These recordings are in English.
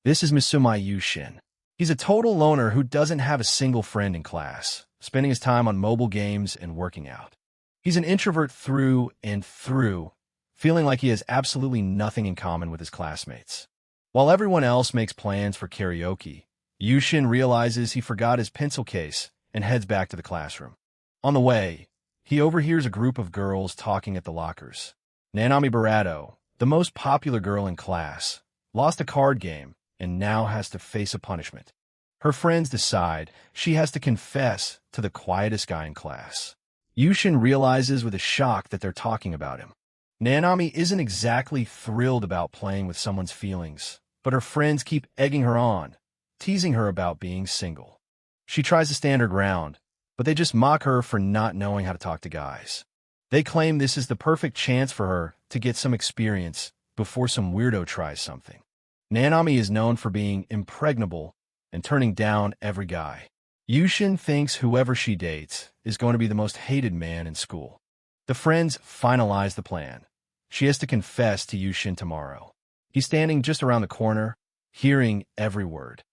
This is Misumai Yushin. He's a total loner who doesn't have a single friend in class, spending his time on mobile games and working out. He's an introvert through and through, feeling like he has absolutely nothing in common with his classmates. While everyone else makes plans for karaoke, Yushin realizes he forgot his pencil case and heads back to the classroom. On the way, he overhears a group of girls talking at the lockers. Nanami Barato, the most popular girl in class, lost a card game and now has to face a punishment. Her friends decide she has to confess to the quietest guy in class. Yushin realizes with a shock that they're talking about him. Nanami isn't exactly thrilled about playing with someone's feelings, but her friends keep egging her on, teasing her about being single. She tries to stand her ground, but they just mock her for not knowing how to talk to guys. They claim this is the perfect chance for her to get some experience before some weirdo tries something. Nanami is known for being impregnable and turning down every guy. Yushin thinks whoever she dates is going to be the most hated man in school. The friends finalize the plan. She has to confess to Yushin tomorrow. He's standing just around the corner, hearing every word.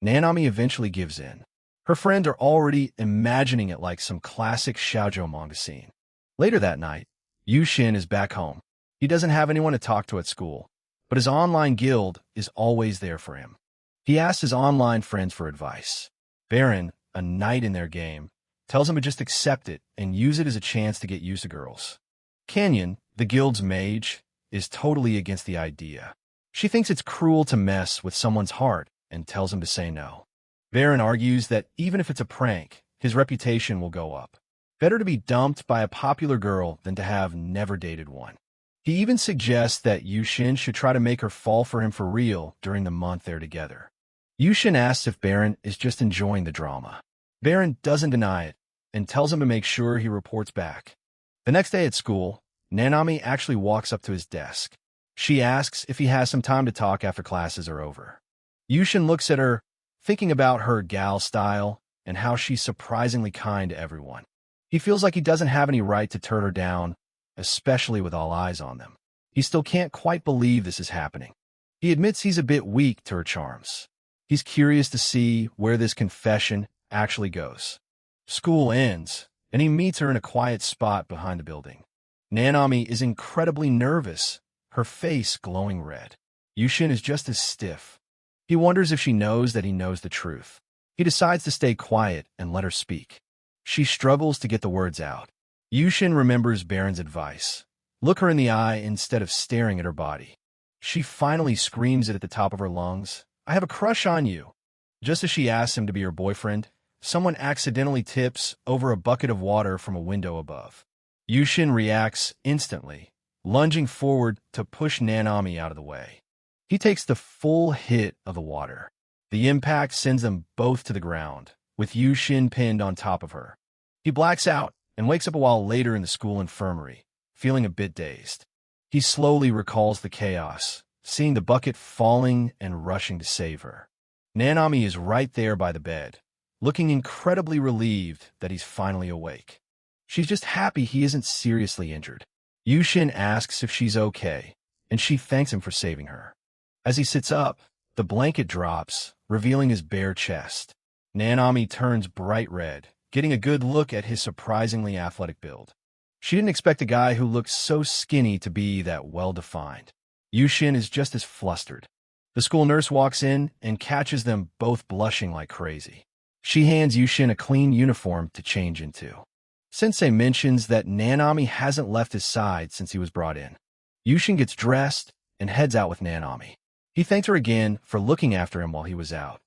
Nanami eventually gives in. Her friends are already imagining it like some classic shoujo manga scene. Later that night, Yushin is back home. He doesn't have anyone to talk to at school, but his online guild is always there for him. He asks his online friends for advice. Baron, a knight in their game, tells him to just accept it and use it as a chance to get used to girls. Canyon, the guild's mage, is totally against the idea. She thinks it's cruel to mess with someone's heart and tells him to say no. Baron argues that even if it's a prank, his reputation will go up. Better to be dumped by a popular girl than to have never dated one. He even suggests that Yushin should try to make her fall for him for real during the month they're together. Yushin asks if Baron is just enjoying the drama. Baron doesn't deny it and tells him to make sure he reports back. The next day at school, Nanami actually walks up to his desk. She asks if he has some time to talk after classes are over. Yushin looks at her, thinking about her gal style and how she's surprisingly kind to everyone. He feels like he doesn't have any right to turn her down, especially with all eyes on them. He still can't quite believe this is happening. He admits he's a bit weak to her charms. He's curious to see where this confession actually goes. School ends, and he meets her in a quiet spot behind the building. Nanami is incredibly nervous, her face glowing red. Yushin is just as stiff. He wonders if she knows that he knows the truth. He decides to stay quiet and let her speak. She struggles to get the words out. Yushin remembers Baron's advice. Look her in the eye instead of staring at her body. She finally screams it at the top of her lungs. I have a crush on you. Just as she asks him to be her boyfriend, someone accidentally tips over a bucket of water from a window above. Yushin reacts instantly, lunging forward to push Nanami out of the way. He takes the full hit of the water. The impact sends them both to the ground, with Yushin pinned on top of her. He blacks out and wakes up a while later in the school infirmary, feeling a bit dazed. He slowly recalls the chaos, seeing the bucket falling and rushing to save her. Nanami is right there by the bed, looking incredibly relieved that he's finally awake. She's just happy he isn't seriously injured. Yushin asks if she's okay, and she thanks him for saving her. As he sits up, the blanket drops, revealing his bare chest. Nanami turns bright red, getting a good look at his surprisingly athletic build. She didn't expect a guy who looked so skinny to be that well-defined. Yushin is just as flustered. The school nurse walks in and catches them both blushing like crazy. She hands Yushin a clean uniform to change into. Sensei mentions that Nanami hasn't left his side since he was brought in. Yushin gets dressed and heads out with Nanami. He thanks her again for looking after him while he was out.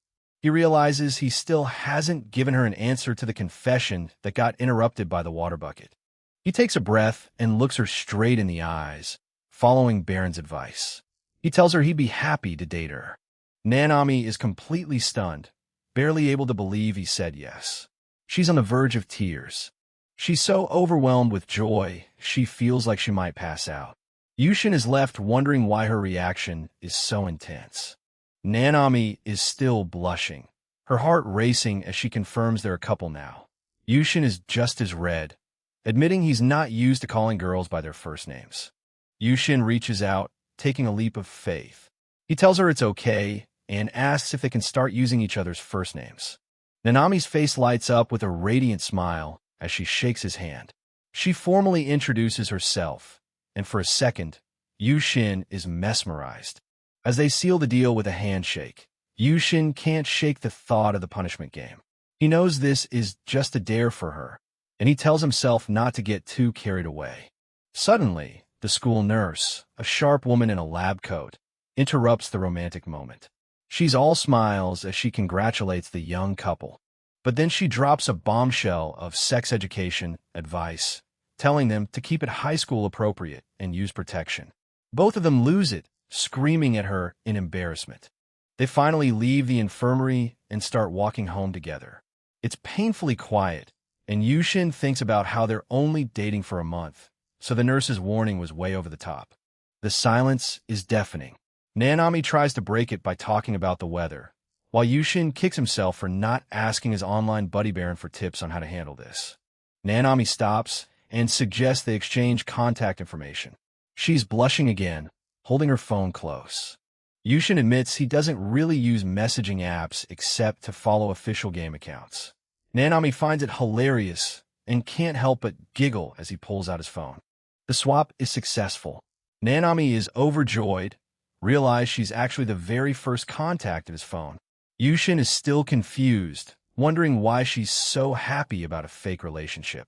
He realizes he still hasn't given her an answer to the confession that got interrupted by the water bucket. He takes a breath and looks her straight in the eyes, following Baron's advice. He tells her he'd be happy to date her. Nanami is completely stunned, barely able to believe he said yes. She's on the verge of tears. She's so overwhelmed with joy, she feels like she might pass out. Yushin is left wondering why her reaction is so intense. Nanami is still blushing, her heart racing as she confirms they're a couple now. Yushin is just as red, admitting he's not used to calling girls by their first names. Yushin reaches out, taking a leap of faith. He tells her it's okay, and asks if they can start using each other's first names. Nanami's face lights up with a radiant smile as she shakes his hand. She formally introduces herself, and for a second, Yushin is mesmerized. As they seal the deal with a handshake, Yushin can't shake the thought of the punishment game. He knows this is just a dare for her, and he tells himself not to get too carried away. Suddenly, the school nurse, a sharp woman in a lab coat, interrupts the romantic moment. She's all smiles as she congratulates the young couple. But then she drops a bombshell of sex education advice, telling them to keep it high school appropriate and use protection. Both of them lose it, screaming at her in embarrassment. They finally leave the infirmary and start walking home together. It's painfully quiet, and Yushin thinks about how they're only dating for a month, so the nurse's warning was way over the top. The silence is deafening. Nanami tries to break it by talking about the weather, while Yushin kicks himself for not asking his online buddy Baron for tips on how to handle this. Nanami stops and suggests they exchange contact information. She's blushing again, holding her phone close. Yushin admits he doesn't really use messaging apps except to follow official game accounts. Nanami finds it hilarious and can't help but giggle as he pulls out his phone. The swap is successful. Nanami is overjoyed, realizes she's actually the very first contact of his phone. Yushin is still confused, wondering why she's so happy about a fake relationship.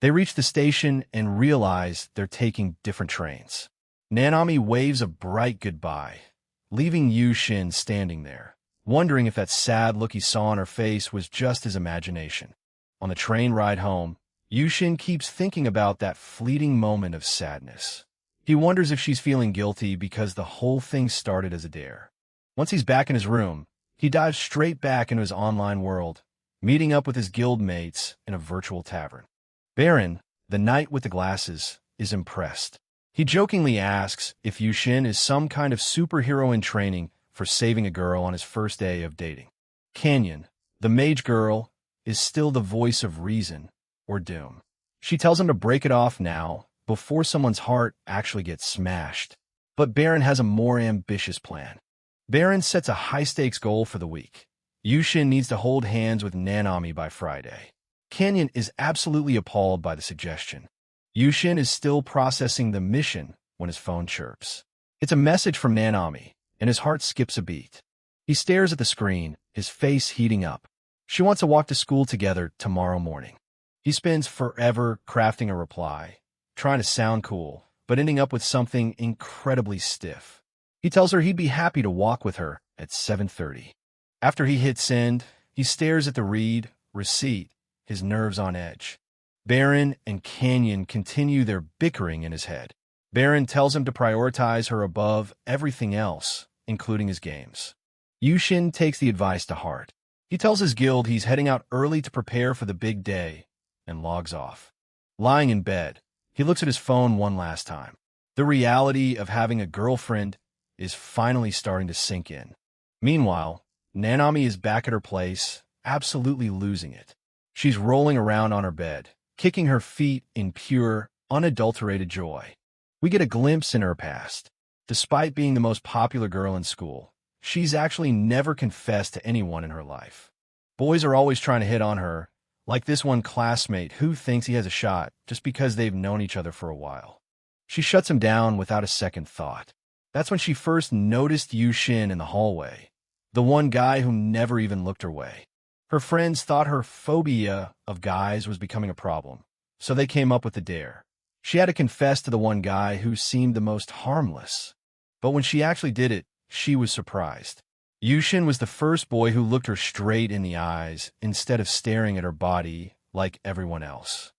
They reach the station and realize they're taking different trains. Nanami waves a bright goodbye, leaving Yushin standing there, wondering if that sad look he saw on her face was just his imagination. On the train ride home, Yushin keeps thinking about that fleeting moment of sadness. He wonders if she's feeling guilty because the whole thing started as a dare. Once he's back in his room, he dives straight back into his online world, meeting up with his guild mates in a virtual tavern. Baron, the knight with the glasses, is impressed. He jokingly asks if Yushin is some kind of superhero in training for saving a girl on his first day of dating. Canyon, the mage girl, is still the voice of reason or doom. She tells him to break it off now before someone's heart actually gets smashed. But Baron has a more ambitious plan. Baron sets a high-stakes goal for the week. Yushin needs to hold hands with Nanami by Friday. Canyon is absolutely appalled by the suggestion. Yushin is still processing the mission when his phone chirps. It's a message from Nanami, and his heart skips a beat. He stares at the screen, his face heating up. She wants to walk to school together tomorrow morning. He spends forever crafting a reply, trying to sound cool, but ending up with something incredibly stiff. He tells her he'd be happy to walk with her at 7:30. After he hits send, he stares at the receipt, his nerves on edge. Baron and Canyon continue their bickering in his head. Baron tells him to prioritize her above everything else, including his games. Yushin takes the advice to heart. He tells his guild he's heading out early to prepare for the big day and logs off. Lying in bed, he looks at his phone one last time. The reality of having a girlfriend is finally starting to sink in. Meanwhile, Nanami is back at her place, absolutely losing it. She's rolling around on her bed, kicking her feet in pure, unadulterated joy. We get a glimpse in her past. Despite being the most popular girl in school, she's actually never confessed to anyone in her life. Boys are always trying to hit on her, like this one classmate who thinks he has a shot just because they've known each other for a while. She shuts him down without a second thought. That's when she first noticed Yushin in the hallway, the one guy who never even looked her way. Her friends thought her phobia of guys was becoming a problem, so they came up with the dare. She had to confess to the one guy who seemed the most harmless. But when she actually did it, she was surprised. Yushin was the first boy who looked her straight in the eyes instead of staring at her body like everyone else.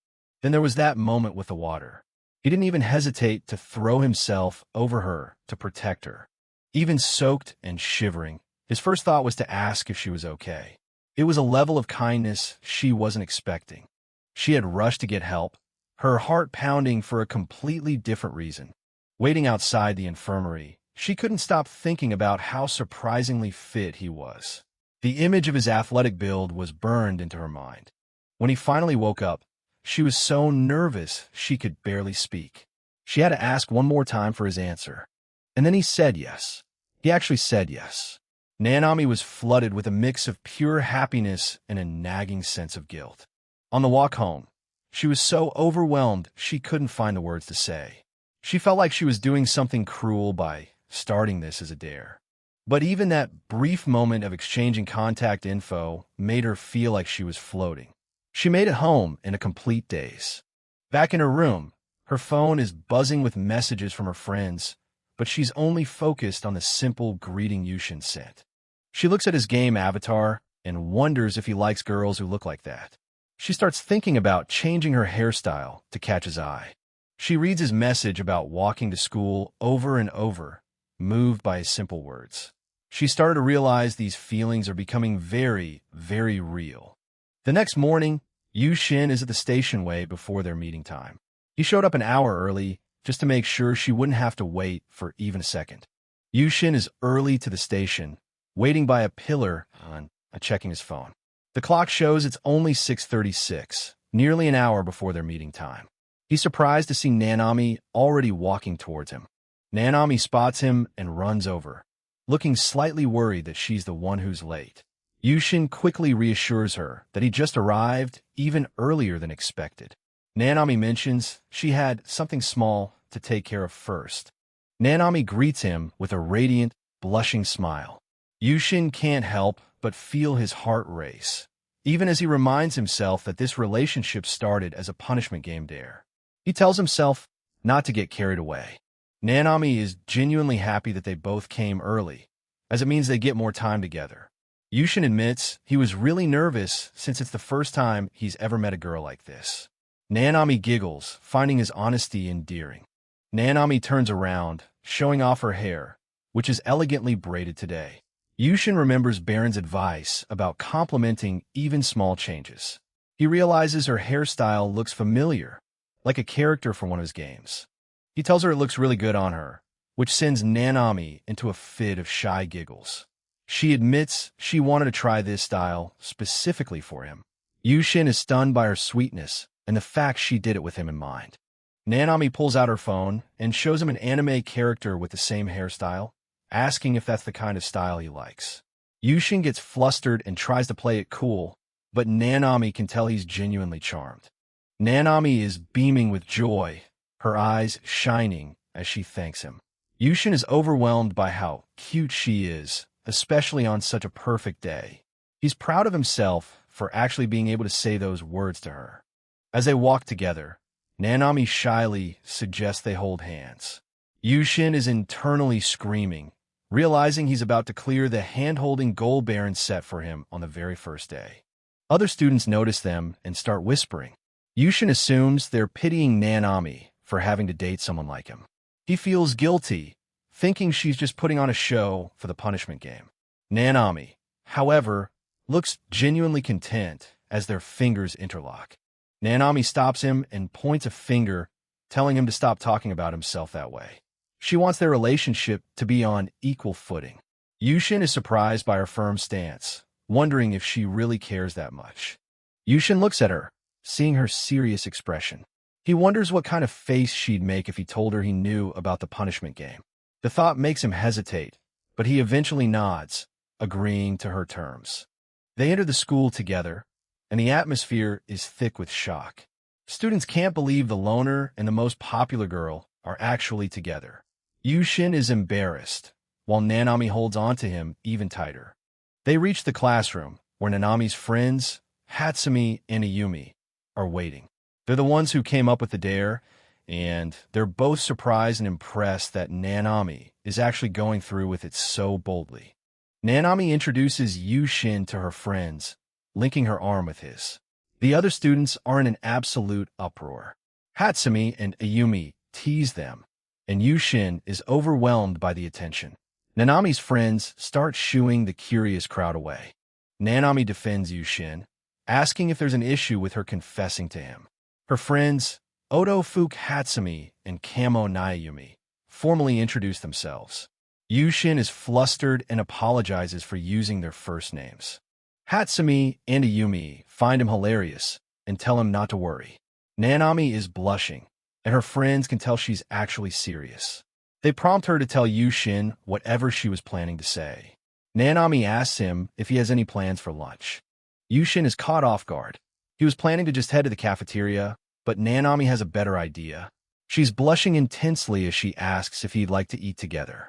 Then there was that moment with the water. He didn't even hesitate to throw himself over her to protect her. Even soaked and shivering, his first thought was to ask if she was okay. It was a level of kindness she wasn't expecting. She had rushed to get help, her heart pounding for a completely different reason. Waiting outside the infirmary, she couldn't stop thinking about how surprisingly fit he was. The image of his athletic build was burned into her mind. When he finally woke up, she was so nervous she could barely speak. She had to ask one more time for his answer. And then he said yes. He actually said yes. Nanami was flooded with a mix of pure happiness and a nagging sense of guilt. On the walk home, she was so overwhelmed she couldn't find the words to say. She felt like she was doing something cruel by starting this as a dare. But even that brief moment of exchanging contact info made her feel like she was floating. She made it home in a complete daze. Back in her room, her phone is buzzing with messages from her friends, but she's only focused on the simple greeting Yushin sent. She looks at his game avatar and wonders if he likes girls who look like that. She starts thinking about changing her hairstyle to catch his eye. She reads his message about walking to school over and over, moved by his simple words. She started to realize these feelings are becoming very, very real. The next morning, Yushin is at the station way before their meeting time. He showed up an hour early just to make sure she wouldn't have to wait for even a second. Yushin is early to the station, waiting by a pillar and checking his phone. The clock shows it's only 6:36, nearly an hour before their meeting time. He's surprised to see Nanami already walking towards him. Nanami spots him and runs over, looking slightly worried that she's the one who's late. Yushin quickly reassures her that he just arrived even earlier than expected. Nanami mentions she had something small to take care of first. Nanami greets him with a radiant, blushing smile. Yushin can't help but feel his heart race, even as he reminds himself that this relationship started as a punishment game dare. He tells himself not to get carried away. Nanami is genuinely happy that they both came early, as it means they get more time together. Yushin admits he was really nervous since it's the first time he's ever met a girl like this. Nanami giggles, finding his honesty endearing. Nanami turns around, showing off her hair, which is elegantly braided today. Yushin remembers Baron's advice about complimenting even small changes. He realizes her hairstyle looks familiar, like a character from one of his games. He tells her it looks really good on her, which sends Nanami into a fit of shy giggles. She admits she wanted to try this style specifically for him. Yushin is stunned by her sweetness and the fact she did it with him in mind. Nanami pulls out her phone and shows him an anime character with the same hairstyle, asking if that's the kind of style he likes. Yushin gets flustered and tries to play it cool, but Nanami can tell he's genuinely charmed. Nanami is beaming with joy, her eyes shining as she thanks him. Yushin is overwhelmed by how cute she is, especially on such a perfect day. He's proud of himself for actually being able to say those words to her. As they walk together, Nanami shyly suggests they hold hands. Yushin is internally screaming, realizing he's about to clear the hand-holding goal Baron set for him on the very first day. Other students notice them and start whispering. Yushin assumes they're pitying Nanami for having to date someone like him. He feels guilty, thinking she's just putting on a show for the punishment game. Nanami, however, looks genuinely content as their fingers interlock. Nanami stops him and points a finger, telling him to stop talking about himself that way. She wants their relationship to be on equal footing. Yushin is surprised by her firm stance, wondering if she really cares that much. Yushin looks at her, seeing her serious expression. He wonders what kind of face she'd make if he told her he knew about the punishment game. The thought makes him hesitate, but he eventually nods, agreeing to her terms. They enter the school together, and the atmosphere is thick with shock. Students can't believe the loner and the most popular girl are actually together. Yushin is embarrassed, while Nanami holds on to him even tighter. They reach the classroom, where Nanami's friends, Hatsumi and Ayumi, are waiting. They're the ones who came up with the dare, and they're both surprised and impressed that Nanami is actually going through with it so boldly. Nanami introduces Yushin to her friends, linking her arm with his. The other students are in an absolute uproar. Hatsumi and Ayumi tease them, and Yushin is overwhelmed by the attention. Nanami's friends start shooing the curious crowd away. Nanami defends Yushin, asking if there's an issue with her confessing to him. Her friends, Odo Fuke Hatsumi and Kamo Nayumi, formally introduce themselves. Yushin is flustered and apologizes for using their first names. Hatsumi and Ayumi find him hilarious and tell him not to worry. Nanami is blushing, and her friends can tell she's actually serious. They prompt her to tell Yushin whatever she was planning to say. Nanami asks him if he has any plans for lunch. Yushin is caught off guard. He was planning to just head to the cafeteria, but Nanami has a better idea. She's blushing intensely as she asks if he'd like to eat together.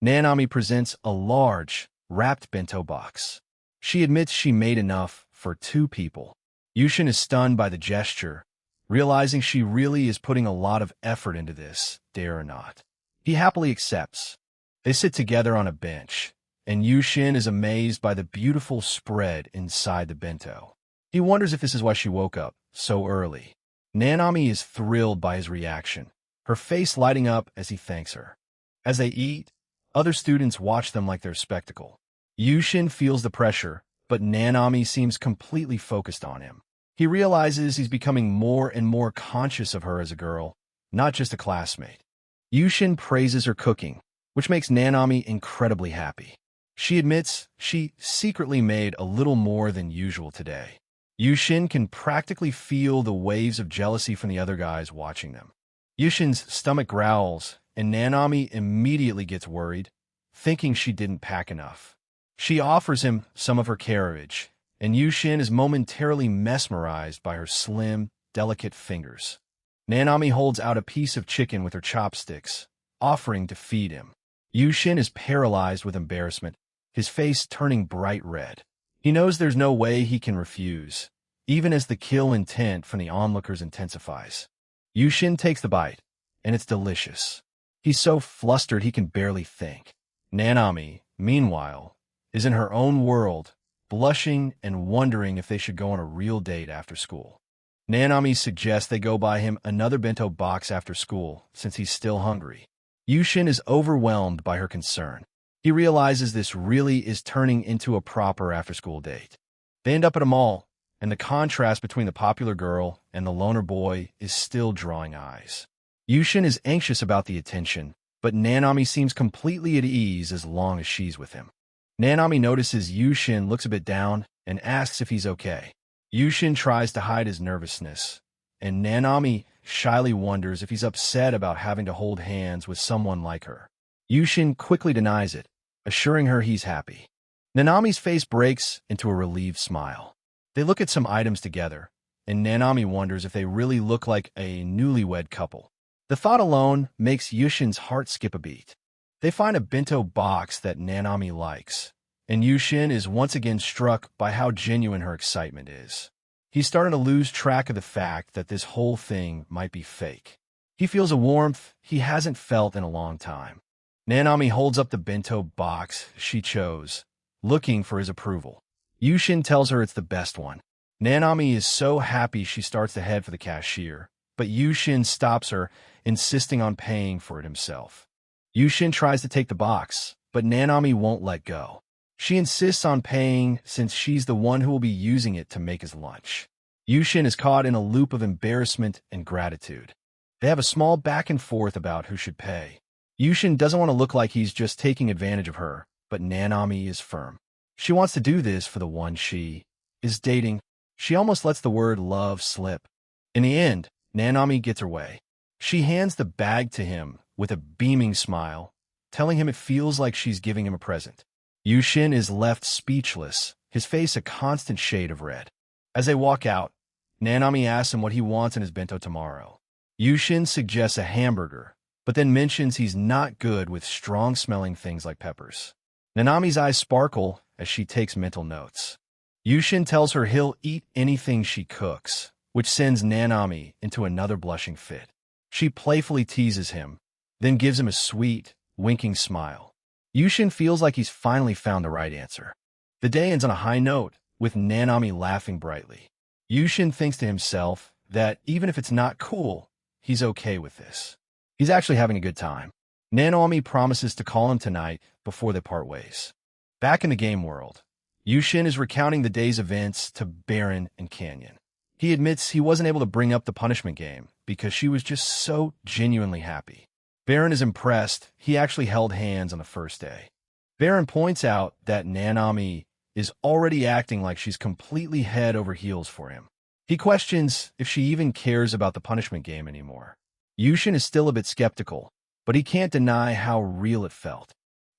Nanami presents a large, wrapped bento box. She admits she made enough for 2 people. Yushin is stunned by the gesture, realizing she really is putting a lot of effort into this, dare or not. He happily accepts. They sit together on a bench, and Yushin is amazed by the beautiful spread inside the bento. He wonders if this is why she woke up so early. Nanami is thrilled by his reaction, her face lighting up as he thanks her. As they eat, other students watch them like they're a spectacle. Yushin feels the pressure, but Nanami seems completely focused on him. He realizes he's becoming more and more conscious of her as a girl, not just a classmate. Yushin praises her cooking, which makes Nanami incredibly happy. She admits she secretly made a little more than usual today. Yushin can practically feel the waves of jealousy from the other guys watching them. Yushin's stomach growls, and Nanami immediately gets worried, thinking she didn't pack enough. She offers him some of her carriage, and Yushin is momentarily mesmerized by her slim, delicate fingers. Nanami holds out a piece of chicken with her chopsticks, offering to feed him. Yushin is paralyzed with embarrassment, his face turning bright red. He knows there's no way he can refuse, even as the kill intent from the onlookers intensifies. Yushin takes the bite, and it's delicious. He's so flustered he can barely think. Nanami, meanwhile, is in her own world, blushing and wondering if they should go on a real date after school. Nanami suggests they go buy him another bento box after school, since he's still hungry. Yushin is overwhelmed by her concern. He realizes this really is turning into a proper after-school date. They end up at a mall, and the contrast between the popular girl and the loner boy is still drawing eyes. Yushin is anxious about the attention, but Nanami seems completely at ease as long as she's with him. Nanami notices Yushin looks a bit down and asks if he's okay. Yushin tries to hide his nervousness, and Nanami shyly wonders if he's upset about having to hold hands with someone like her. Yushin quickly denies it, assuring her he's happy. Nanami's face breaks into a relieved smile. They look at some items together, and Nanami wonders if they really look like a newlywed couple. The thought alone makes Yushin's heart skip a beat. They find a bento box that Nanami likes, and Yushin is once again struck by how genuine her excitement is. He's starting to lose track of the fact that this whole thing might be fake. He feels a warmth he hasn't felt in a long time. Nanami holds up the bento box she chose, looking for his approval. Yushin tells her it's the best one. Nanami is so happy she starts to head for the cashier, but Yushin stops her, insisting on paying for it himself. Yushin tries to take the box, but Nanami won't let go. She insists on paying since she's the one who will be using it to make his lunch. Yushin is caught in a loop of embarrassment and gratitude. They have a small back and forth about who should pay. Yushin doesn't want to look like he's just taking advantage of her, but Nanami is firm. She wants to do this for the one she is dating. She almost lets the word love slip. In the end, Nanami gets her way. She hands the bag to him with a beaming smile, telling him it feels like she's giving him a present. Yushin is left speechless, his face a constant shade of red. As they walk out, Nanami asks him what he wants in his bento tomorrow. Yushin suggests a hamburger, but then mentions he's not good with strong-smelling things like peppers. Nanami's eyes sparkle as she takes mental notes. Yushin tells her he'll eat anything she cooks, which sends Nanami into another blushing fit. She playfully teases him, then gives him a sweet, winking smile. Yushin feels like he's finally found the right answer. The day ends on a high note, with Nanami laughing brightly. Yushin thinks to himself that even if it's not cool, he's okay with this. He's actually having a good time. Nanami promises to call him tonight before they part ways. Back in the game world, Yushin is recounting the day's events to Baron and Canyon. He admits he wasn't able to bring up the punishment game because she was just so genuinely happy. Baron is impressed he actually held hands on the first day. Baron points out that Nanami is already acting like she's completely head over heels for him. He questions if she even cares about the punishment game anymore. Yushin is still a bit skeptical, but he can't deny how real it felt.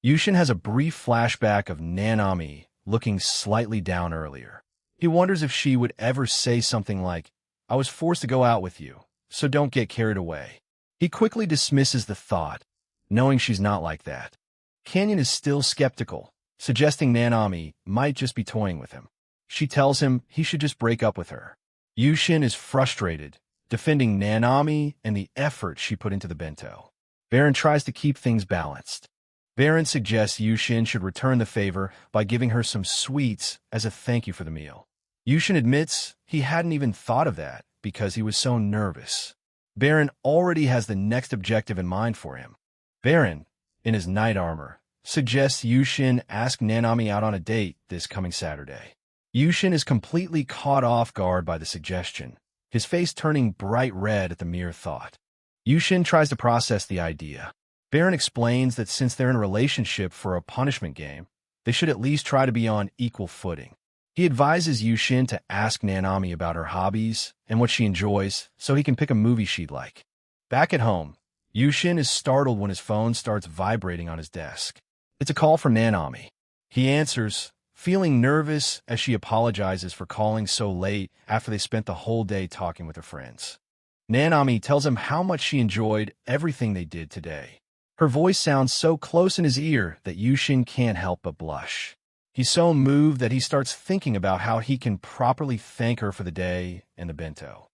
Yushin has a brief flashback of Nanami looking slightly down earlier. He wonders if she would ever say something like, "I was forced to go out with you, so don't get carried away." He quickly dismisses the thought, knowing she's not like that. Canyon is still skeptical, suggesting Nanami might just be toying with him. She tells him he should just break up with her. Yushin is frustrated, defending Nanami and the effort she put into the bento. Baron tries to keep things balanced. Baron suggests Yushin should return the favor by giving her some sweets as a thank you for the meal. Yushin admits he hadn't even thought of that because he was so nervous. Baron already has the next objective in mind for him. Baron, in his knight armor, suggests Yushin ask Nanami out on a date this coming Saturday. Yushin is completely caught off guard by the suggestion, his face turning bright red at the mere thought. Yushin tries to process the idea. Baron explains that since they're in a relationship for a punishment game, they should at least try to be on equal footing. He advises Yushin to ask Nanami about her hobbies and what she enjoys so he can pick a movie she'd like. Back at home, Yushin is startled when his phone starts vibrating on his desk. It's a call from Nanami. He answers, feeling nervous as she apologizes for calling so late after they spent the whole day talking with her friends. Nanami tells him how much she enjoyed everything they did today. Her voice sounds so close in his ear that Yushin can't help but blush. He's so moved that he starts thinking about how he can properly thank her for the day and the bento.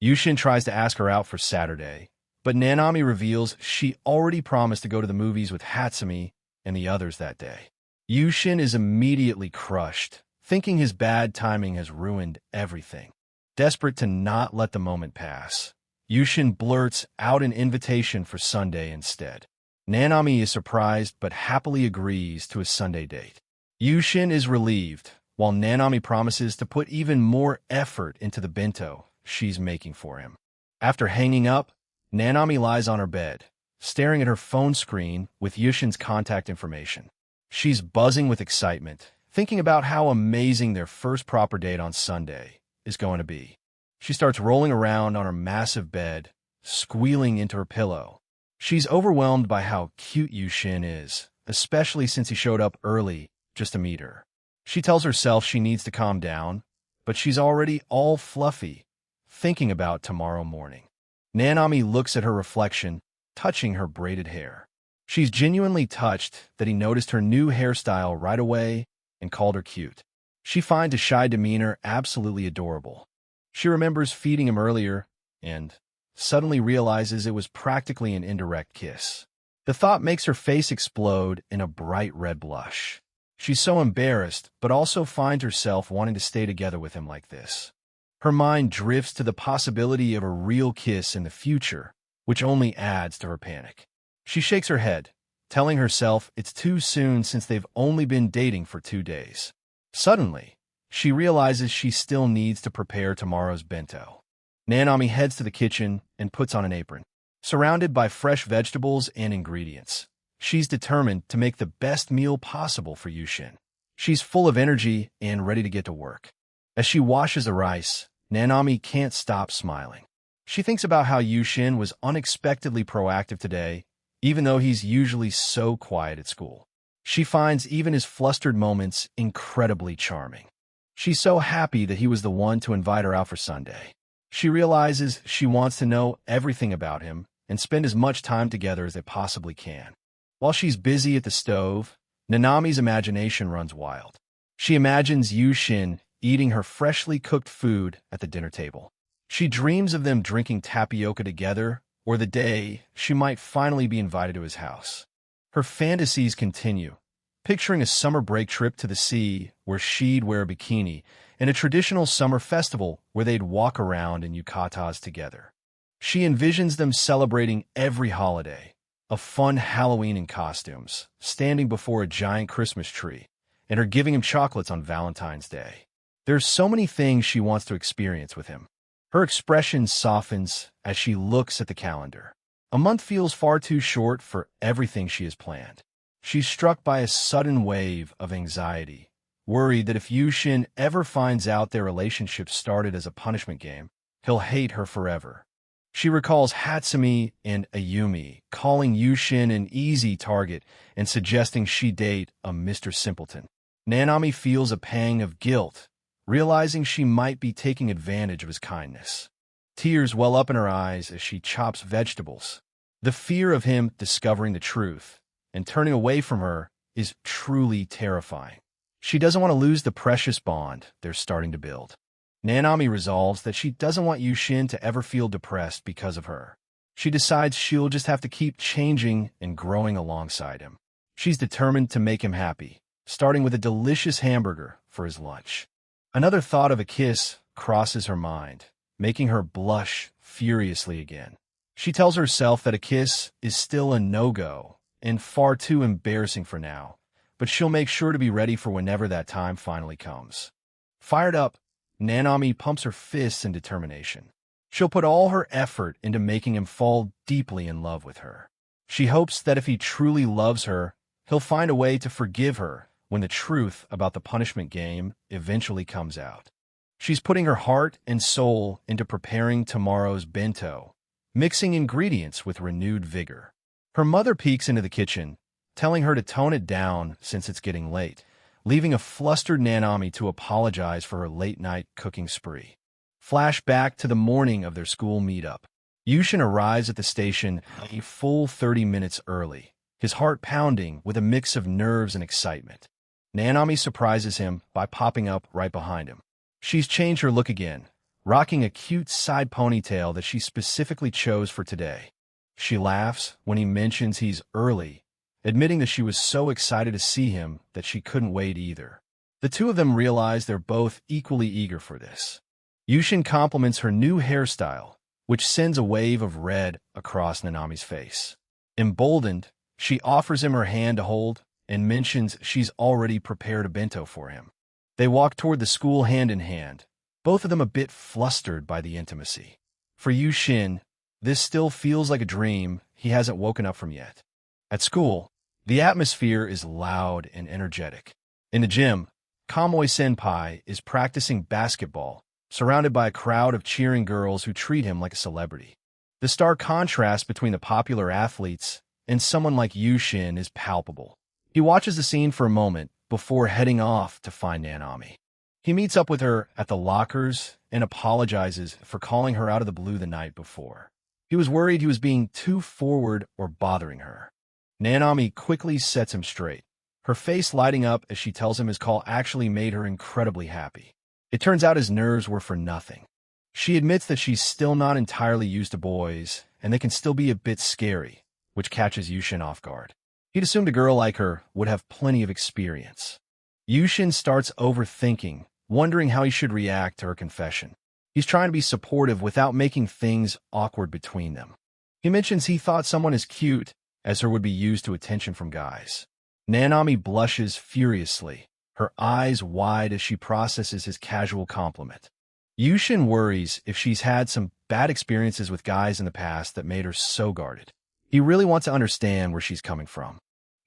Yushin tries to ask her out for Saturday, but Nanami reveals she already promised to go to the movies with Hatsumi and the others that day. Yushin is immediately crushed, thinking his bad timing has ruined everything. Desperate to not let the moment pass, Yushin blurts out an invitation for Sunday instead. Nanami is surprised but happily agrees to a Sunday date. Yushin is relieved, while Nanami promises to put even more effort into the bento she's making for him. After hanging up, Nanami lies on her bed, staring at her phone screen with Yushin's contact information. She's buzzing with excitement, thinking about how amazing their first proper date on Sunday is going to be. She starts rolling around on her massive bed, squealing into her pillow. She's overwhelmed by how cute Yushin is, especially since he showed up early just to meet her. She tells herself she needs to calm down, but she's already all fluffy, thinking about tomorrow morning. Nanami looks at her reflection, touching her braided hair. She's genuinely touched that he noticed her new hairstyle right away and called her cute. She finds his shy demeanor absolutely adorable. She remembers feeding him earlier and suddenly realizes it was practically an indirect kiss. The thought makes her face explode in a bright red blush. She's so embarrassed, but also finds herself wanting to stay together with him like this. Her mind drifts to the possibility of a real kiss in the future, which only adds to her panic. She shakes her head, telling herself it's too soon since they've only been dating for 2 days. Suddenly, she realizes she still needs to prepare tomorrow's bento. Nanami heads to the kitchen and puts on an apron. Surrounded by fresh vegetables and ingredients, she's determined to make the best meal possible for Yushin. She's full of energy and ready to get to work. As she washes the rice, Nanami can't stop smiling. She thinks about how Yushin was unexpectedly proactive today, even though he's usually so quiet at school. She finds even his flustered moments incredibly charming. She's so happy that he was the one to invite her out for Sunday. She realizes she wants to know everything about him and spend as much time together as they possibly can. While she's busy at the stove, Nanami's imagination runs wild. She imagines Yushin eating her freshly cooked food at the dinner table. She dreams of them drinking tapioca together, or the day she might finally be invited to his house. Her fantasies continue, picturing a summer break trip to the sea where she'd wear a bikini and a traditional summer festival where they'd walk around in yukatas together. She envisions them celebrating every holiday, a fun Halloween in costumes, standing before a giant Christmas tree, and her giving him chocolates on Valentine's Day. There's so many things she wants to experience with him. Her expression softens as she looks at the calendar. A month feels far too short for everything she has planned. She's struck by a sudden wave of anxiety, worried that if Yushin ever finds out their relationship started as a punishment game, he'll hate her forever. She recalls Hatsumi and Ayumi calling Yushin an easy target and suggesting she date a Mr. Simpleton. Nanami feels a pang of guilt, realizing she might be taking advantage of his kindness. Tears well up in her eyes as she chops vegetables. The fear of him discovering the truth and turning away from her is truly terrifying. She doesn't want to lose the precious bond they're starting to build. Nanami resolves that she doesn't want Yushin to ever feel depressed because of her. She decides she'll just have to keep changing and growing alongside him. She's determined to make him happy, starting with a delicious hamburger for his lunch. Another thought of a kiss crosses her mind, making her blush furiously again. She tells herself that a kiss is still a no-go and far too embarrassing for now, but she'll make sure to be ready for whenever that time finally comes. Fired up, Nanami pumps her fists in determination. She'll put all her effort into making him fall deeply in love with her. She hopes that if he truly loves her, he'll find a way to forgive her when the truth about the punishment game eventually comes out. She's putting her heart and soul into preparing tomorrow's bento, mixing ingredients with renewed vigor. Her mother peeks into the kitchen, telling her to tone it down since it's getting late, leaving a flustered Nanami to apologize for her late-night cooking spree. Flash back to the morning of their school meetup. Yushin arrives at the station a full 30 minutes early, his heart pounding with a mix of nerves and excitement. Nanami surprises him by popping up right behind him. She's changed her look again, rocking a cute side ponytail that she specifically chose for today. She laughs when he mentions he's early, admitting that she was so excited to see him that she couldn't wait either. The two of them realize they're both equally eager for this. Yushin compliments her new hairstyle, which sends a wave of red across Nanami's face. Emboldened, she offers him her hand to hold and mentions she's already prepared a bento for him. They walk toward the school hand in hand, both of them a bit flustered by the intimacy. For Yushin, this still feels like a dream he hasn't woken up from yet. At school, the atmosphere is loud and energetic. In the gym, Kamui-senpai is practicing basketball, surrounded by a crowd of cheering girls who treat him like a celebrity. The stark contrast between the popular athletes and someone like Yushin is palpable. He watches the scene for a moment before heading off to find Nanami. He meets up with her at the lockers and apologizes for calling her out of the blue the night before. He was worried he was being too forward or bothering her. Nanami quickly sets him straight, her face lighting up as she tells him his call actually made her incredibly happy. It turns out his nerves were for nothing. She admits that she's still not entirely used to boys, and they can still be a bit scary, which catches Yushin off guard. He'd assumed a girl like her would have plenty of experience. Yushin starts overthinking, wondering how he should react to her confession. He's trying to be supportive without making things awkward between them. He mentions he thought someone as cute as her would be used to attention from guys. Nanami blushes furiously, her eyes wide as she processes his casual compliment. Yushin worries if she's had some bad experiences with guys in the past that made her so guarded. He really wants to understand where she's coming from.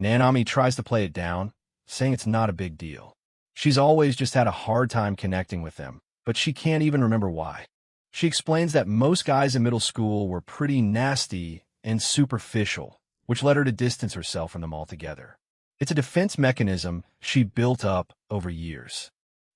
Nanami tries to play it down, saying it's not a big deal. She's always just had a hard time connecting with them, but she can't even remember why. She explains that most guys in middle school were pretty nasty and superficial, which led her to distance herself from them altogether. It's a defense mechanism she built up over years.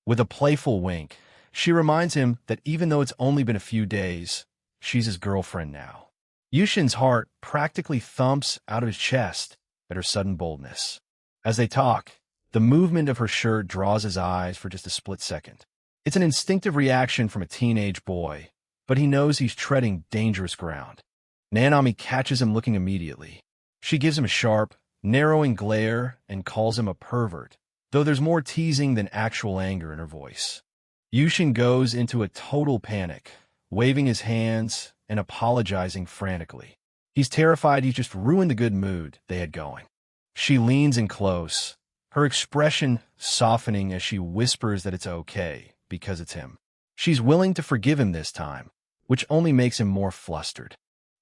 With a playful wink, she reminds him that even though it's only been a few days, she's his girlfriend now. Yushin's heart practically thumps out of his chest at her sudden boldness. As they talk, the movement of her shirt draws his eyes for just a split second. It's an instinctive reaction from a teenage boy, but he knows he's treading dangerous ground. Nanami catches him looking immediately. She gives him a sharp, narrowing glare and calls him a pervert, though there's more teasing than actual anger in her voice. Yushin goes into a total panic, waving his hands and apologizing frantically. He's terrified he's just ruined the good mood they had going. She leans in close, her expression softening as she whispers that it's okay because it's him. She's willing to forgive him this time, which only makes him more flustered.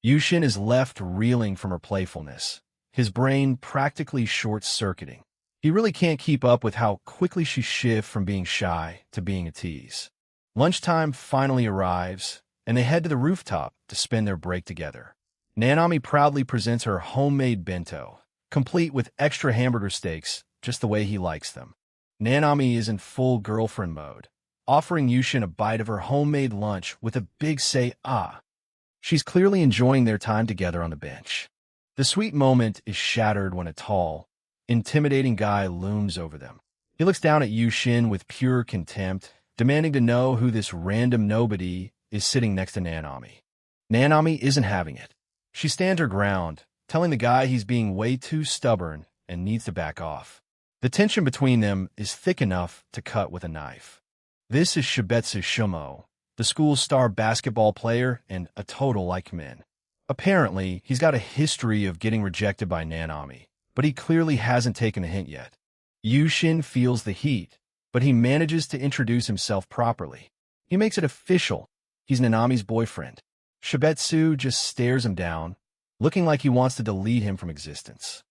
Yushin is left reeling from her playfulness, his brain practically short-circuiting. He really can't keep up with how quickly she shifts from being shy to being a tease. Lunchtime finally arrives, and they head to the rooftop to spend their break together. Nanami proudly presents her homemade bento, complete with extra hamburger steaks, just the way he likes them. Nanami is in full girlfriend mode, offering Yushin a bite of her homemade lunch with a big say, ah. She's clearly enjoying their time together on the bench. The sweet moment is shattered when a tall, intimidating guy looms over them. He looks down at Yushin with pure contempt, demanding to know who this random nobody is sitting next to Nanami. Nanami isn't having it. She stands her ground, telling the guy he's being way too stubborn and needs to back off. The tension between them is thick enough to cut with a knife. This is Shibetsu Shumo, the school's star basketball player and a total like men. Apparently, he's got a history of getting rejected by Nanami, but he clearly hasn't taken a hint yet. Yushin feels the heat, but he manages to introduce himself properly. He makes it official. He's Nanami's boyfriend. Shibetsu just stares him down, looking like he wants to delete him from existence.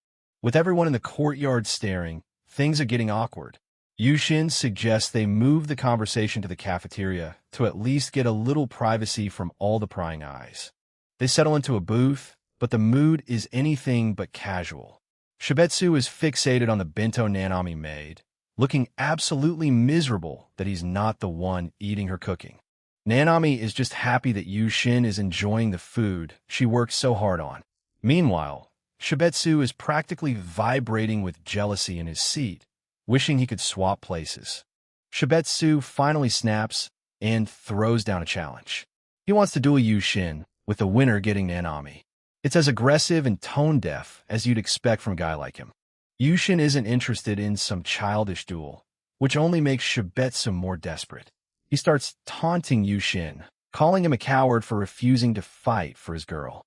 With everyone in the courtyard staring, things are getting awkward. Yushin suggests they move the conversation to the cafeteria to at least get a little privacy from all the prying eyes. They settle into a booth, but the mood is anything but casual. Shibetsu is fixated on the bento Nanami made, looking absolutely miserable that he's not the one eating her cooking. Nanami is just happy that Yushin is enjoying the food she worked so hard on. Meanwhile, Shibetsu is practically vibrating with jealousy in his seat, wishing he could swap places. Shibetsu finally snaps and throws down a challenge. He wants to duel Yushin, with the winner getting Nanami. It's as aggressive and tone-deaf as you'd expect from a guy like him. Yushin isn't interested in some childish duel, which only makes Shibetsu more desperate. He starts taunting Yushin, calling him a coward for refusing to fight for his girl.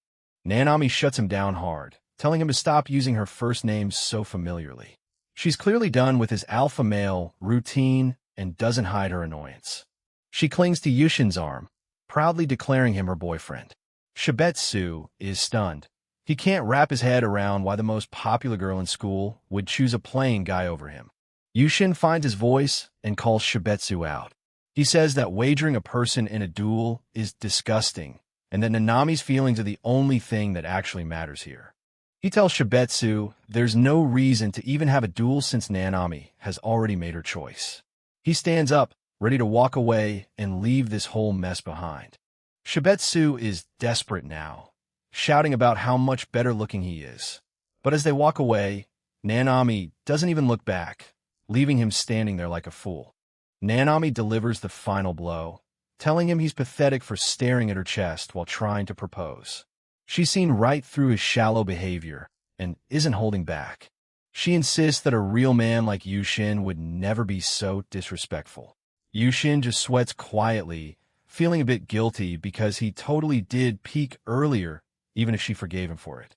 Nanami shuts him down hard, telling him to stop using her first name so familiarly. She's clearly done with his alpha male routine and doesn't hide her annoyance. She clings to Yushin's arm, proudly declaring him her boyfriend. Shibetsu is stunned. He can't wrap his head around why the most popular girl in school would choose a plain guy over him. Yushin finds his voice and calls Shibetsu out. He says that wagering a person in a duel is disgusting, and that Nanami's feelings are the only thing that actually matters here. He tells Shibetsu there's no reason to even have a duel since Nanami has already made her choice. He stands up, ready to walk away and leave this whole mess behind. Shibetsu is desperate now, shouting about how much better looking he is. But as they walk away, Nanami doesn't even look back, leaving him standing there like a fool. Nanami delivers the final blow, telling him he's pathetic for staring at her chest while trying to propose. She's seen right through his shallow behavior and isn't holding back. She insists that a real man like Yushin would never be so disrespectful. Yushin just sweats quietly, feeling a bit guilty because he totally did peek earlier, even if she forgave him for it.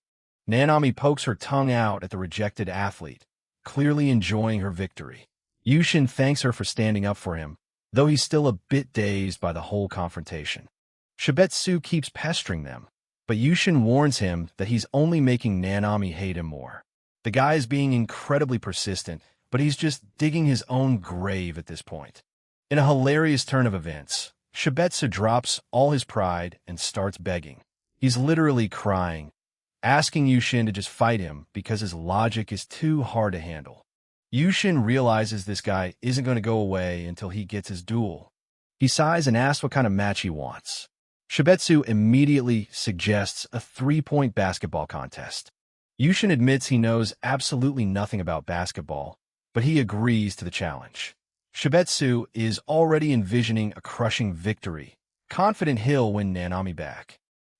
Nanami pokes her tongue out at the rejected athlete, clearly enjoying her victory. Yushin thanks her for standing up for him, though he's still a bit dazed by the whole confrontation. Shibetsu keeps pestering them, but Yushin warns him that he's only making Nanami hate him more. The guy is being incredibly persistent, but he's just digging his own grave at this point. In a hilarious turn of events, Shibetsu drops all his pride and starts begging. He's literally crying, asking Yushin to just fight him because his logic is too hard to handle. Yushin realizes this guy isn't going to go away until he gets his duel. He sighs and asks what kind of match he wants. Shibetsu immediately suggests a 3-point basketball contest. Yushin admits he knows absolutely nothing about basketball, but he agrees to the challenge. Shibetsu is already envisioning a crushing victory, confident he'll win Nanami back.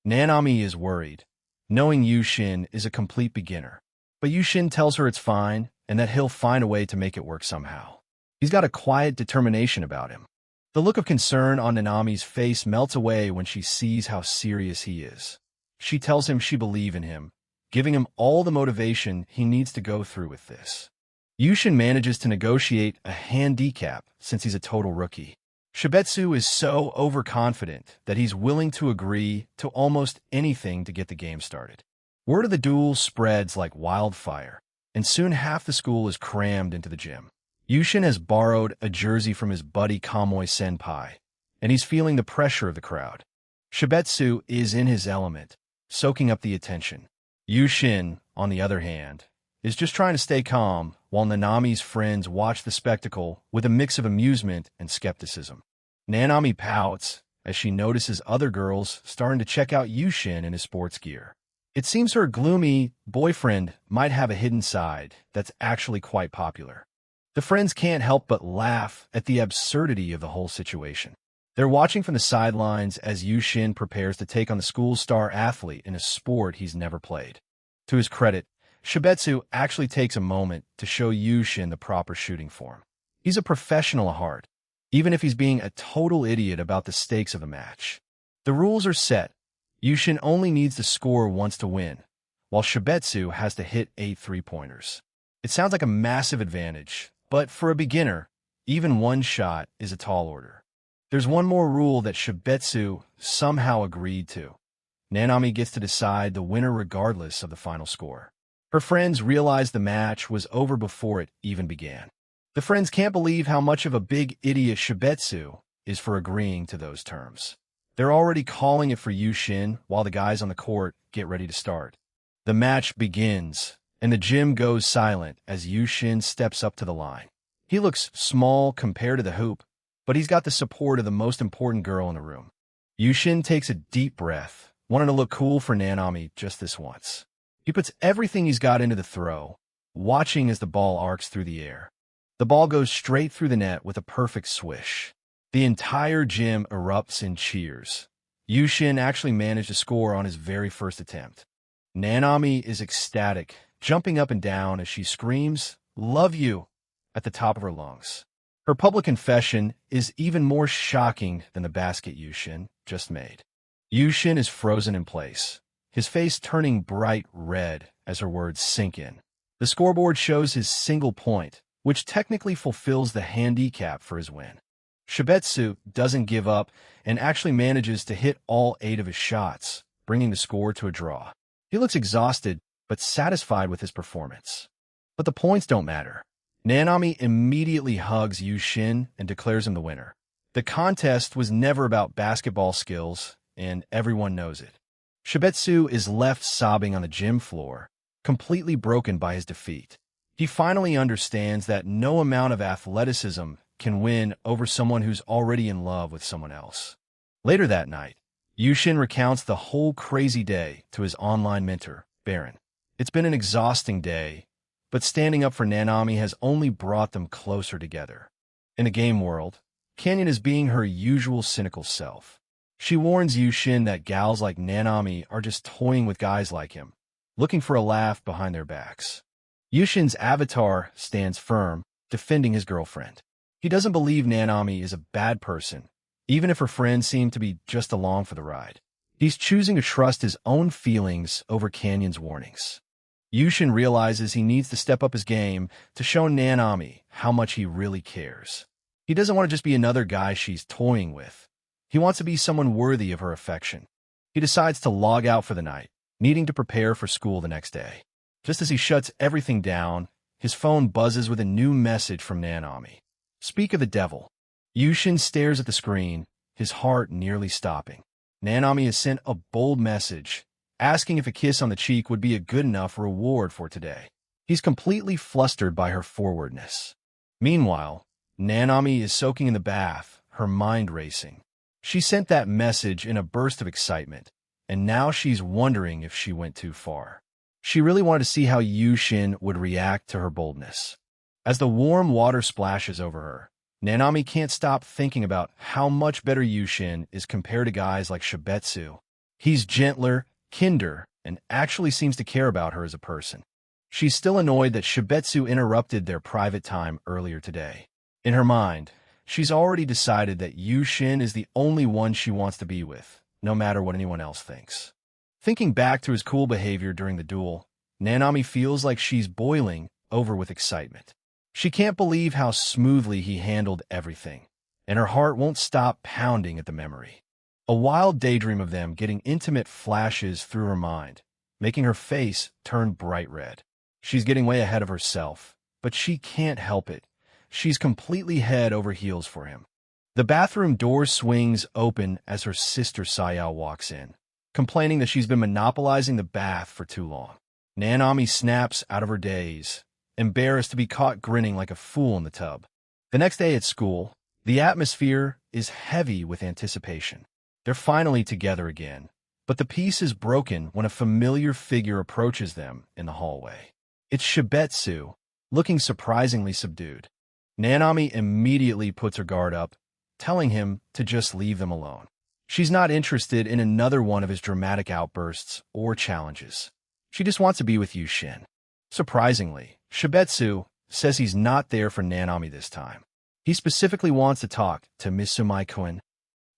Nanami is worried, knowing Yushin is a complete beginner. But Yushin tells her it's fine and that he'll find a way to make it work somehow. He's got a quiet determination about him. The look of concern on Nanami's face melts away when she sees how serious he is. She tells him she believes in him, giving him all the motivation he needs to go through with this. Yushin manages to negotiate a handicap since he's a total rookie. Shibetsu is so overconfident that he's willing to agree to almost anything to get the game started. Word of the duel spreads like wildfire, and soon half the school is crammed into the gym. Yushin has borrowed a jersey from his buddy Kamui Senpai, and he's feeling the pressure of the crowd. Shibetsu is in his element, soaking up the attention. Yushin, on the other hand, is just trying to stay calm while Nanami's friends watch the spectacle with a mix of amusement and skepticism. Nanami pouts as she notices other girls starting to check out Yushin in his sports gear. It seems her gloomy boyfriend might have a hidden side that's actually quite popular. The friends can't help but laugh at the absurdity of the whole situation. They're watching from the sidelines as Yushin prepares to take on the school's star athlete in a sport he's never played. To his credit, Shibetsu actually takes a moment to show Yushin the proper shooting form. He's a professional at heart, even if he's being a total idiot about the stakes of the match. The rules are set. Yushin only needs to score once to win, while Shibetsu has to hit 8 three-pointers. It sounds like a massive advantage, but for a beginner, even one shot is a tall order. There's one more rule that Shibetsu somehow agreed to. Nanami gets to decide the winner regardless of the final score. Her friends realize the match was over before it even began. The friends can't believe how much of a big idiot Shibetsu is for agreeing to those terms. They're already calling it for Yushin while the guys on the court get ready to start. The match begins, and the gym goes silent as Yushin steps up to the line. He looks small compared to the hoop, but he's got the support of the most important girl in the room. Yushin takes a deep breath, wanting to look cool for Nanami just this once. He puts everything he's got into the throw, watching as the ball arcs through the air. The ball goes straight through the net with a perfect swish. The entire gym erupts in cheers. Yushin actually managed to score on his very first attempt. Nanami is ecstatic, jumping up and down as she screams, "Love you," at the top of her lungs. Her public confession is even more shocking than the basket Yushin just made. Yushin is frozen in place, his face turning bright red as her words sink in. The scoreboard shows his single point, which technically fulfills the handicap for his win. Shibetsu doesn't give up and actually manages to hit all 8 of his shots, bringing the score to a draw. He looks exhausted, but satisfied with his performance. But the points don't matter. Nanami immediately hugs Yushin and declares him the winner. The contest was never about basketball skills, and everyone knows it. Shibetsu is left sobbing on the gym floor, completely broken by his defeat. He finally understands that no amount of athleticism can win over someone who's already in love with someone else. Later that night, Yushin recounts the whole crazy day to his online mentor, Baron. It's been an exhausting day, but standing up for Nanami has only brought them closer together. In the game world, Canyon is being her usual cynical self. She warns Yushin that gals like Nanami are just toying with guys like him, looking for a laugh behind their backs. Yushin's avatar stands firm, defending his girlfriend. He doesn't believe Nanami is a bad person, even if her friends seem to be just along for the ride. He's choosing to trust his own feelings over Canyon's warnings. Yushin realizes he needs to step up his game to show Nanami how much he really cares. He doesn't want to just be another guy she's toying with. He wants to be someone worthy of her affection. He decides to log out for the night, needing to prepare for school the next day. Just as he shuts everything down, his phone buzzes with a new message from Nanami. Speak of the devil. Yushin stares at the screen, his heart nearly stopping. Nanami has sent a bold message, asking if a kiss on the cheek would be a good enough reward for today. He's completely flustered by her forwardness. Meanwhile, Nanami is soaking in the bath, her mind racing. She sent that message in a burst of excitement, and now she's wondering if she went too far. She really wanted to see how Yushin would react to her boldness. As the warm water splashes over her, Nanami can't stop thinking about how much better Yushin is compared to guys like Shibetsu. He's gentler, kinder, and actually seems to care about her as a person. She's still annoyed that Shibetsu interrupted their private time earlier today. In her mind, she's already decided that Yushin is the only one she wants to be with, no matter what anyone else thinks. Thinking back to his cool behavior during the duel, Nanami feels like she's boiling over with excitement. She can't believe how smoothly he handled everything, and her heart won't stop pounding at the memory. A wild daydream of them getting intimate flashes through her mind, making her face turn bright red. She's getting way ahead of herself, but she can't help it. She's completely head over heels for him. The bathroom door swings open as her sister Sayao walks in, complaining that she's been monopolizing the bath for too long. Nanami snaps out of her daze, embarrassed to be caught grinning like a fool in the tub. The next day at school, the atmosphere is heavy with anticipation. They're finally together again, but the peace is broken when a familiar figure approaches them in the hallway. It's Shibetsu, looking surprisingly subdued. Nanami immediately puts her guard up, telling him to just leave them alone. She's not interested in another one of his dramatic outbursts or challenges. She just wants to be with Yushin. Surprisingly, Shibetsu says he's not there for Nanami this time. He specifically wants to talk to Mitsumai-kun.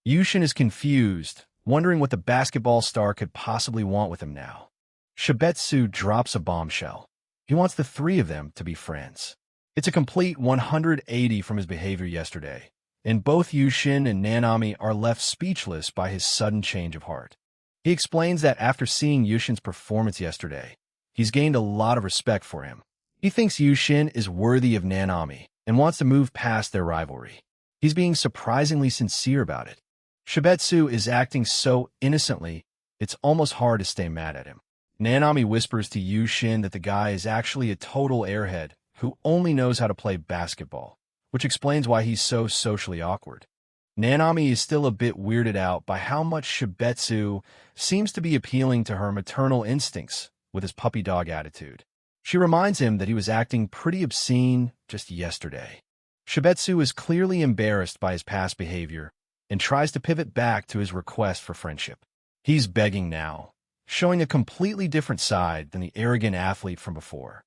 Yushin is confused, wondering what the basketball star could possibly want with him now. Shibetsu drops a bombshell. He wants the three of them to be friends. It's a complete 180 from his behavior yesterday, and both Yushin and Nanami are left speechless by his sudden change of heart. He explains that after seeing Yushin's performance yesterday, he's gained a lot of respect for him. He thinks Yushin is worthy of Nanami and wants to move past their rivalry. He's being surprisingly sincere about it. Shibetsu is acting so innocently, it's almost hard to stay mad at him. Nanami whispers to Yushin that the guy is actually a total airhead who only knows how to play basketball, which explains why he's so socially awkward. Nanami is still a bit weirded out by how much Shibetsu seems to be appealing to her maternal instincts with his puppy dog attitude. She reminds him that he was acting pretty obscene just yesterday. Shibetsu is clearly embarrassed by his past behavior and tries to pivot back to his request for friendship. He's begging now, showing a completely different side than the arrogant athlete from before.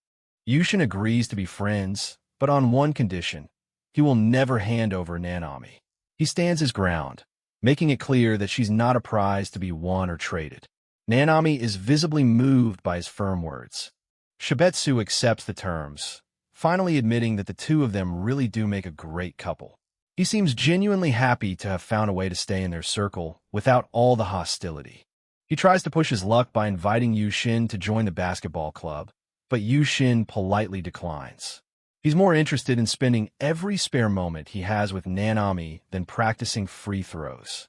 Yushin agrees to be friends, but on one condition: he will never hand over Nanami. He stands his ground, making it clear that she's not a prize to be won or traded. Nanami is visibly moved by his firm words. Shibetsu accepts the terms, finally admitting that the two of them really do make a great couple. He seems genuinely happy to have found a way to stay in their circle without all the hostility. He tries to push his luck by inviting Yushin to join the basketball club, but Yushin politely declines. He's more interested in spending every spare moment he has with Nanami than practicing free throws.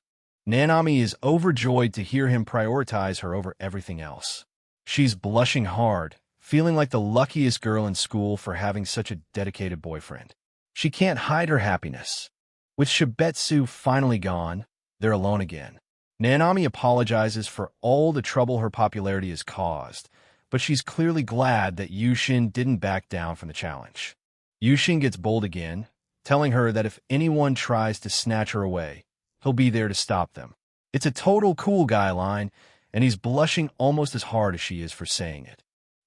Nanami is overjoyed to hear him prioritize her over everything else. She's blushing hard, feeling like the luckiest girl in school for having such a dedicated boyfriend. She can't hide her happiness. With Shibetsu finally gone, they're alone again. Nanami apologizes for all the trouble her popularity has caused, but she's clearly glad that Yushin didn't back down from the challenge. Yushin gets bold again, telling her that if anyone tries to snatch her away, he'll be there to stop them. It's a total cool guy line, and he's blushing almost as hard as she is for saying it.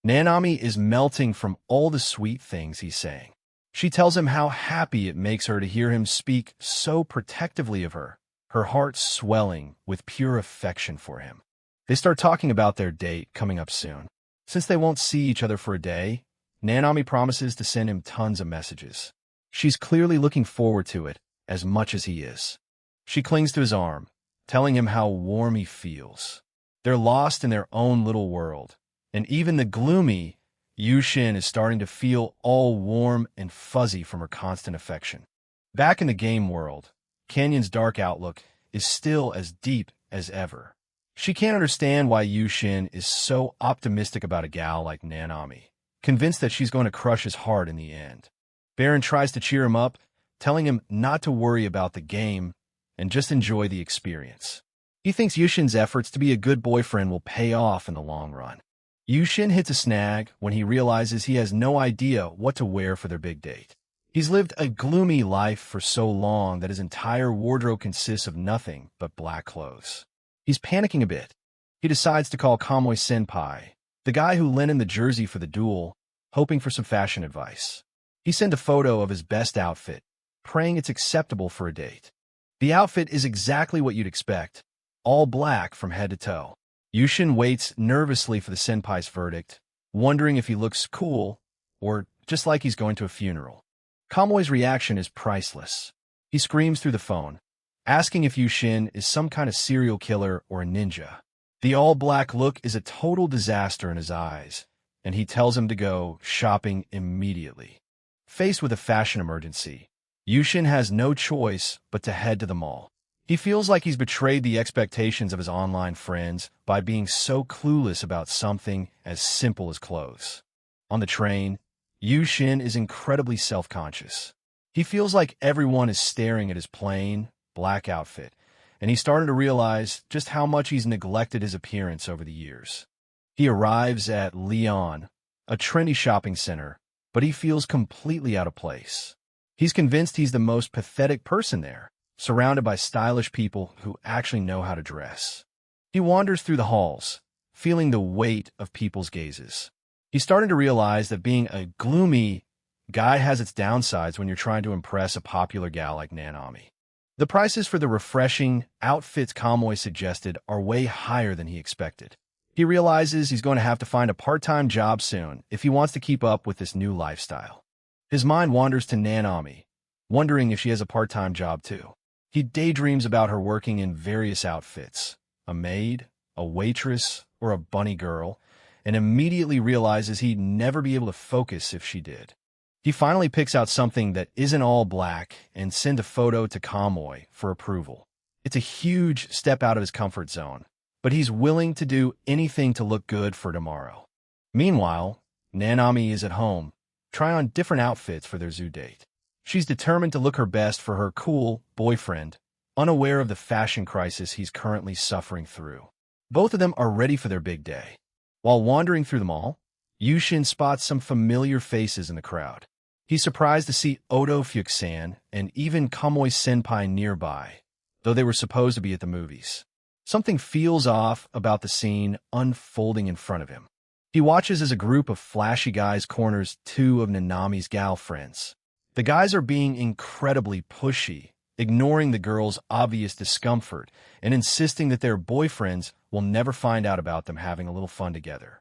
Nanami is melting from all the sweet things he's saying. She tells him how happy it makes her to hear him speak so protectively of her, her heart swelling with pure affection for him. They start talking about their date coming up soon. Since they won't see each other for a day, Nanami promises to send him tons of messages. She's clearly looking forward to it as much as he is. She clings to his arm, telling him how warm he feels. They're lost in their own little world, and even the gloomy Yushin is starting to feel all warm and fuzzy from her constant affection. Back in the game world, Canyon's dark outlook is still as deep as ever. She can't understand why Yushin is so optimistic about a gal like Nanami, convinced that she's going to crush his heart in the end. Baron tries to cheer him up, telling him not to worry about the game and just enjoy the experience. He thinks Yushin's efforts to be a good boyfriend will pay off in the long run. Yushin hits a snag when he realizes he has no idea what to wear for their big date. He's lived a gloomy life for so long that his entire wardrobe consists of nothing but black clothes. He's panicking a bit. He decides to call Kamui Senpai, the guy who lent him the jersey for the duel, hoping for some fashion advice. He sent a photo of his best outfit, praying it's acceptable for a date. The outfit is exactly what you'd expect, all black from head to toe. Yushin waits nervously for the senpai's verdict, wondering if he looks cool or just like he's going to a funeral. Kamui's reaction is priceless. He screams through the phone, asking if Yushin is some kind of serial killer or a ninja. The all-black look is a total disaster in his eyes, and he tells him to go shopping immediately. Faced with a fashion emergency, Yushin has no choice but to head to the mall. He feels like he's betrayed the expectations of his online friends by being so clueless about something as simple as clothes. On the train, Yushin is incredibly self-conscious. He feels like everyone is staring at his plain, black outfit, and he's starting to realize just how much he's neglected his appearance over the years. He arrives at Lyon, a trendy shopping center, but he feels completely out of place. He's convinced he's the most pathetic person there, surrounded by stylish people who actually know how to dress. He wanders through the halls, feeling the weight of people's gazes. He's starting to realize that being a gloomy guy has its downsides when you're trying to impress a popular gal like Nanami. The prices for the refreshing outfits Kamui suggested are way higher than he expected. He realizes he's going to have to find a part-time job soon if he wants to keep up with this new lifestyle. His mind wanders to Nanami, wondering if she has a part-time job too. He daydreams about her working in various outfits, a maid, a waitress, or a bunny girl, and immediately realizes he'd never be able to focus if she did. He finally picks out something that isn't all black and sends a photo to Kamui for approval. It's a huge step out of his comfort zone, but he's willing to do anything to look good for tomorrow. Meanwhile, Nanami is at home, trying on different outfits for their zoo date. She's determined to look her best for her cool boyfriend, unaware of the fashion crisis he's currently suffering through. Both of them are ready for their big day. While wandering through the mall, Yushin spots some familiar faces in the crowd. He's surprised to see Odo Fukusan and even Kamui Senpai nearby, though they were supposed to be at the movies. Something feels off about the scene unfolding in front of him. He watches as a group of flashy guys corners two of Nanami's gal friends. The guys are being incredibly pushy, ignoring the girls' obvious discomfort and insisting that their boyfriends will never find out about them having a little fun together.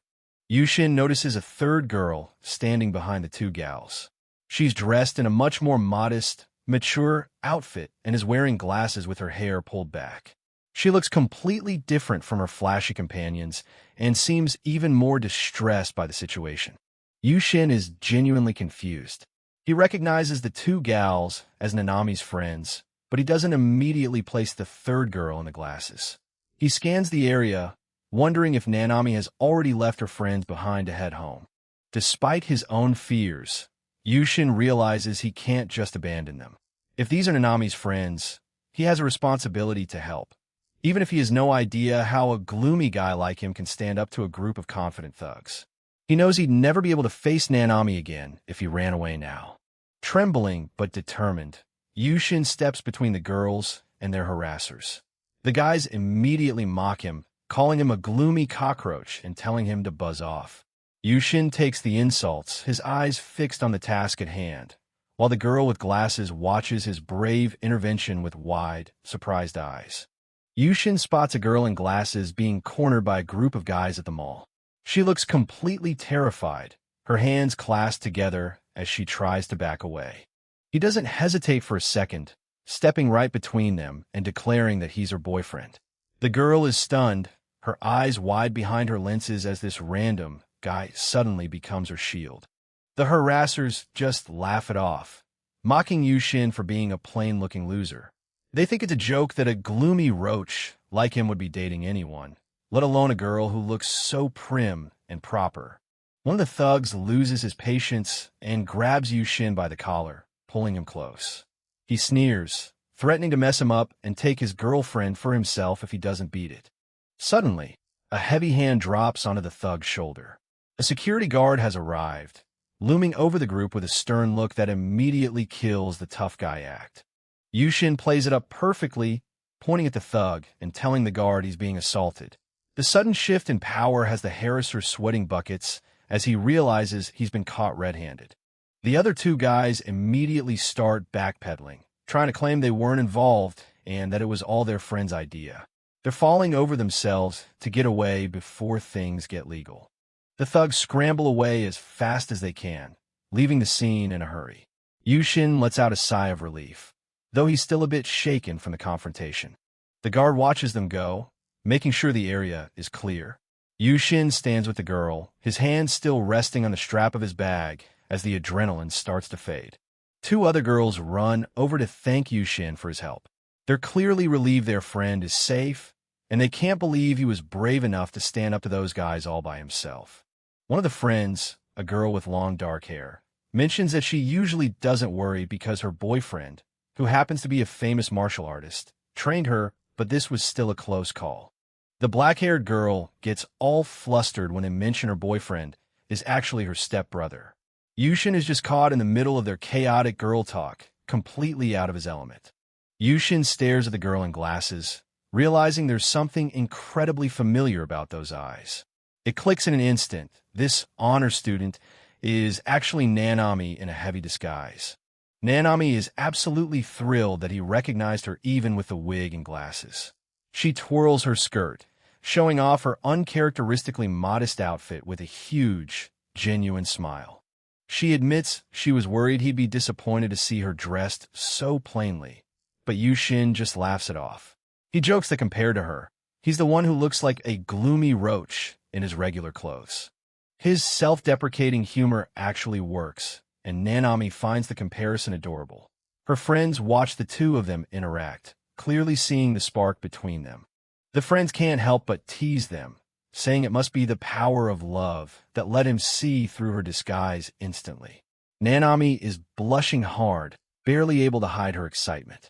Yushin notices a third girl standing behind the two gals. She's dressed in a much more modest, mature outfit and is wearing glasses with her hair pulled back. She looks completely different from her flashy companions and seems even more distressed by the situation. Yushin is genuinely confused. He recognizes the two gals as Nanami's friends, but he doesn't immediately place the third girl in the glasses. He scans the area, wondering if Nanami has already left her friends behind to head home. Despite his own fears, Yushin realizes he can't just abandon them. If these are Nanami's friends, he has a responsibility to help, even if he has no idea how a gloomy guy like him can stand up to a group of confident thugs. He knows he'd never be able to face Nanami again if he ran away now. Trembling but determined, Yushin steps between the girls and their harassers. The guys immediately mock him, calling him a gloomy cockroach and telling him to buzz off. Yushin takes the insults, his eyes fixed on the task at hand, while the girl with glasses watches his brave intervention with wide, surprised eyes. Yushin spots a girl in glasses being cornered by a group of guys at the mall. She looks completely terrified, her hands clasped together as she tries to back away. He doesn't hesitate for a second, stepping right between them and declaring that he's her boyfriend. The girl is stunned, her eyes wide behind her lenses as this random guy suddenly becomes her shield. The harassers just laugh it off, mocking Yushin for being a plain-looking loser. They think it's a joke that a gloomy roach like him would be dating anyone, let alone a girl who looks so prim and proper. One of the thugs loses his patience and grabs Yushin by the collar, pulling him close. He sneers, threatening to mess him up and take his girlfriend for himself if he doesn't beat it. Suddenly, a heavy hand drops onto the thug's shoulder. A security guard has arrived, looming over the group with a stern look that immediately kills the tough guy act. Yushin plays it up perfectly, pointing at the thug and telling the guard he's being assaulted. The sudden shift in power has the harasser sweating buckets as he realizes he's been caught red-handed. The other two guys immediately start backpedaling, trying to claim they weren't involved and that it was all their friend's idea. They're falling over themselves to get away before things get legal. The thugs scramble away as fast as they can, leaving the scene in a hurry. Yushin lets out a sigh of relief, though he's still a bit shaken from the confrontation. The guard watches them go, making sure the area is clear. Yushin stands with the girl, his hands still resting on the strap of his bag as the adrenaline starts to fade. Two other girls run over to thank Yushin for his help. They're clearly relieved their friend is safe, and they can't believe he was brave enough to stand up to those guys all by himself. One of the friends, a girl with long dark hair, mentions that she usually doesn't worry because her boyfriend, who happens to be a famous martial artist, trained her, but this was still a close call. The black-haired girl gets all flustered when they mention her boyfriend is actually her stepbrother. Yushin is just caught in the middle of their chaotic girl talk, completely out of his element. Yushin stares at the girl in glasses, realizing there's something incredibly familiar about those eyes. It clicks in an instant. This honor student is actually Nanami in a heavy disguise. Nanami is absolutely thrilled that he recognized her even with the wig and glasses. She twirls her skirt, showing off her uncharacteristically modest outfit with a huge, genuine smile. She admits she was worried he'd be disappointed to see her dressed so plainly, but Yushin just laughs it off. He jokes that compared to her, he's the one who looks like a gloomy roach in his regular clothes. His self-deprecating humor actually works, and Nanami finds the comparison adorable. Her friends watch the two of them interact, clearly seeing the spark between them. The friends can't help but tease them, saying it must be the power of love that let him see through her disguise instantly. Nanami is blushing hard, barely able to hide her excitement.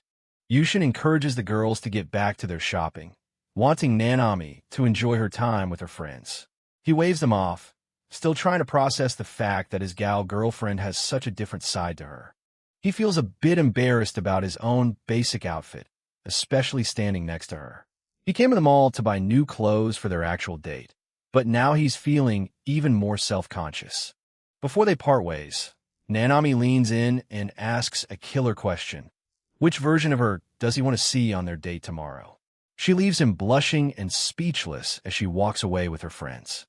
Yushin encourages the girls to get back to their shopping, wanting Nanami to enjoy her time with her friends. He waves them off, still trying to process the fact that his gal girlfriend has such a different side to her. He feels a bit embarrassed about his own basic outfit, especially standing next to her. He came to the mall to buy new clothes for their actual date, but now he's feeling even more self-conscious. Before they part ways, Nanami leans in and asks a killer question. Which version of her does he want to see on their date tomorrow? She leaves him blushing and speechless as she walks away with her friends.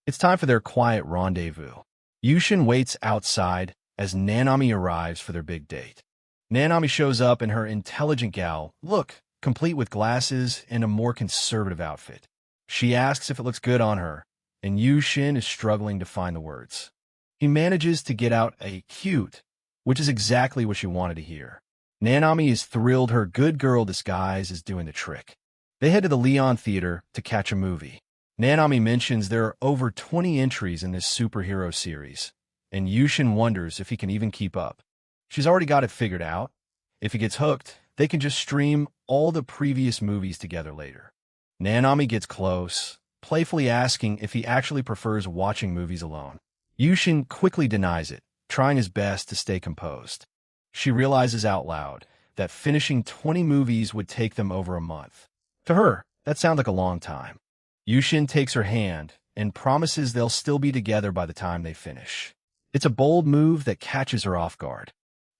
It's time for their quiet rendezvous. Yushin waits outside as Nanami arrives for their big date. Nanami shows up in her intelligent gal look, complete with glasses and a more conservative outfit. She asks if it looks good on her, and Yushin is struggling to find the words. He manages to get out a cute, which is exactly what she wanted to hear. Nanami is thrilled her good girl disguise is doing the trick. They head to the Leon Theater to catch a movie. Nanami mentions there are over 20 entries in this superhero series, and Yushin wonders if he can even keep up. She's already got it figured out. If he gets hooked, they can just stream all the previous movies together later. Nanami gets close, playfully asking if he actually prefers watching movies alone. Yushin quickly denies it, trying his best to stay composed. She realizes out loud that finishing 20 movies would take them over a month. To her, that sounds like a long time. Yushin takes her hand and promises they'll still be together by the time they finish. It's a bold move that catches her off guard.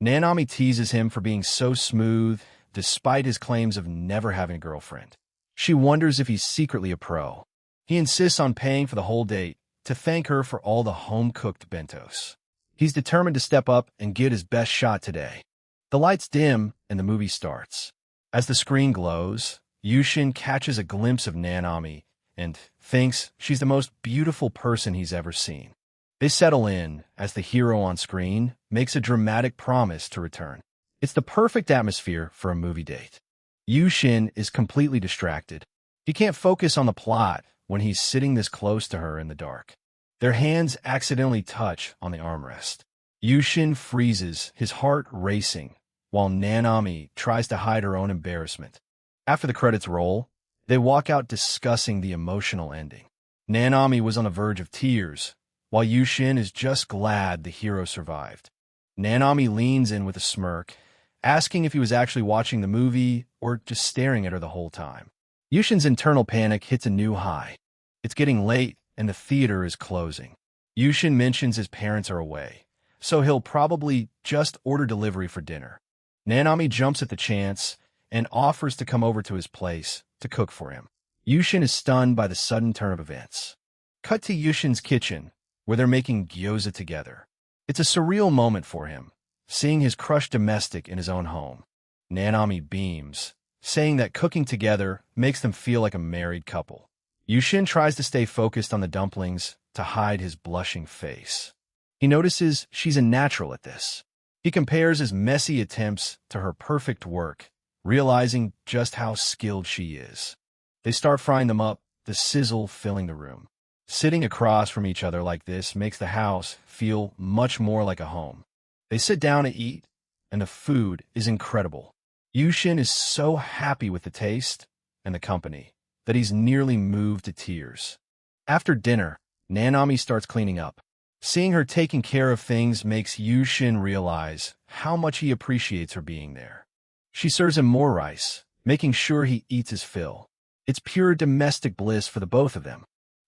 Nanami teases him for being so smooth, despite his claims of never having a girlfriend. She wonders if he's secretly a pro. He insists on paying for the whole date to thank her for all the home-cooked bentos. He's determined to step up and get his best shot today. The lights dim and the movie starts. As the screen glows, Yushin catches a glimpse of Nanami and thinks she's the most beautiful person he's ever seen. They settle in as the hero on screen makes a dramatic promise to return. It's the perfect atmosphere for a movie date. Yushin is completely distracted. He can't focus on the plot when he's sitting this close to her in the dark. Their hands accidentally touch on the armrest. Yushin freezes, his heart racing, while Nanami tries to hide her own embarrassment. After the credits roll, they walk out discussing the emotional ending. Nanami was on the verge of tears, while Yushin is just glad the hero survived. Nanami leans in with a smirk, asking if he was actually watching the movie or just staring at her the whole time. Yushin's internal panic hits a new high. It's getting late, and the theater is closing. Yushin mentions his parents are away, so he'll probably just order delivery for dinner. Nanami jumps at the chance and offers to come over to his place to cook for him. Yushin is stunned by the sudden turn of events. Cut to Yushin's kitchen, where they're making gyoza together. It's a surreal moment for him, seeing his crushed domestic in his own home. Nanami beams, saying that cooking together makes them feel like a married couple. Yushin tries to stay focused on the dumplings to hide his blushing face. He notices she's a natural at this. He compares his messy attempts to her perfect work, realizing just how skilled she is. They start frying them up, the sizzle filling the room. Sitting across from each other like this makes the house feel much more like a home. They sit down to eat, and the food is incredible. Yushin is so happy with the taste and the company that he's nearly moved to tears. After dinner, Nanami starts cleaning up. Seeing her taking care of things makes Yushin realize how much he appreciates her being there. She serves him more rice, making sure he eats his fill. It's pure domestic bliss for the both of them.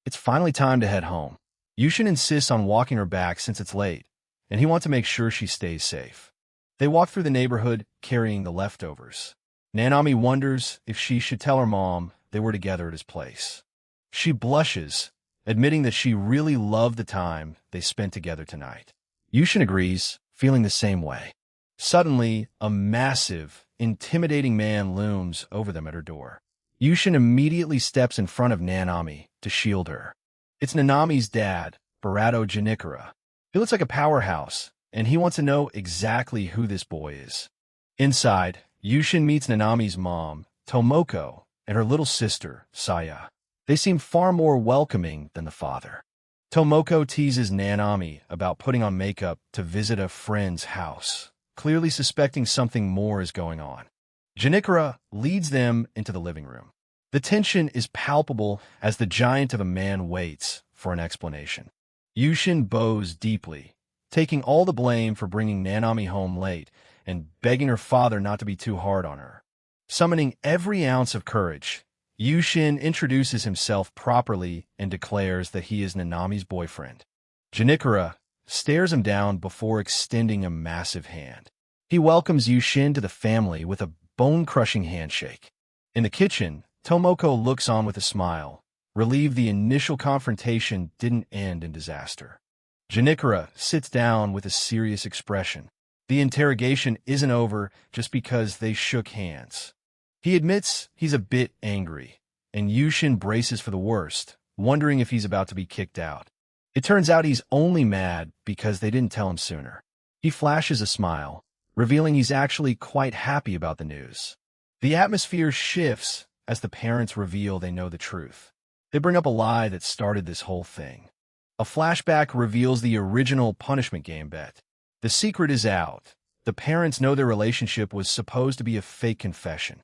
It's finally time to head home. Yushin insists on walking her back since it's late, and he wants to make sure she stays safe. They walk through the neighborhood carrying the leftovers. Nanami wonders if she should tell her mom they were together at his place. She blushes, admitting that she really loved the time they spent together tonight. Yushin agrees, feeling the same way. Suddenly, a massive, intimidating man looms over them at her door. Yushin immediately steps in front of Nanami to shield her. It's Nanami's dad, Barato Janikura. He looks like a powerhouse, and he wants to know exactly who this boy is. Inside, Yushin meets Nanami's mom, Tomoko, and her little sister, Saya. They seem far more welcoming than the father. Tomoko teases Nanami about putting on makeup to visit a friend's house, clearly suspecting something more is going on. Janikura leads them into the living room. The tension is palpable as the giant of a man waits for an explanation. Yushin bows deeply, taking all the blame for bringing Nanami home late and begging her father not to be too hard on her. Summoning every ounce of courage, Yushin introduces himself properly and declares that he is Nanami's boyfriend. Janikura stares him down before extending a massive hand. He welcomes Yushin to the family with a bone-crushing handshake. In the kitchen, Tomoko looks on with a smile, relieved the initial confrontation didn't end in disaster. Janikura sits down with a serious expression. The interrogation isn't over just because they shook hands. He admits he's a bit angry, and Yushin braces for the worst, wondering if he's about to be kicked out. It turns out he's only mad because they didn't tell him sooner. He flashes a smile, revealing he's actually quite happy about the news. The atmosphere shifts as the parents reveal they know the truth. They bring up a lie that started this whole thing. A flashback reveals the original punishment game bet. The secret is out. The parents know their relationship was supposed to be a fake confession.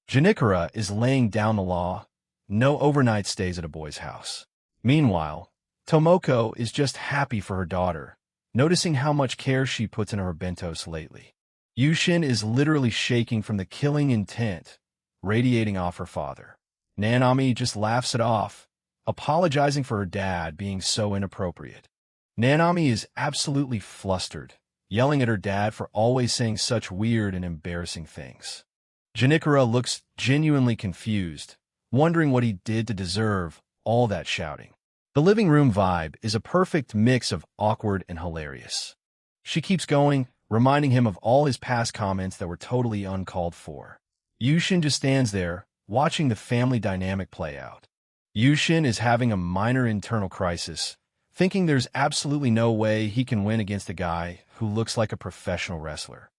Janikura is laying down the law. No overnight stays at a boy's house. Meanwhile, Tomoko is just happy for her daughter, noticing how much care she puts in her bentos lately. Yushin is literally shaking from the killing intent, radiating off her father. Nanami just laughs it off, apologizing for her dad being so inappropriate. Nanami is absolutely flustered, yelling at her dad for always saying such weird and embarrassing things. Janikura looks genuinely confused, wondering what he did to deserve all that shouting. The living room vibe is a perfect mix of awkward and hilarious. She keeps going, reminding him of all his past comments that were totally uncalled for. Yushin just stands there, watching the family dynamic play out. Yushin is having a minor internal crisis, thinking there's absolutely no way he can win against a guy who looks like a professional wrestler.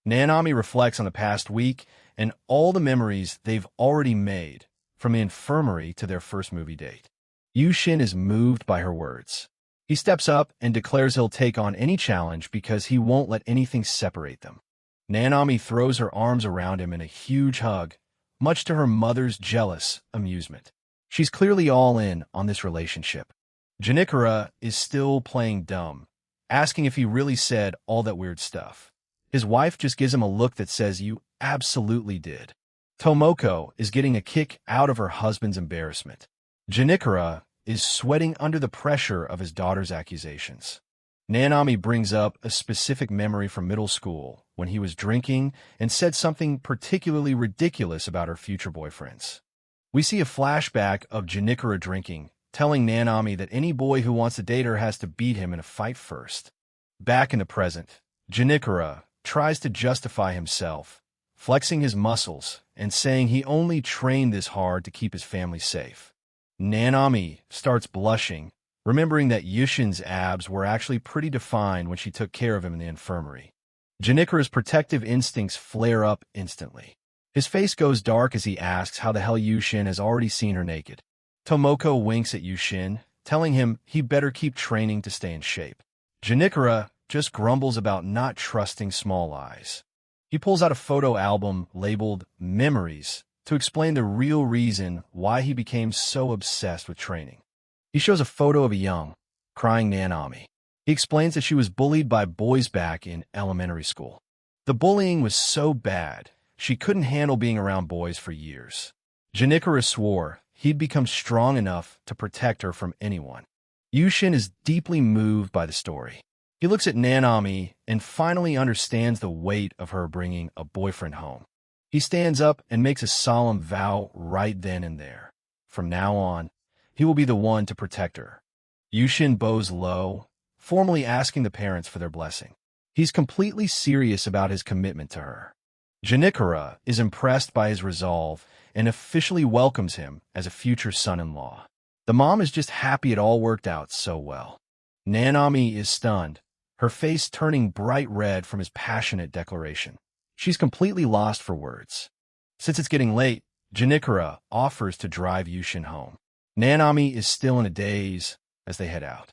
Nanami reflects on the past week and all the memories they've already made, from the infirmary to their first movie date. Yushin is moved by her words. He steps up and declares he'll take on any challenge because he won't let anything separate them. Nanami throws her arms around him in a huge hug, much to her mother's jealous amusement. She's clearly all in on this relationship. Janikura is still playing dumb, asking if he really said all that weird stuff. His wife just gives him a look that says, "You absolutely did." Tomoko is getting a kick out of her husband's embarrassment. Janikura is sweating under the pressure of his daughter's accusations. Nanami brings up a specific memory from middle school when he was drinking and said something particularly ridiculous about her future boyfriends. We see a flashback of Janikura drinking, telling Nanami that any boy who wants to date her has to beat him in a fight first. Back in the present, Janikura tries to justify himself, flexing his muscles and saying he only trained this hard to keep his family safe. Nanami starts blushing, remembering that Yushin's abs were actually pretty defined when she took care of him in the infirmary. Janikura's protective instincts flare up instantly. His face goes dark as he asks how the hell Yushin has already seen her naked. Tomoko winks at Yushin, telling him he better keep training to stay in shape. Janikura just grumbles about not trusting small eyes. He pulls out a photo album labeled Memories to explain the real reason why he became so obsessed with training. He shows a photo of a young, crying Nanami. He explains that she was bullied by boys back in elementary school. The bullying was so bad, she couldn't handle being around boys for years. Janikura swore he'd become strong enough to protect her from anyone. Yushin is deeply moved by the story. He looks at Nanami and finally understands the weight of her bringing a boyfriend home. He stands up and makes a solemn vow right then and there. From now on, he will be the one to protect her. Yushin bows low, formally asking the parents for their blessing. He's completely serious about his commitment to her. Janikura is impressed by his resolve and officially welcomes him as a future son-in-law. The mom is just happy it all worked out so well. Nanami is stunned, her face turning bright red from his passionate declaration. She's completely lost for words. Since it's getting late, Janikura offers to drive Yushin home. Nanami is still in a daze as they head out.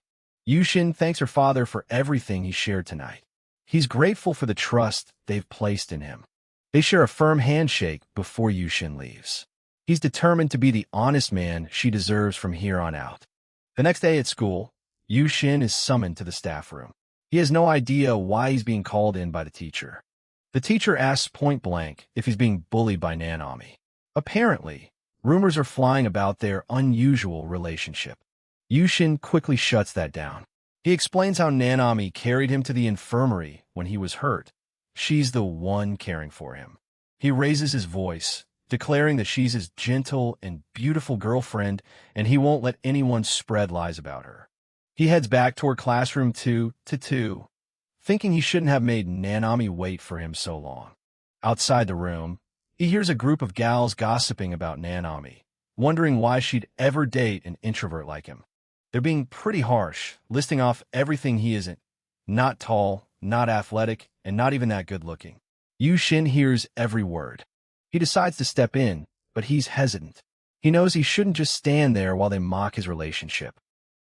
Yushin thanks her father for everything he shared tonight. He's grateful for the trust they've placed in him. They share a firm handshake before Yushin leaves. He's determined to be the honest man she deserves from here on out. The next day at school, Yushin is summoned to the staff room. He has no idea why he's being called in by the teacher. The teacher asks point-blank if he's being bullied by Nanami. Apparently, rumors are flying about their unusual relationship. Yushin quickly shuts that down. He explains how Nanami carried him to the infirmary when he was hurt. She's the one caring for him. He raises his voice, declaring that she's his gentle and beautiful girlfriend and he won't let anyone spread lies about her. He heads back toward classroom 2-2, thinking he shouldn't have made Nanami wait for him so long. Outside the room, he hears a group of gals gossiping about Nanami, wondering why she'd ever date an introvert like him. They're being pretty harsh, listing off everything he isn't. Not tall, not athletic, and not even that good-looking. Yushin hears every word. He decides to step in, but he's hesitant. He knows he shouldn't just stand there while they mock his relationship.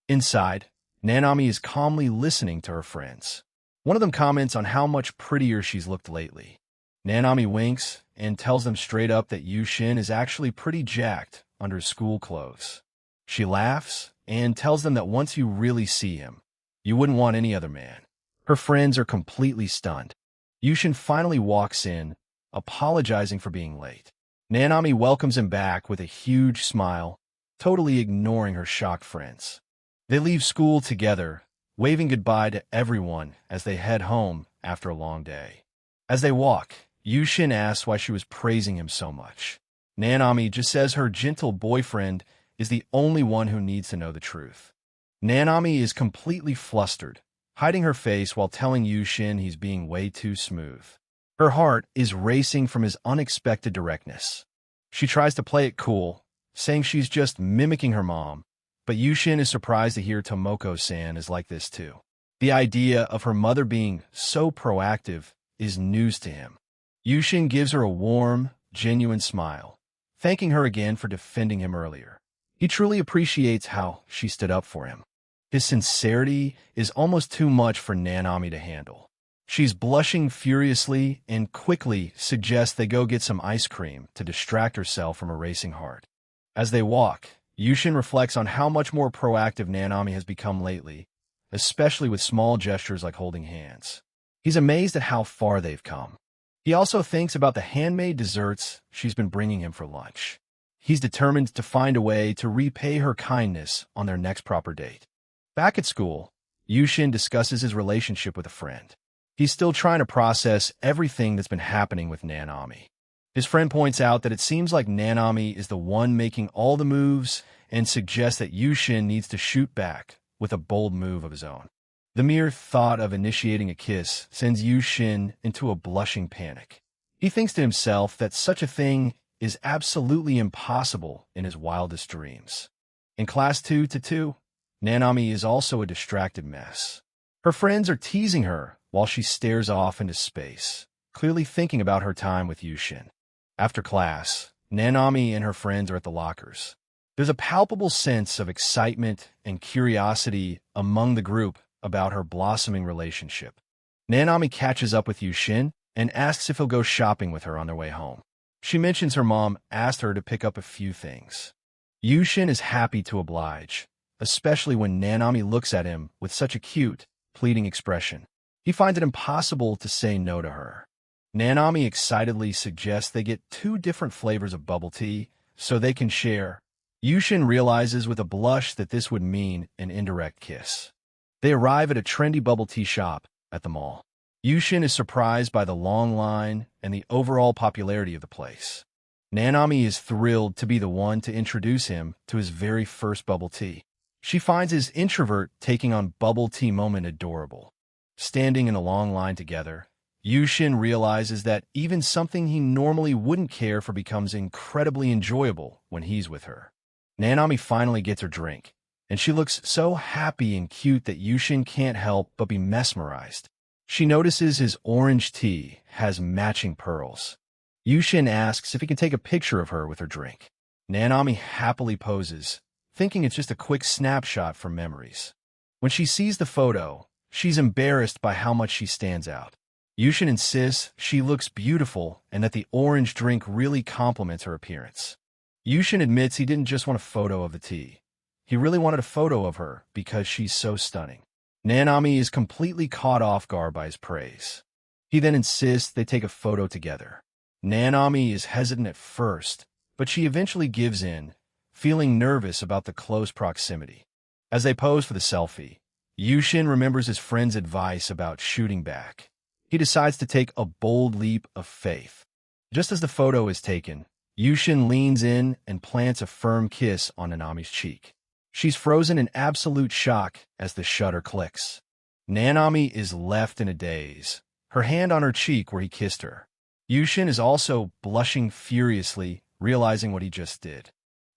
Inside, Nanami is calmly listening to her friends. One of them comments on how much prettier she's looked lately. Nanami winks and tells them straight up that Yushin is actually pretty jacked under his school clothes. She laughs and tells them that once you really see him, you wouldn't want any other man. Her friends are completely stunned. Yushin finally walks in, apologizing for being late. Nanami welcomes him back with a huge smile, totally ignoring her shocked friends. They leave school together, waving goodbye to everyone as they head home after a long day. As they walk, Yushin asks why she was praising him so much. Nanami just says her gentle boyfriend is the only one who needs to know the truth. Nanami is completely flustered, hiding her face while telling Yushin he's being way too smooth. Her heart is racing from his unexpected directness. She tries to play it cool, saying she's just mimicking her mom, but Yushin is surprised to hear Tomoko-san is like this too. The idea of her mother being so proactive is news to him. Yushin gives her a warm, genuine smile, thanking her again for defending him earlier. He truly appreciates how she stood up for him. His sincerity is almost too much for Nanami to handle. She's blushing furiously and quickly suggests they go get some ice cream to distract herself from a racing heart. As they walk, Yushin reflects on how much more proactive Nanami has become lately, especially with small gestures like holding hands. He's amazed at how far they've come. He also thinks about the handmade desserts she's been bringing him for lunch. He's determined to find a way to repay her kindness on their next proper date. Back at school, Yushin discusses his relationship with a friend. He's still trying to process everything that's been happening with Nanami. His friend points out that it seems like Nanami is the one making all the moves and suggests that Yushin needs to shoot back with a bold move of his own. The mere thought of initiating a kiss sends Yushin into a blushing panic. He thinks to himself that such a thing is absolutely impossible in his wildest dreams. In class 2-2, Nanami is also a distracted mess. Her friends are teasing her while she stares off into space, clearly thinking about her time with Yushin. After class, Nanami and her friends are at the lockers. There's a palpable sense of excitement and curiosity among the group about her blossoming relationship. Nanami catches up with Yushin and asks if he'll go shopping with her on their way home. She mentions her mom asked her to pick up a few things. Yushin is happy to oblige, especially when Nanami looks at him with such a cute, pleading expression. He finds it impossible to say no to her. Nanami excitedly suggests they get 2 different flavors of bubble tea so they can share. Yushin realizes with a blush that this would mean an indirect kiss. They arrive at a trendy bubble tea shop at the mall. Yushin is surprised by the long line and the overall popularity of the place. Nanami is thrilled to be the one to introduce him to his very first bubble tea. She finds his introvert taking on bubble tea moment adorable. Standing in a long line together, Yushin realizes that even something he normally wouldn't care for becomes incredibly enjoyable when he's with her. Nanami finally gets her drink, and she looks so happy and cute that Yushin can't help but be mesmerized. She notices his orange tea has matching pearls. Yushin asks if he can take a picture of her with her drink. Nanami happily poses, thinking it's just a quick snapshot from memories. When she sees the photo, she's embarrassed by how much she stands out. Yushin insists she looks beautiful and that the orange drink really complements her appearance. Yushin admits he didn't just want a photo of the tea. He really wanted a photo of her because she's so stunning. Nanami is completely caught off guard by his praise. He then insists they take a photo together. Nanami is hesitant at first, but she eventually gives in, feeling nervous about the close proximity. As they pose for the selfie, Yushin remembers his friend's advice about shooting back. He decides to take a bold leap of faith. Just as the photo is taken, Yushin leans in and plants a firm kiss on Nanami's cheek. She's frozen in absolute shock as the shutter clicks. Nanami is left in a daze, her hand on her cheek where he kissed her. Yushin is also blushing furiously, realizing what he just did.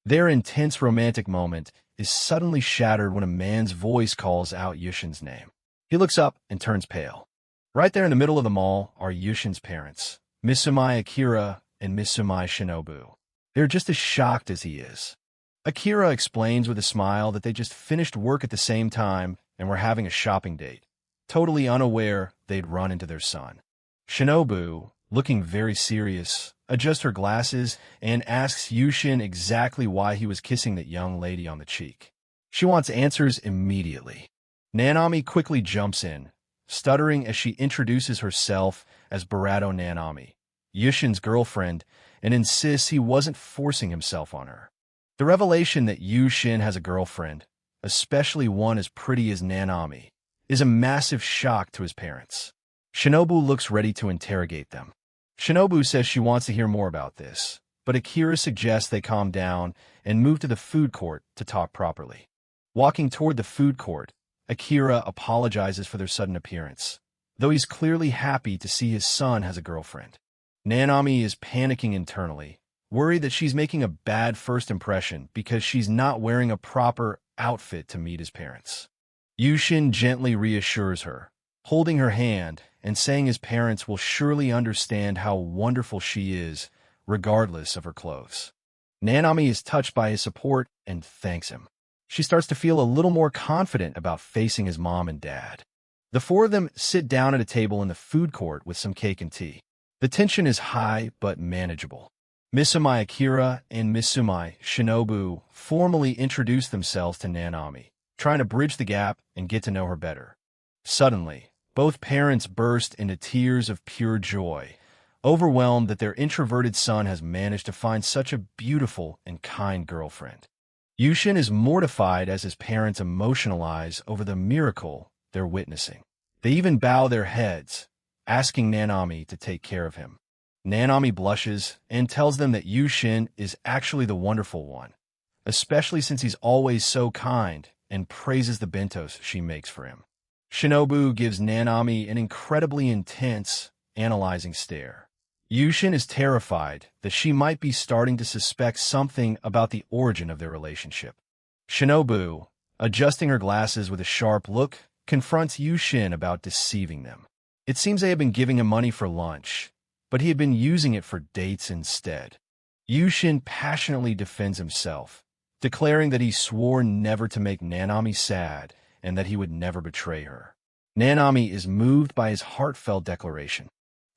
Their intense romantic moment is suddenly shattered when a man's voice calls out Yushin's name. He looks up and turns pale. Right there in the middle of the mall are Yushin's parents, Mitsumai Akira and Mitsumai Shinobu. They're just as shocked as he is. Akira explains with a smile that they just finished work at the same time and were having a shopping date, totally unaware they'd run into their son. Shinobu, looking very serious, adjusts her glasses and asks Yushin exactly why he was kissing that young lady on the cheek. She wants answers immediately. Nanami quickly jumps in, stuttering as she introduces herself as Barato Nanami, Yushin's girlfriend, and insists he wasn't forcing himself on her. The revelation that Yushin has a girlfriend, especially one as pretty as Nanami, is a massive shock to his parents. Shinobu looks ready to interrogate them. Shinobu says she wants to hear more about this, but Akira suggests they calm down and move to the food court to talk properly. Walking toward the food court, Akira apologizes for their sudden appearance, though he's clearly happy to see his son has a girlfriend. Nanami is panicking internally, worried that she's making a bad first impression because she's not wearing a proper outfit to meet his parents. Yushin gently reassures her, holding her hand and saying his parents will surely understand how wonderful she is, regardless of her clothes. Nanami is touched by his support and thanks him. She starts to feel a little more confident about facing his mom and dad. The 4 of them sit down at a table in the food court with some cake and tea. The tension is high but manageable. Mitsumai Akira and Mitsumai Shinobu formally introduce themselves to Nanami, trying to bridge the gap and get to know her better. Suddenly, both parents burst into tears of pure joy, overwhelmed that their introverted son has managed to find such a beautiful and kind girlfriend. Yushin is mortified as his parents emotionalize over the miracle they're witnessing. They even bow their heads, asking Nanami to take care of him. Nanami blushes and tells them that Yushin is actually the wonderful one, especially since he's always so kind, and praises the bentos she makes for him. Shinobu gives Nanami an incredibly intense, analyzing stare. Yushin is terrified that she might be starting to suspect something about the origin of their relationship. Shinobu, adjusting her glasses with a sharp look, confronts Yushin about deceiving them. It seems they had been giving him money for lunch, but he had been using it for dates instead. Yushin passionately defends himself, declaring that he swore never to make Nanami sad and that he would never betray her. Nanami is moved by his heartfelt declaration.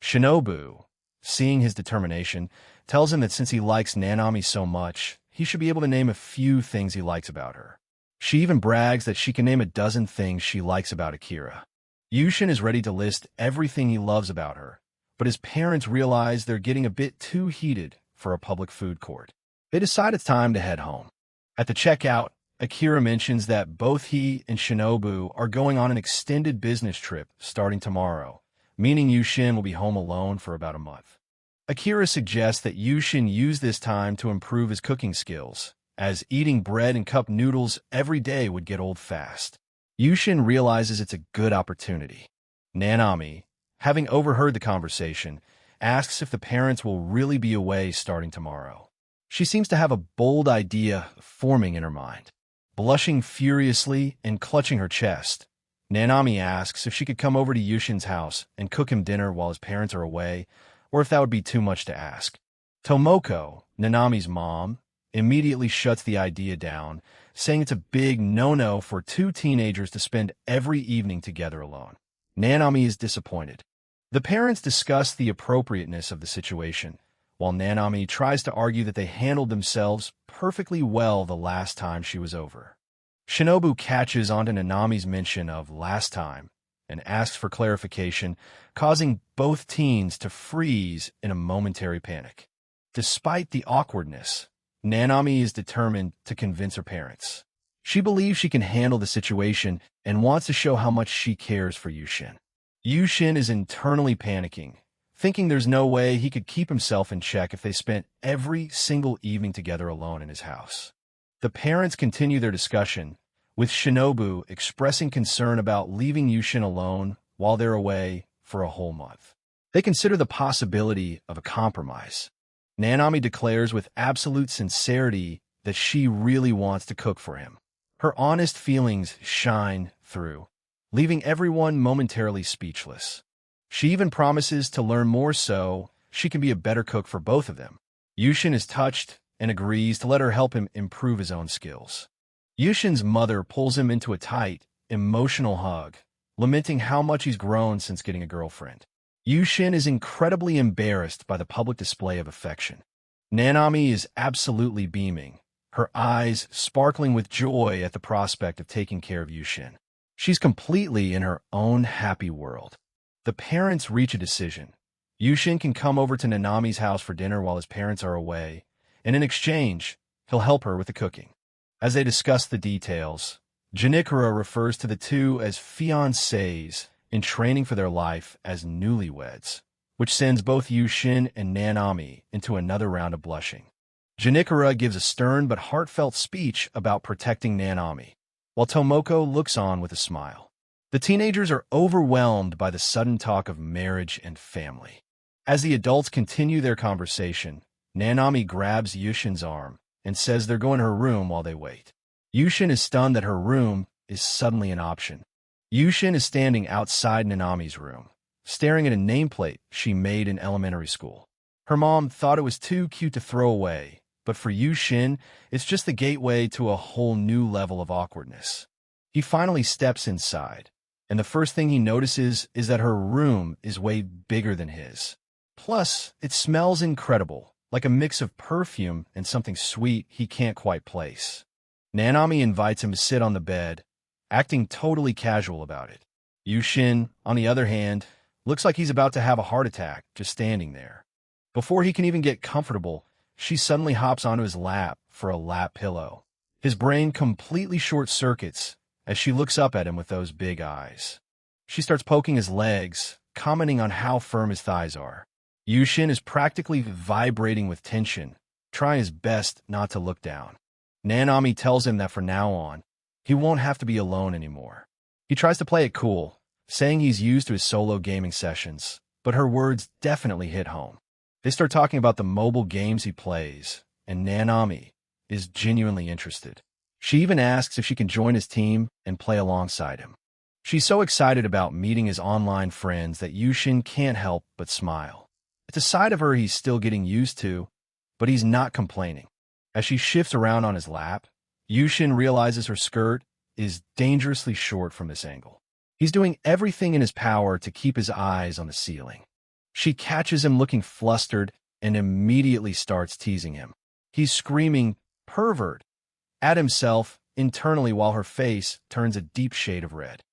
Shinobu, seeing his determination, tells him that since he likes Nanami so much, he should be able to name a few things he likes about her. She even brags that she can name a dozen things she likes about Akira. Yushin is ready to list everything he loves about her, but his parents realize they're getting a bit too heated for a public food court. They decide it's time to head home. At the checkout, Akira mentions that both he and Shinobu are going on an extended business trip starting tomorrow, meaning Yushin will be home alone for about a month. Akira suggests that Yushin use this time to improve his cooking skills, as eating bread and cup noodles every day would get old fast. Yushin realizes it's a good opportunity. Nanami, having overheard the conversation, asks if the parents will really be away starting tomorrow. She seems to have a bold idea forming in her mind. Blushing furiously and clutching her chest, Nanami asks if she could come over to Yushin's house and cook him dinner while his parents are away, or if that would be too much to ask. Tomoko, Nanami's mom, immediately shuts the idea down, saying it's a big no-no for two teenagers to spend every evening together alone. Nanami is disappointed. The parents discuss the appropriateness of the situation, while Nanami tries to argue that they handled themselves perfectly well the last time she was over. Shinobu catches onto Nanami's mention of last time and asks for clarification, causing both teens to freeze in a momentary panic. Despite the awkwardness, Nanami is determined to convince her parents. She believes she can handle the situation and wants to show how much she cares for Yushin. Yushin is internally panicking, thinking there's no way he could keep himself in check if they spent every single evening together alone in his house. The parents continue their discussion, with Shinobu expressing concern about leaving Yushin alone while they're away for a whole month. They consider the possibility of a compromise. Nanami declares with absolute sincerity that she really wants to cook for him. Her honest feelings shine through, leaving everyone momentarily speechless. She even promises to learn more so she can be a better cook for both of them. Yushin is touched and agrees to let her help him improve his own skills. Yushin's mother pulls him into a tight, emotional hug, lamenting how much he's grown since getting a girlfriend. Yushin is incredibly embarrassed by the public display of affection. Nanami is absolutely beaming, her eyes sparkling with joy at the prospect of taking care of Yushin. She's completely in her own happy world. The parents reach a decision. Yushin can come over to Nanami's house for dinner while his parents are away, and in exchange, he'll help her with the cooking. As they discuss the details, Janikura refers to the two as fiancés in training for their life as newlyweds, which sends both Yushin and Nanami into another round of blushing. Janikura gives a stern but heartfelt speech about protecting Nanami, while Tomoko looks on with a smile. The teenagers are overwhelmed by the sudden talk of marriage and family. As the adults continue their conversation, Nanami grabs Yushin's arm and says they're going to her room while they wait. Yushin is stunned that her room is suddenly an option. Yushin is standing outside Nanami's room, staring at a nameplate she made in elementary school. Her mom thought it was too cute to throw away, but for Yushin, it's just the gateway to a whole new level of awkwardness. He finally steps inside, and the first thing he notices is that her room is way bigger than his. Plus, it smells incredible, like a mix of perfume and something sweet he can't quite place. Nanami invites him to sit on the bed, acting totally casual about it. Yushin, on the other hand, looks like he's about to have a heart attack just standing there. Before he can even get comfortable, she suddenly hops onto his lap for a lap pillow. His brain completely short-circuits as she looks up at him with those big eyes. She starts poking his legs, commenting on how firm his thighs are. Yushin is practically vibrating with tension, trying his best not to look down. Nanami tells him that from now on, he won't have to be alone anymore. He tries to play it cool, saying he's used to his solo gaming sessions, but her words definitely hit home. They start talking about the mobile games he plays, and Nanami is genuinely interested. She even asks if she can join his team and play alongside him. She's so excited about meeting his online friends that Yushin can't help but smile. It's a side of her he's still getting used to, but he's not complaining. As she shifts around on his lap, Yushin realizes her skirt is dangerously short from this angle. He's doing everything in his power to keep his eyes on the ceiling. She catches him looking flustered and immediately starts teasing him. He's screaming, "Pervert!" at himself internally while her face turns a deep shade of red.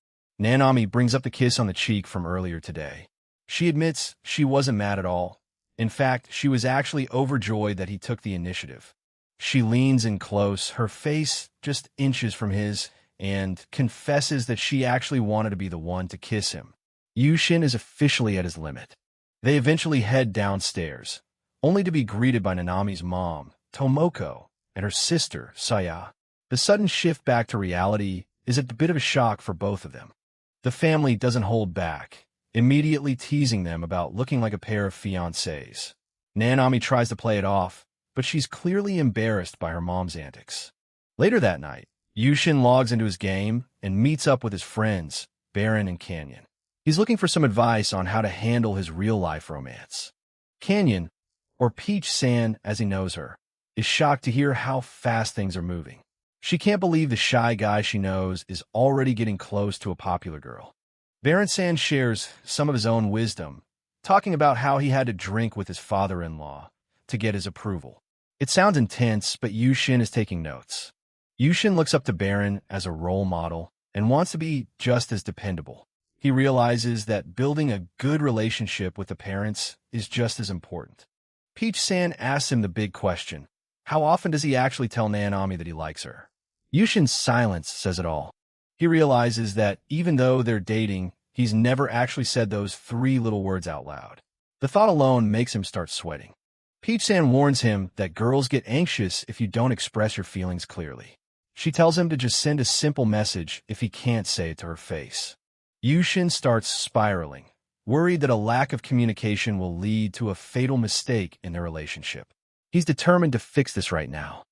Nanami brings up the kiss on the cheek from earlier today. She admits she wasn't mad at all. In fact, she was actually overjoyed that he took the initiative. She leans in close, her face just inches from his, and confesses that she actually wanted to be the one to kiss him. Yushin is officially at his limit. They eventually head downstairs, only to be greeted by Nanami's mom, Tomoko, and her sister, Saya. The sudden shift back to reality is a bit of a shock for both of them. The family doesn't hold back, immediately teasing them about looking like a pair of fiancés. Nanami tries to play it off, but she's clearly embarrassed by her mom's antics. Later that night, Yushin logs into his game and meets up with his friends, Baron and Canyon. He's looking for some advice on how to handle his real-life romance. Canyon, or Peach-san as he knows her, is shocked to hear how fast things are moving. She can't believe the shy guy she knows is already getting close to a popular girl. Baron-san shares some of his own wisdom, talking about how he had to drink with his father-in-law to get his approval. It sounds intense, but Yushin is taking notes. Yushin looks up to Baron as a role model and wants to be just as dependable. He realizes that building a good relationship with the parents is just as important. Peach-san asks him the big question: how often does he actually tell Nanami that he likes her? Yushin's silence says it all. He realizes that even though they're dating, he's never actually said those 3 little words out loud. The thought alone makes him start sweating. Peach-san warns him that girls get anxious if you don't express your feelings clearly. She tells him to just send a simple message if he can't say it to her face. Yushin starts spiraling, worried that a lack of communication will lead to a fatal mistake in their relationship. He's determined to fix this right now.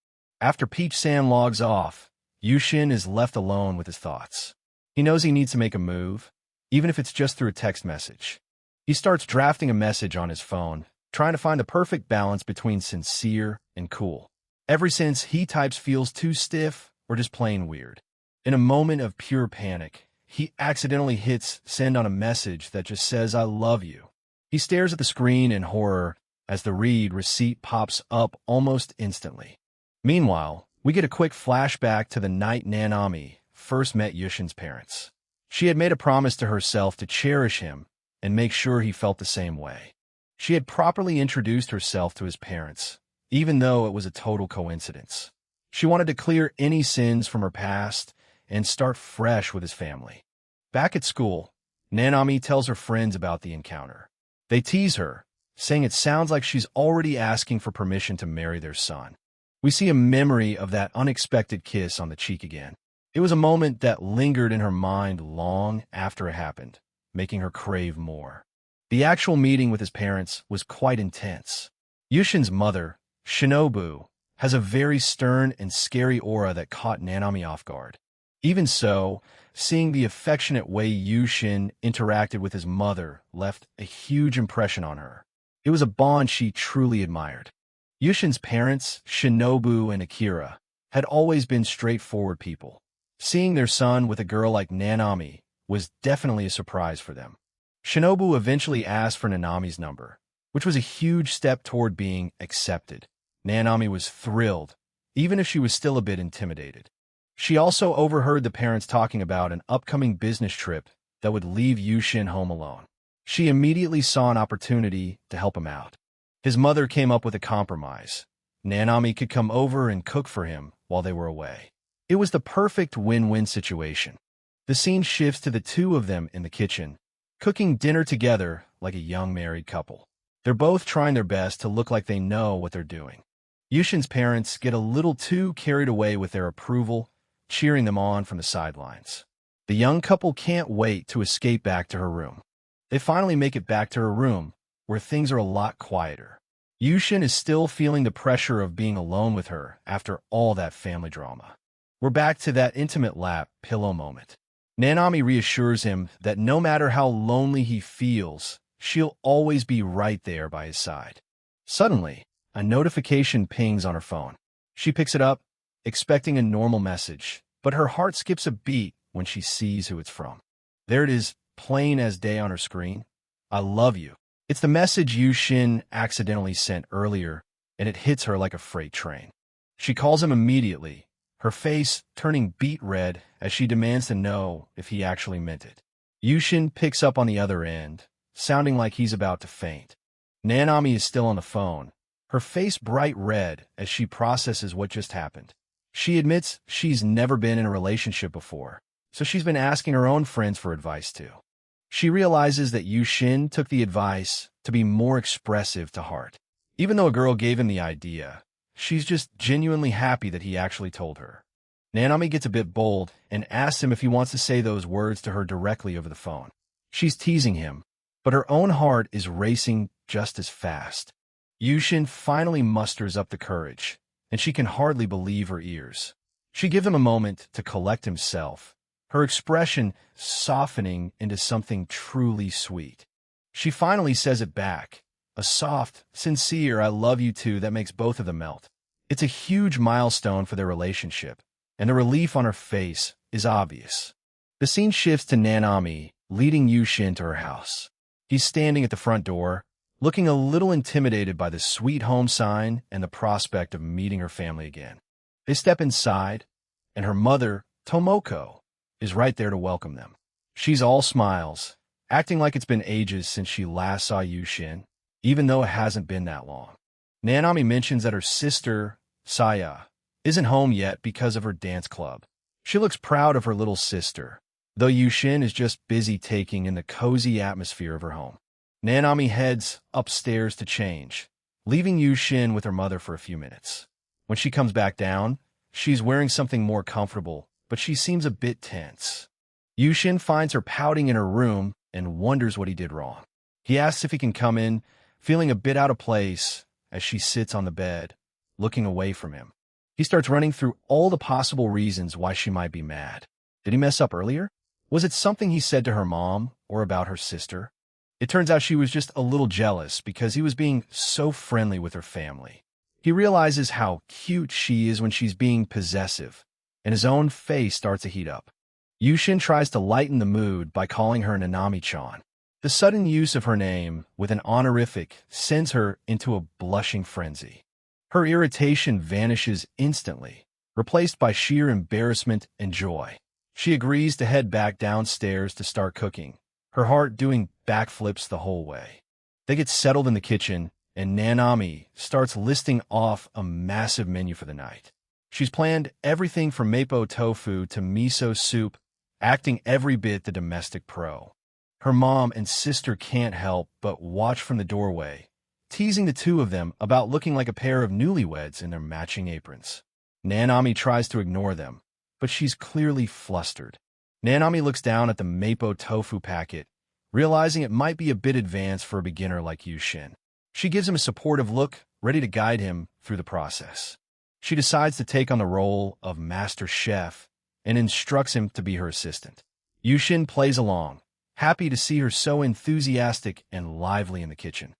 After Peach-san logs off, Yushin is left alone with his thoughts. He knows he needs to make a move, even if it's just through a text message. He starts drafting a message on his phone, trying to find the perfect balance between sincere and cool. Every sentence he types feels too stiff or just plain weird. In a moment of pure panic, he accidentally hits send on a message that just says, "I love you." He stares at the screen in horror as the read receipt pops up almost instantly. Meanwhile, we get a quick flashback to the night Nanami first met Yushin's parents. She had made a promise to herself to cherish him and make sure he felt the same way. She had properly introduced herself to his parents, even though it was a total coincidence. She wanted to clear any sins from her past and start fresh with his family. Back at school, Nanami tells her friends about the encounter. They tease her, saying it sounds like she's already asking for permission to marry their son. We see a memory of that unexpected kiss on the cheek again. It was a moment that lingered in her mind long after it happened, making her crave more. The actual meeting with his parents was quite intense. Yushin's mother, Shinobu, has a very stern and scary aura that caught Nanami off guard. Even so, seeing the affectionate way Yushin interacted with his mother left a huge impression on her. It was a bond she truly admired. Yushin's parents, Shinobu and Akira, had always been straightforward people. Seeing their son with a girl like Nanami was definitely a surprise for them. Shinobu eventually asked for Nanami's number, which was a huge step toward being accepted. Nanami was thrilled, even if she was still a bit intimidated. She also overheard the parents talking about an upcoming business trip that would leave Yushin home alone. She immediately saw an opportunity to help him out. His mother came up with a compromise. Nanami could come over and cook for him while they were away. It was the perfect win-win situation. The scene shifts to the two of them in the kitchen, cooking dinner together like a young married couple. They're both trying their best to look like they know what they're doing. Yushin's parents get a little too carried away with their approval, cheering them on from the sidelines. The young couple can't wait to escape back to her room. They finally make it back to her room, where things are a lot quieter. Yushin is still feeling the pressure of being alone with her after all that family drama. We're back to that intimate lap pillow moment. Nanami reassures him that no matter how lonely he feels, she'll always be right there by his side. Suddenly, a notification pings on her phone. She picks it up, expecting a normal message, but her heart skips a beat when she sees who it's from. There it is, plain as day on her screen. I love you. It's the message Yushin accidentally sent earlier, and it hits her like a freight train. She calls him immediately, her face turning beet red as she demands to know if he actually meant it. Yushin picks up on the other end, sounding like he's about to faint. Nanami is still on the phone, her face bright red as she processes what just happened. She admits she's never been in a relationship before, so she's been asking her own friends for advice too. She realizes that Yushin took the advice to be more expressive to heart. Even though a girl gave him the idea, she's just genuinely happy that he actually told her. Nanami gets a bit bold and asks him if he wants to say those words to her directly over the phone. She's teasing him, but her own heart is racing just as fast. Yushin finally musters up the courage, and she can hardly believe her ears. She gives him a moment to collect himself, her expression softening into something truly sweet. She finally says it back, a soft, sincere "I love you too" that makes both of them melt. It's a huge milestone for their relationship, and the relief on her face is obvious. The scene shifts to Nanami leading Yushin to her house. He's standing at the front door, looking a little intimidated by the sweet home sign and the prospect of meeting her family again. They step inside, and her mother, Tomoko, is right there to welcome them. She's all smiles, acting like it's been ages since she last saw Yushin, even though it hasn't been that long. Nanami mentions that her sister, Saya, isn't home yet because of her dance club. She looks proud of her little sister, though Yushin is just busy taking in the cozy atmosphere of her home. Nanami heads upstairs to change, leaving Yushin with her mother for a few minutes. When she comes back down, she's wearing something more comfortable, but she seems a bit tense. Yushin finds her pouting in her room and wonders what he did wrong. He asks if he can come in, feeling a bit out of place as she sits on the bed, looking away from him. He starts running through all the possible reasons why she might be mad. Did he mess up earlier? Was it something he said to her mom or about her sister? It turns out she was just a little jealous because he was being so friendly with her family. He realizes how cute she is when she's being possessive, and his own face starts to heat up. Yushin tries to lighten the mood by calling her Nanami-chan. The sudden use of her name with an honorific sends her into a blushing frenzy. Her irritation vanishes instantly, replaced by sheer embarrassment and joy. She agrees to head back downstairs to start cooking, her heart doing backflips the whole way. They get settled in the kitchen, and Nanami starts listing off a massive menu for the night. She's planned everything from mapo tofu to miso soup, acting every bit the domestic pro. Her mom and sister can't help but watch from the doorway, teasing the two of them about looking like a pair of newlyweds in their matching aprons. Nanami tries to ignore them, but she's clearly flustered. Nanami looks down at the mapo tofu packet, realizing it might be a bit advanced for a beginner like Yushin. She gives him a supportive look, ready to guide him through the process. She decides to take on the role of master chef and instructs him to be her assistant. Yushin plays along, happy to see her so enthusiastic and lively in the kitchen.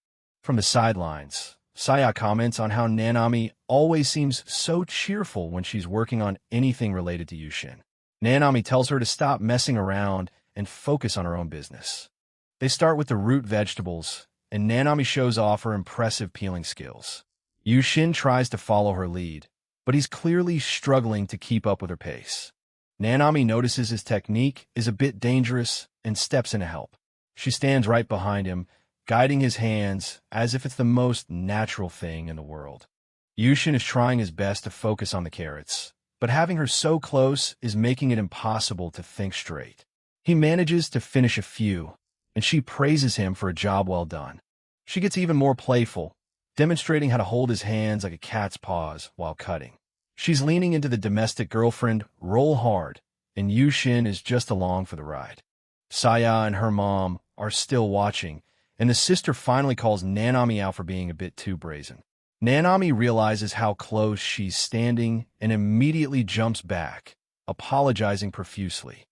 From the sidelines, Saya comments on how Nanami always seems so cheerful when she's working on anything related to Yushin. Nanami tells her to stop messing around and focus on her own business. They start with the root vegetables, and Nanami shows off her impressive peeling skills. Yushin tries to follow her lead, but he's clearly struggling to keep up with her pace. Nanami notices his technique is a bit dangerous and steps in to help. She stands right behind him, guiding his hands as if it's the most natural thing in the world. Yushin is trying his best to focus on the carrots, but having her so close is making it impossible to think straight. He manages to finish a few, and she praises him for a job well done. She gets even more playful, demonstrating how to hold his hands like a cat's paws while cutting. She's leaning into the domestic girlfriend roll hard, and Yushin is just along for the ride. Saya and her mom are still watching, and the sister finally calls Nanami out for being a bit too brazen. Nanami realizes how close she's standing and immediately jumps back, apologizing profusely.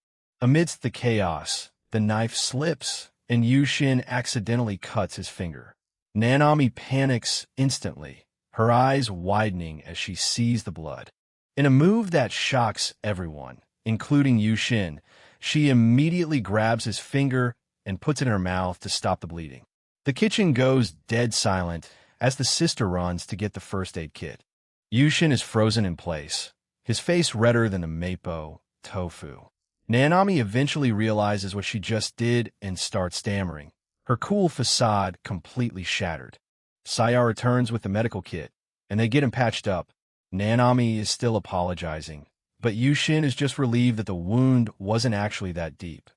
Amidst the chaos, the knife slips, and Yushin accidentally cuts his finger. Nanami panics instantly, her eyes widening as she sees the blood. In a move that shocks everyone, including Yushin, she immediately grabs his finger and puts it in her mouth to stop the bleeding. The kitchen goes dead silent as the sister runs to get the first aid kit. Yushin is frozen in place, his face redder than the mapo tofu. Nanami eventually realizes what she just did and starts stammering, her cool facade completely shattered. Saya returns with the medical kit, and they get him patched up. Nanami is still apologizing, but Yushin is just relieved that the wound wasn't actually that deep.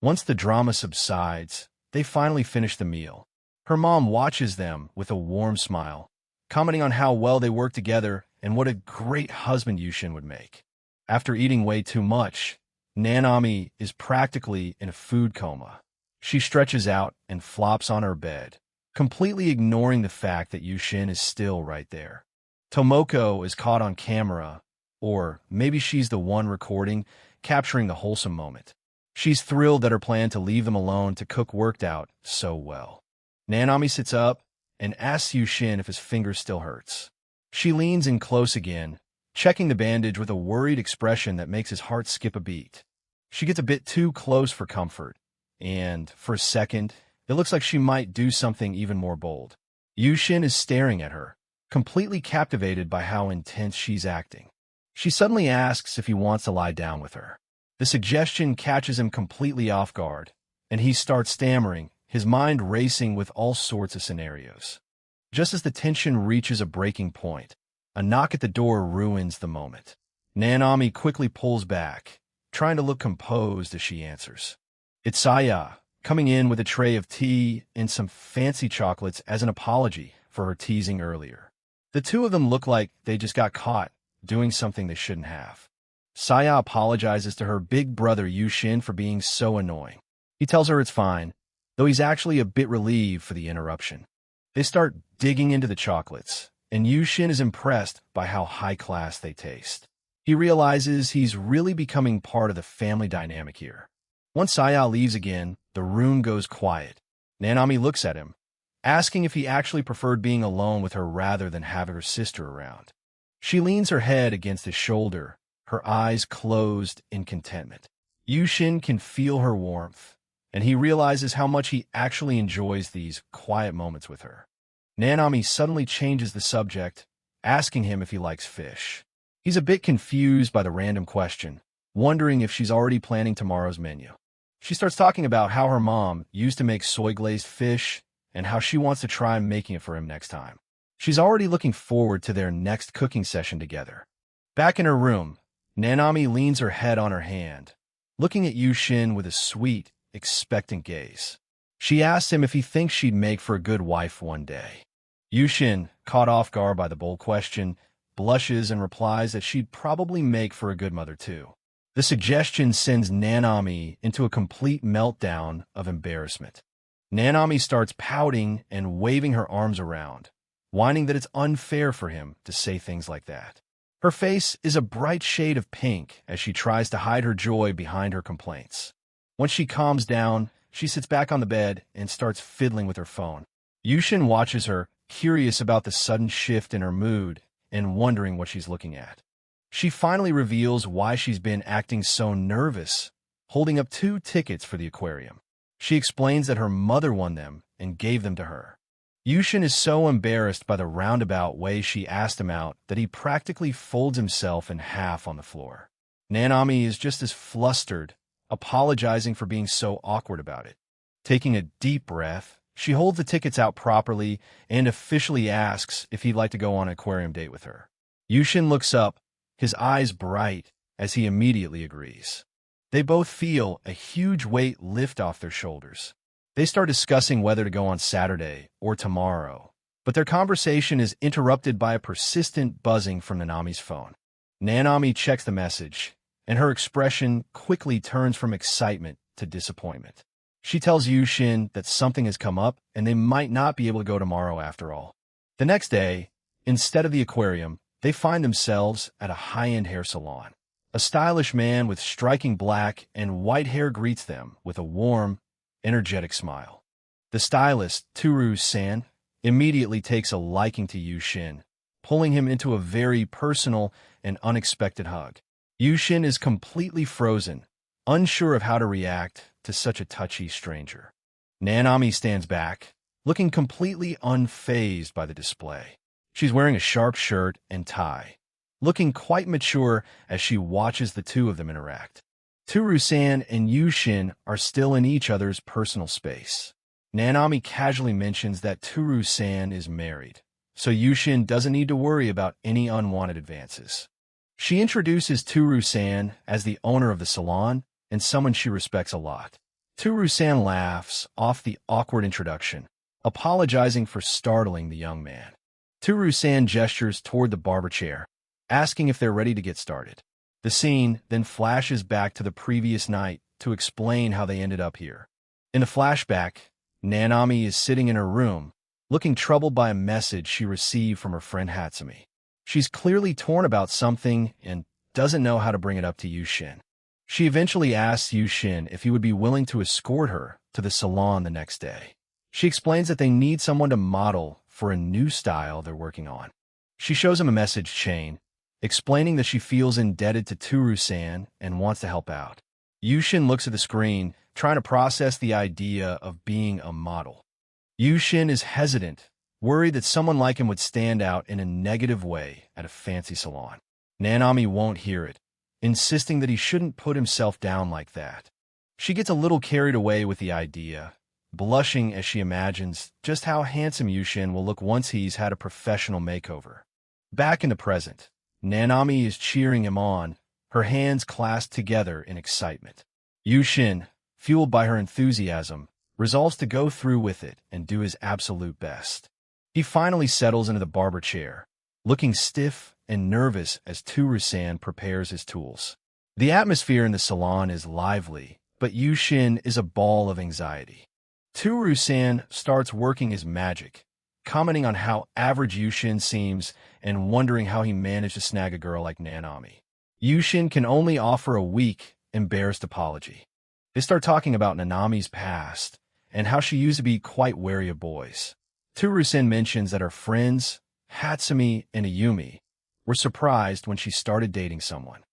Once the drama subsides, they finally finish the meal. Her mom watches them with a warm smile, commenting on how well they work together and what a great husband Yushin would make. After eating way too much, Nanami is practically in a food coma. She stretches out and flops on her bed, completely ignoring the fact that Yushin is still right there. Tomoko is caught on camera, or maybe she's the one recording, capturing the wholesome moment. She's thrilled that her plan to leave them alone to cook worked out so well. Nanami sits up and asks Yushin if his finger still hurts. She leans in close again, checking the bandage with a worried expression that makes his heart skip a beat. She gets a bit too close for comfort, and, for a second, it looks like she might do something even more bold. Yushin is staring at her, completely captivated by how intense she's acting. She suddenly asks if he wants to lie down with her. The suggestion catches him completely off guard, and he starts stammering, his mind racing with all sorts of scenarios. Just as the tension reaches a breaking point, a knock at the door ruins the moment. Nanami quickly pulls back, trying to look composed as she answers. It's Saya, coming in with a tray of tea and some fancy chocolates as an apology for her teasing earlier. The two of them look like they just got caught doing something they shouldn't have. Saya apologizes to her big brother Yushin for being so annoying. He tells her it's fine, though he's actually a bit relieved for the interruption. They start digging into the chocolates, and Yushin is impressed by how high-class they taste. He realizes he's really becoming part of the family dynamic here. Once Saya leaves again, the room goes quiet. Nanami looks at him, asking if he actually preferred being alone with her rather than having her sister around. She leans her head against his shoulder, her eyes closed in contentment. Yushin can feel her warmth, and he realizes how much he actually enjoys these quiet moments with her. Nanami suddenly changes the subject, asking him if he likes fish. He's a bit confused by the random question, wondering if she's already planning tomorrow's menu. She starts talking about how her mom used to make soy-glazed fish and how she wants to try making it for him next time. She's already looking forward to their next cooking session together. Back in her room, Nanami leans her head on her hand, looking at Yushin with a sweet, expectant gaze. She asks him if he thinks she'd make for a good wife one day. Yushin, caught off guard by the bold question, blushes and replies that she'd probably make for a good mother too. The suggestion sends Nanami into a complete meltdown of embarrassment. Nanami starts pouting and waving her arms around, whining that it's unfair for him to say things like that. Her face is a bright shade of pink as she tries to hide her joy behind her complaints. Once she calms down, she sits back on the bed and starts fiddling with her phone. Yushin watches her, curious about the sudden shift in her mood and wondering what she's looking at. She finally reveals why she's been acting so nervous, holding up 2 tickets for the aquarium. She explains that her mother won them and gave them to her. Yushin is so embarrassed by the roundabout way she asked him out that he practically folds himself in half on the floor. Nanami is just as flustered, apologizing for being so awkward about it. Taking a deep breath, she holds the tickets out properly and officially asks if he'd like to go on an aquarium date with her. Yushin looks up, his eyes bright, as he immediately agrees. They both feel a huge weight lift off their shoulders. They start discussing whether to go on Saturday or tomorrow, but their conversation is interrupted by a persistent buzzing from Nanami's phone. Nanami checks the message, and her expression quickly turns from excitement to disappointment. She tells Yushin that something has come up and they might not be able to go tomorrow after all. The next day, instead of the aquarium, they find themselves at a high-end hair salon. A stylish man with striking black and white hair greets them with a warm, energetic smile. The stylist, Turu-san, immediately takes a liking to Yushin, pulling him into a very personal and unexpected hug. Yushin is completely frozen, unsure of how to react to such a touchy stranger. Nanami stands back, looking completely unfazed by the display. She's wearing a sharp shirt and tie, looking quite mature as she watches the two of them interact. Turu-san and Yushin are still in each other's personal space. Nanami casually mentions that Turu-san is married, so Yushin doesn't need to worry about any unwanted advances. She introduces Turu-san as the owner of the salon and someone she respects a lot. Turu-san laughs off the awkward introduction, apologizing for startling the young man. Turu-san gestures toward the barber chair, asking if they're ready to get started. The scene then flashes back to the previous night to explain how they ended up here. In the flashback, Nanami is sitting in her room, looking troubled by a message she received from her friend Hatsumi. She's clearly torn about something and doesn't know how to bring it up to Yushin. She eventually asks Yushin if he would be willing to escort her to the salon the next day. She explains that they need someone to model for a new style they're working on. She shows him a message chain, explaining that she feels indebted to Turu-san and wants to help out. Yushin looks at the screen, trying to process the idea of being a model. Yushin is hesitant, worried that someone like him would stand out in a negative way at a fancy salon. Nanami won't hear it, insisting that he shouldn't put himself down like that. She gets a little carried away with the idea, blushing as she imagines just how handsome Yushin will look once he's had a professional makeover. Back in the present, Nanami is cheering him on, her hands clasped together in excitement. Yushin, fueled by her enthusiasm, resolves to go through with it and do his absolute best. He finally settles into the barber chair, looking stiff and nervous as Turu-san prepares his tools. The atmosphere in the salon is lively, but Yushin is a ball of anxiety. Turu-san starts working his magic, commenting on how average Yushin seems and wondering how he managed to snag a girl like Nanami. Yushin can only offer a weak, embarrassed apology. They start talking about Nanami's past and how she used to be quite wary of boys. Turu-san mentions that her friends, Hatsumi and Ayumi, were surprised when she started dating someone.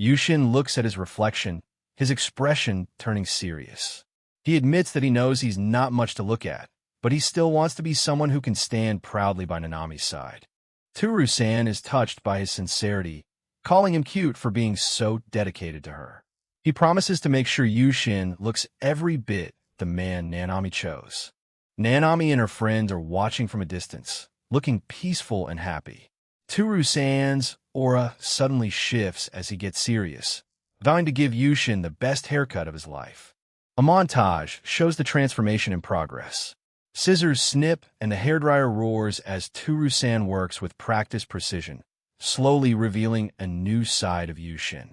Yushin looks at his reflection, his expression turning serious. He admits that he knows he's not much to look at, but he still wants to be someone who can stand proudly by Nanami's side. Turu-san is touched by his sincerity, calling him cute for being so dedicated to her. He promises to make sure Yushin looks every bit the man Nanami chose. Nanami and her friends are watching from a distance, looking peaceful and happy. Turu-san's aura suddenly shifts as he gets serious, vowing to give Yushin the best haircut of his life. A montage shows the transformation in progress. Scissors snip and the hairdryer roars as Turu-san works with practiced precision, slowly revealing a new side of Yushin.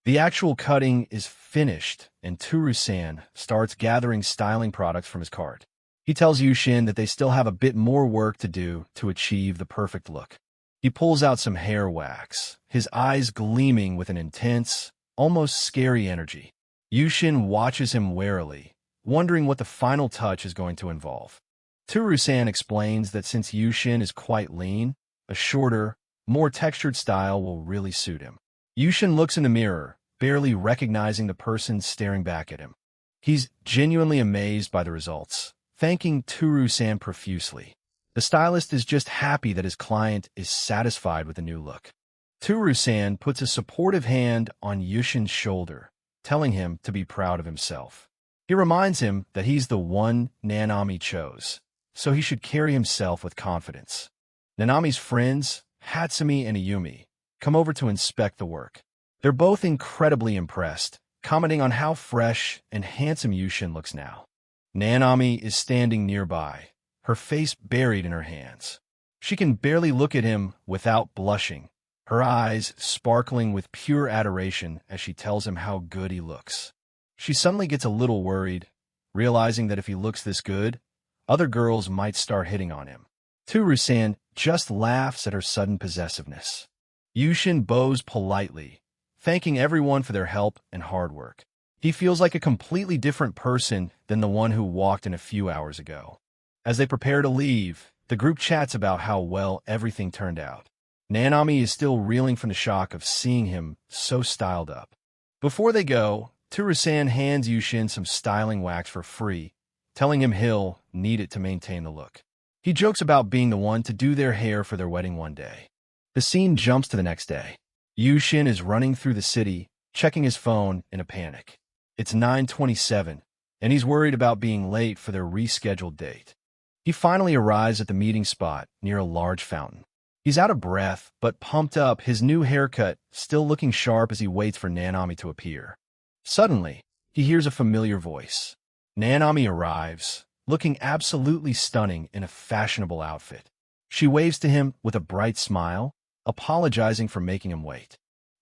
The actual cutting is finished, and Turu-san starts gathering styling products from his cart. He tells Yushin that they still have a bit more work to do to achieve the perfect look. He pulls out some hair wax, his eyes gleaming with an intense, almost scary energy. Yushin watches him warily, wondering what the final touch is going to involve. Turu-san explains that since Yushin is quite lean, a shorter, more textured style will really suit him. Yushin looks in the mirror, barely recognizing the person staring back at him. He's genuinely amazed by the results, thanking Turu-san profusely. The stylist is just happy that his client is satisfied with the new look. Turu-san puts a supportive hand on Yushin's shoulder, telling him to be proud of himself. He reminds him that he's the one Nanami chose, so he should carry himself with confidence. Nanami's friends, Hatsumi and Ayumi, come over to inspect the work. They're both incredibly impressed, commenting on how fresh and handsome Yushin looks now. Nanami is standing nearby, her face buried in her hands. She can barely look at him without blushing, her eyes sparkling with pure adoration as she tells him how good he looks. She suddenly gets a little worried, realizing that if he looks this good, other girls might start hitting on him. Turu-san just laughs at her sudden possessiveness. Yushin bows politely, thanking everyone for their help and hard work. He feels like a completely different person than the one who walked in a few hours ago. As they prepare to leave, the group chats about how well everything turned out. Nanami is still reeling from the shock of seeing him so styled up. Before they go, Turu-san hands Yushin some styling wax for free, telling him he'll need it to maintain the look. He jokes about being the one to do their hair for their wedding one day. The scene jumps to the next day. Yushin is running through the city, checking his phone in a panic. It's 9:27, and he's worried about being late for their rescheduled date. He finally arrives at the meeting spot near a large fountain. He's out of breath, but pumped up, his new haircut still looking sharp as he waits for Nanami to appear. Suddenly, he hears a familiar voice. Nanami arrives, looking absolutely stunning in a fashionable outfit. She waves to him with a bright smile, apologizing for making him wait.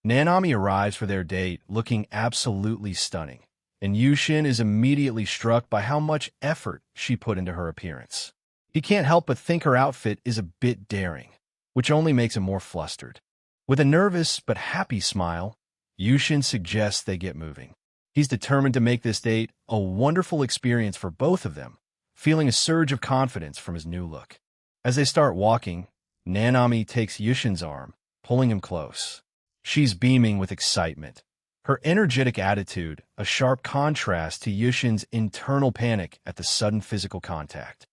Nanami arrives for their date looking absolutely stunning, and Yushin is immediately struck by how much effort she put into her appearance. He can't help but think her outfit is a bit daring, which only makes him more flustered. With a nervous but happy smile, Yushin suggests they get moving. He's determined to make this date a wonderful experience for both of them, feeling a surge of confidence from his new look. As they start walking, Nanami takes Yushin's arm, pulling him close. She's beaming with excitement. Her energetic attitude, a sharp contrast to Yushin's internal panic at the sudden physical contact.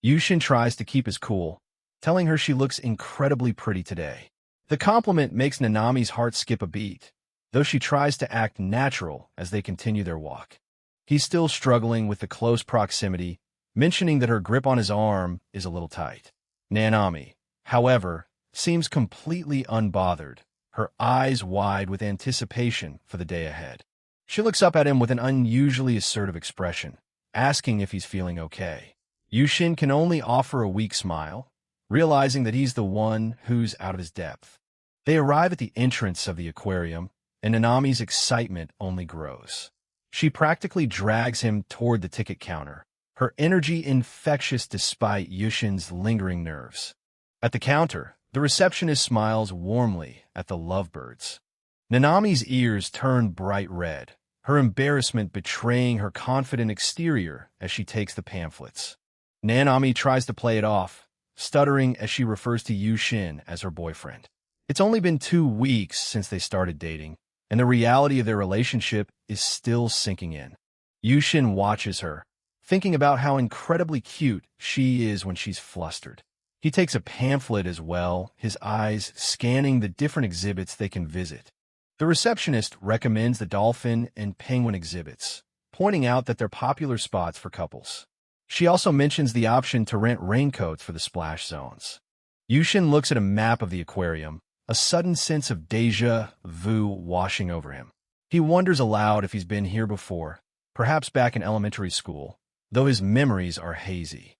Yushin tries to keep his cool, telling her she looks incredibly pretty today. The compliment makes Nanami's heart skip a beat, though she tries to act natural as they continue their walk. He's still struggling with the close proximity, mentioning that her grip on his arm is a little tight. Nanami, however, seems completely unbothered, her eyes wide with anticipation for the day ahead. She looks up at him with an unusually assertive expression, asking if he's feeling okay. Yushin can only offer a weak smile, realizing that he's the one who's out of his depth. They arrive at the entrance of the aquarium, and Nanami's excitement only grows. She practically drags him toward the ticket counter, her energy infectious despite Yushin's lingering nerves. At the counter, the receptionist smiles warmly at the lovebirds. Nanami's ears turn bright red, her embarrassment betraying her confident exterior as she takes the pamphlets. Nanami tries to play it off, stuttering as she refers to Yushin as her boyfriend. It's only been 2 weeks since they started dating, and the reality of their relationship is still sinking in. Yushin watches her, thinking about how incredibly cute she is when she's flustered. He takes a pamphlet as well, his eyes scanning the different exhibits they can visit. The receptionist recommends the dolphin and penguin exhibits, pointing out that they're popular spots for couples. She also mentions the option to rent raincoats for the splash zones. Yushin looks at a map of the aquarium, a sudden sense of déjà vu washing over him. He wonders aloud if he's been here before, perhaps back in elementary school, though his memories are hazy.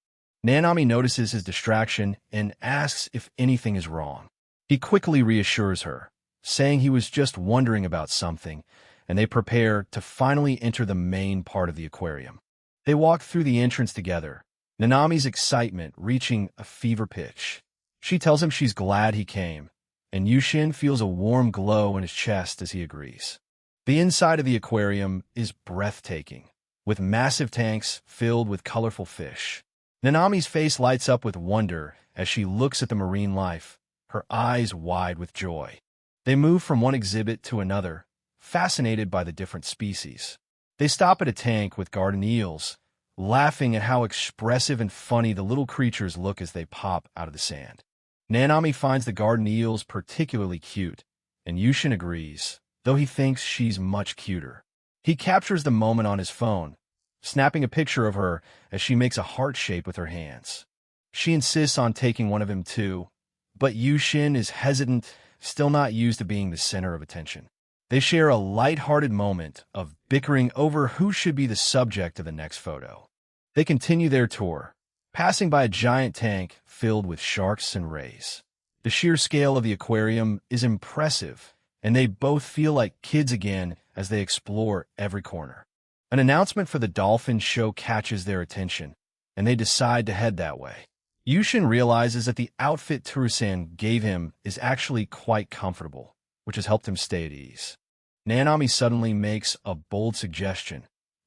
Nanami notices his distraction and asks if anything is wrong. He quickly reassures her, saying he was just wondering about something, and they prepare to finally enter the main part of the aquarium. They walk through the entrance together, Nanami's excitement reaching a fever pitch. She tells him she's glad he came, and Yushin feels a warm glow in his chest as he agrees. The inside of the aquarium is breathtaking, with massive tanks filled with colorful fish. Nanami's face lights up with wonder as she looks at the marine life, her eyes wide with joy. They move from one exhibit to another, fascinated by the different species. They stop at a tank with garden eels, laughing at how expressive and funny the little creatures look as they pop out of the sand. Nanami finds the garden eels particularly cute, and Yushin agrees, though he thinks she's much cuter. He captures the moment on his phone, snapping a picture of her as she makes a heart shape with her hands. She insists on taking one of him too, but Yushin is hesitant, still not used to being the center of attention. They share a light-hearted moment of bickering over who should be the subject of the next photo. They continue their tour, passing by a giant tank filled with sharks and rays. The sheer scale of the aquarium is impressive, and they both feel like kids again as they explore every corner. An announcement for the dolphin show catches their attention, and they decide to head that way. Yushin realizes that the outfit Turu-san gave him is actually quite comfortable, which has helped him stay at ease. Nanami suddenly makes a bold suggestion,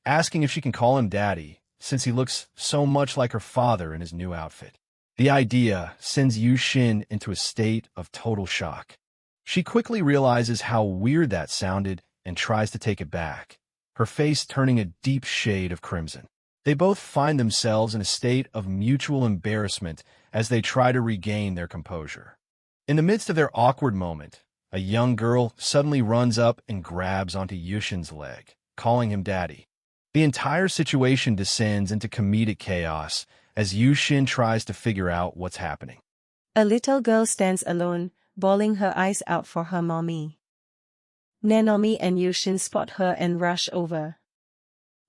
asking if she can call him Daddy, since he looks so much like her father in his new outfit. The idea sends Yushin into a state of total shock. She quickly realizes how weird that sounded and tries to take it back, her face turning a deep shade of crimson. They both find themselves in a state of mutual embarrassment as they try to regain their composure. In the midst of their awkward moment, a young girl suddenly runs up and grabs onto Yushin's leg, calling him Daddy. The entire situation descends into comedic chaos as Yushin tries to figure out what's happening. A little girl stands alone, bawling her eyes out for her mommy. Nanami and Yushin spot her and rush over.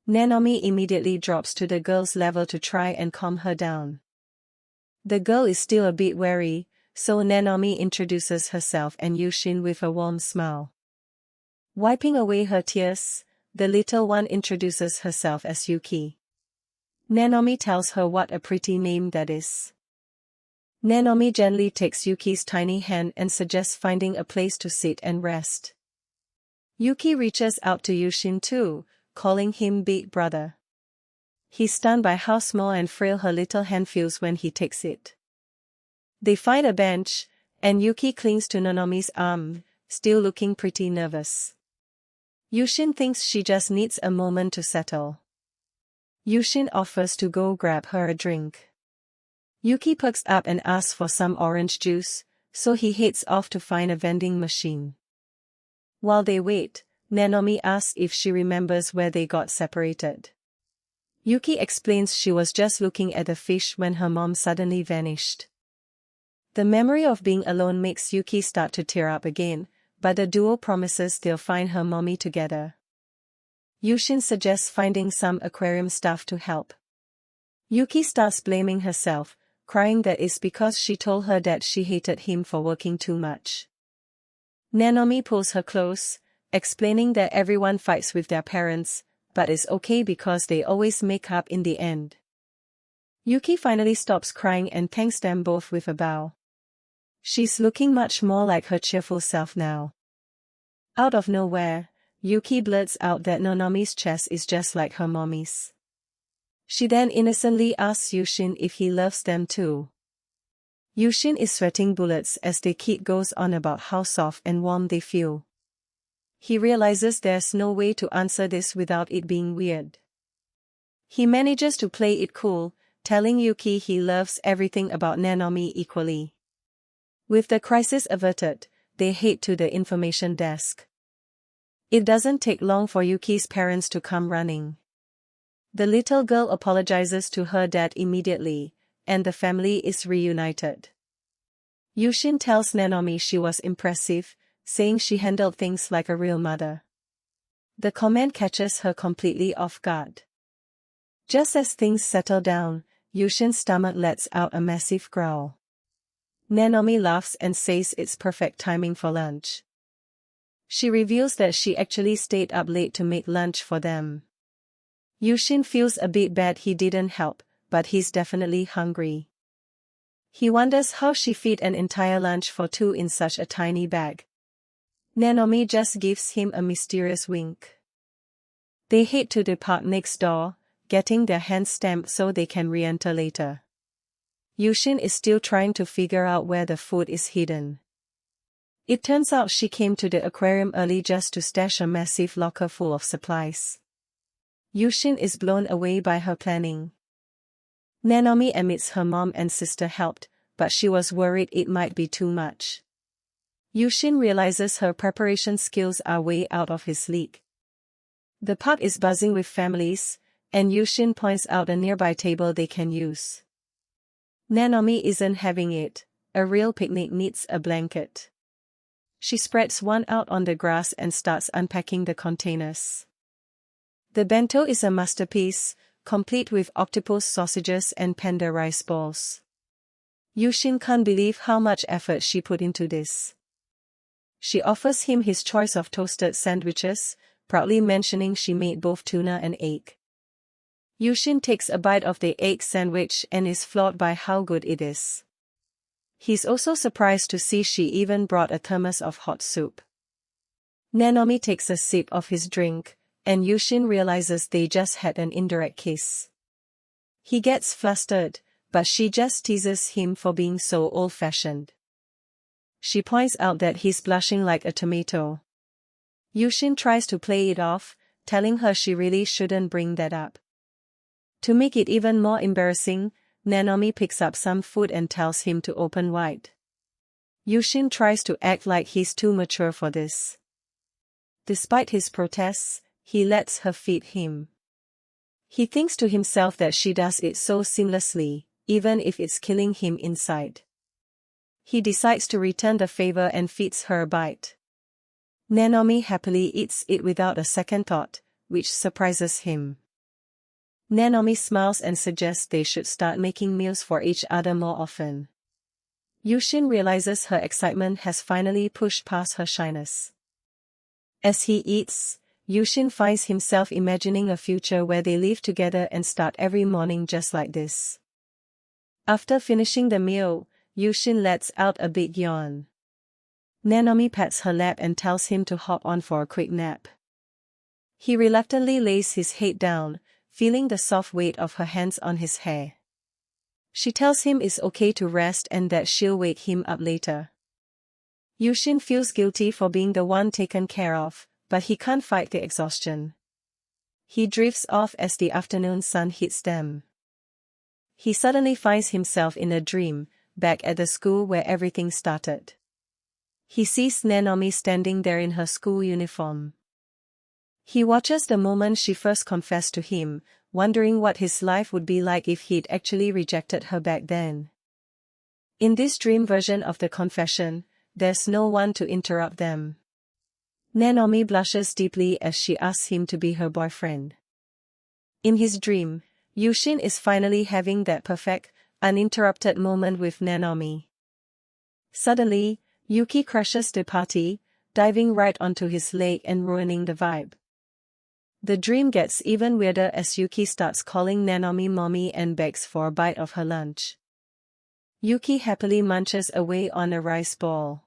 Nanami immediately drops to the girl's level to try and calm her down. The girl is still a bit wary, so Nanami introduces herself and Yushin with a warm smile. Wiping away her tears, the little one introduces herself as Yuki. Nanami tells her what a pretty name that is. Nanami gently takes Yuki's tiny hand and suggests finding a place to sit and rest. Yuki reaches out to Yushin too, calling him Big Brother. He's stunned by how small and frail her little hand feels when he takes it. They find a bench, and Yuki clings to Nanami's arm, still looking pretty nervous. Yushin thinks she just needs a moment to settle. Yushin offers to go grab her a drink. Yuki perks up and asks for some orange juice, so he heads off to find a vending machine. While they wait, Nanami asks if she remembers where they got separated. Yuki explains she was just looking at the fish when her mom suddenly vanished. The memory of being alone makes Yuki start to tear up again, but the duo promises they'll find her mommy together. Yushin suggests finding some aquarium stuff to help. Yuki starts blaming herself, crying that it's because she told her that she hated him for working too much. Nanami pulls her close, explaining that everyone fights with their parents, but it's okay because they always make up in the end. Yuki finally stops crying and thanks them both with a bow. She's looking much more like her cheerful self now. Out of nowhere, Yuki blurts out that Nanami's chest is just like her mommy's. She then innocently asks Yushin if he loves them too. Yushin is sweating bullets as the kid goes on about how soft and warm they feel. He realizes there's no way to answer this without it being weird. He manages to play it cool, telling Yuki he loves everything about Nanami equally. With the crisis averted, they head to the information desk. It doesn't take long for Yuki's parents to come running. The little girl apologizes to her dad immediately, and the family is reunited. Yushin tells Nanami she was impressive, saying she handled things like a real mother. The comment catches her completely off guard. Just as things settle down, Yushin's stomach lets out a massive growl. Nanami laughs and says it's perfect timing for lunch. She reveals that she actually stayed up late to make lunch for them. Yushin feels a bit bad he didn't help, but he's definitely hungry. He wonders how she fit an entire lunch for two in such a tiny bag. Nanami just gives him a mysterious wink. They head to the park next door, getting their hands stamped so they can re-enter later. Yushin is still trying to figure out where the food is hidden. It turns out she came to the aquarium early just to stash a massive locker full of supplies. Yushin is blown away by her planning. Nanami admits her mom and sister helped, but she was worried it might be too much. Yushin realizes her preparation skills are way out of his league. The park is buzzing with families, and Yushin points out a nearby table they can use. Nanami isn't having it. A real picnic needs a blanket. She spreads one out on the grass and starts unpacking the containers. The bento is a masterpiece, complete with octopus sausages and panda rice balls. Yushin can't believe how much effort she put into this. She offers him his choice of toasted sandwiches, proudly mentioning she made both tuna and egg. Yushin takes a bite of the egg sandwich and is floored by how good it is. He's also surprised to see she even brought a thermos of hot soup. Nanomi takes a sip of his drink, and Yushin realizes they just had an indirect kiss. He gets flustered, but she just teases him for being so old-fashioned. She points out that he's blushing like a tomato. Yushin tries to play it off, telling her she really shouldn't bring that up. To make it even more embarrassing, Nanomi picks up some food and tells him to open wide. Yushin tries to act like he's too mature for this. Despite his protests, he lets her feed him. He thinks to himself that she does it so seamlessly, even if it's killing him inside. He decides to return the favor and feeds her a bite. Nanomi happily eats it without a second thought, which surprises him. Nanomi smiles and suggests they should start making meals for each other more often. Yushin realizes her excitement has finally pushed past her shyness. As he eats, Yushin finds himself imagining a future where they live together and start every morning just like this. After finishing the meal, Yushin lets out a big yawn. Nanomi pats her lap and tells him to hop on for a quick nap. He reluctantly lays his head down, feeling the soft weight of her hands on his hair. She tells him it's okay to rest and that she'll wake him up later. Yushin feels guilty for being the one taken care of, but he can't fight the exhaustion. He drifts off as the afternoon sun hits them. He suddenly finds himself in a dream, back at the school where everything started. He sees Nanomi standing there in her school uniform. He watches the moment she first confessed to him, wondering what his life would be like if he'd actually rejected her back then. In this dream version of the confession, there's no one to interrupt them. Nanomi blushes deeply as she asks him to be her boyfriend. In his dream, Yushin is finally having that perfect, uninterrupted moment with Nanomi. Suddenly, Yuki crashes the party, diving right onto his leg and ruining the vibe. The dream gets even weirder as Yuki starts calling Nanomi mommy and begs for a bite of her lunch. Yuki happily munches away on a rice ball.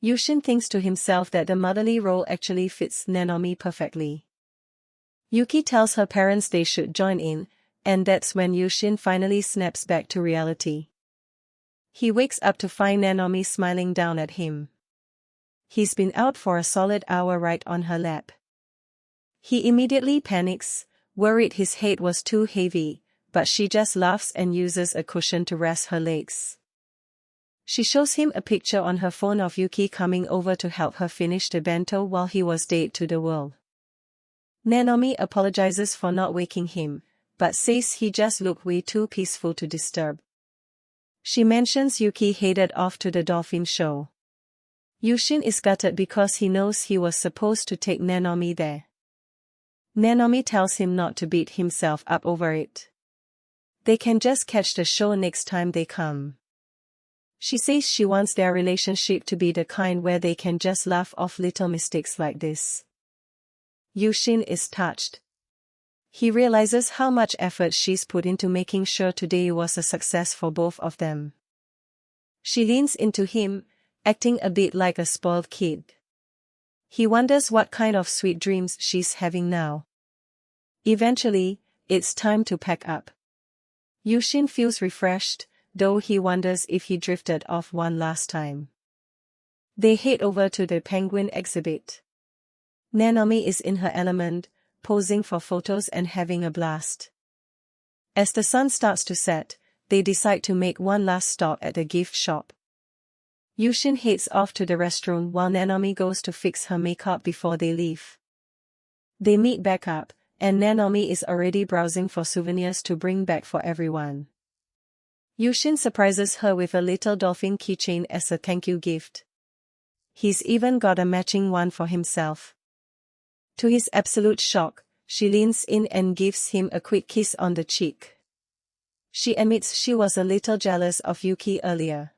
Yushin thinks to himself that the motherly role actually fits Nanomi perfectly. Yuki tells her parents they should join in, and that's when Yushin finally snaps back to reality. He wakes up to find Nanomi smiling down at him. He's been out for a solid hour right on her lap. He immediately panics, worried his head was too heavy, but she just laughs and uses a cushion to rest her legs. She shows him a picture on her phone of Yuki coming over to help her finish the bento while he was dead to the world. Nanomi apologizes for not waking him, but says he just looked way too peaceful to disturb. She mentions Yuki headed off to the dolphin show. Yushin is gutted because he knows he was supposed to take Nanomi there. Nanomi tells him not to beat himself up over it. They can just catch the show next time they come. She says she wants their relationship to be the kind where they can just laugh off little mistakes like this. Yushin is touched. He realizes how much effort she's put into making sure today was a success for both of them. She leans into him, acting a bit like a spoiled kid. He wonders what kind of sweet dreams she's having now. Eventually, it's time to pack up. Yushin feels refreshed, though he wonders if he drifted off one last time. They head over to the penguin exhibit. Nanomi is in her element, posing for photos and having a blast. As the sun starts to set, they decide to make one last stop at the gift shop. Yushin heads off to the restroom while Nanomi goes to fix her makeup before they leave. They meet back up, and Nanomi is already browsing for souvenirs to bring back for everyone. Yushin surprises her with a little dolphin keychain as a thank you gift. He's even got a matching one for himself. To his absolute shock, she leans in and gives him a quick kiss on the cheek. She admits she was a little jealous of Yuki earlier.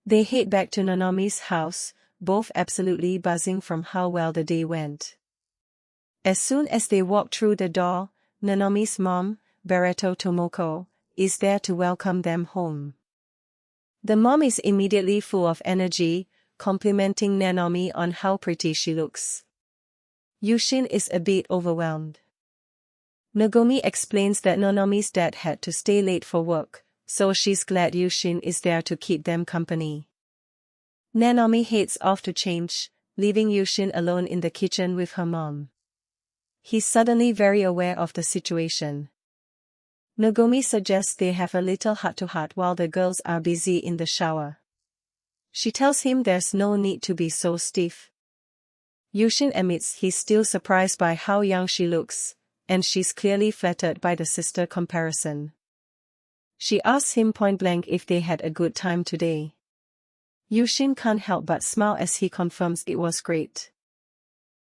They head back to Nanomi's house, both absolutely buzzing from how well the day went. As soon as they walk through the door, Nanomi's mom, Barreto Tomoko, is there to welcome them home. The mom is immediately full of energy, complimenting Nanomi on how pretty she looks. Yushin is a bit overwhelmed. Nagomi explains that Nanomi's dad had to stay late for work, so she's glad Yushin is there to keep them company. Nanomi heads off to change, leaving Yushin alone in the kitchen with her mom. He's suddenly very aware of the situation. Nagomi suggests they have a little heart-to-heart while the girls are busy in the shower. She tells him there's no need to be so stiff. Yushin admits he's still surprised by how young she looks, and she's clearly flattered by the sister comparison. She asks him point-blank if they had a good time today. Yushin can't help but smile as he confirms it was great.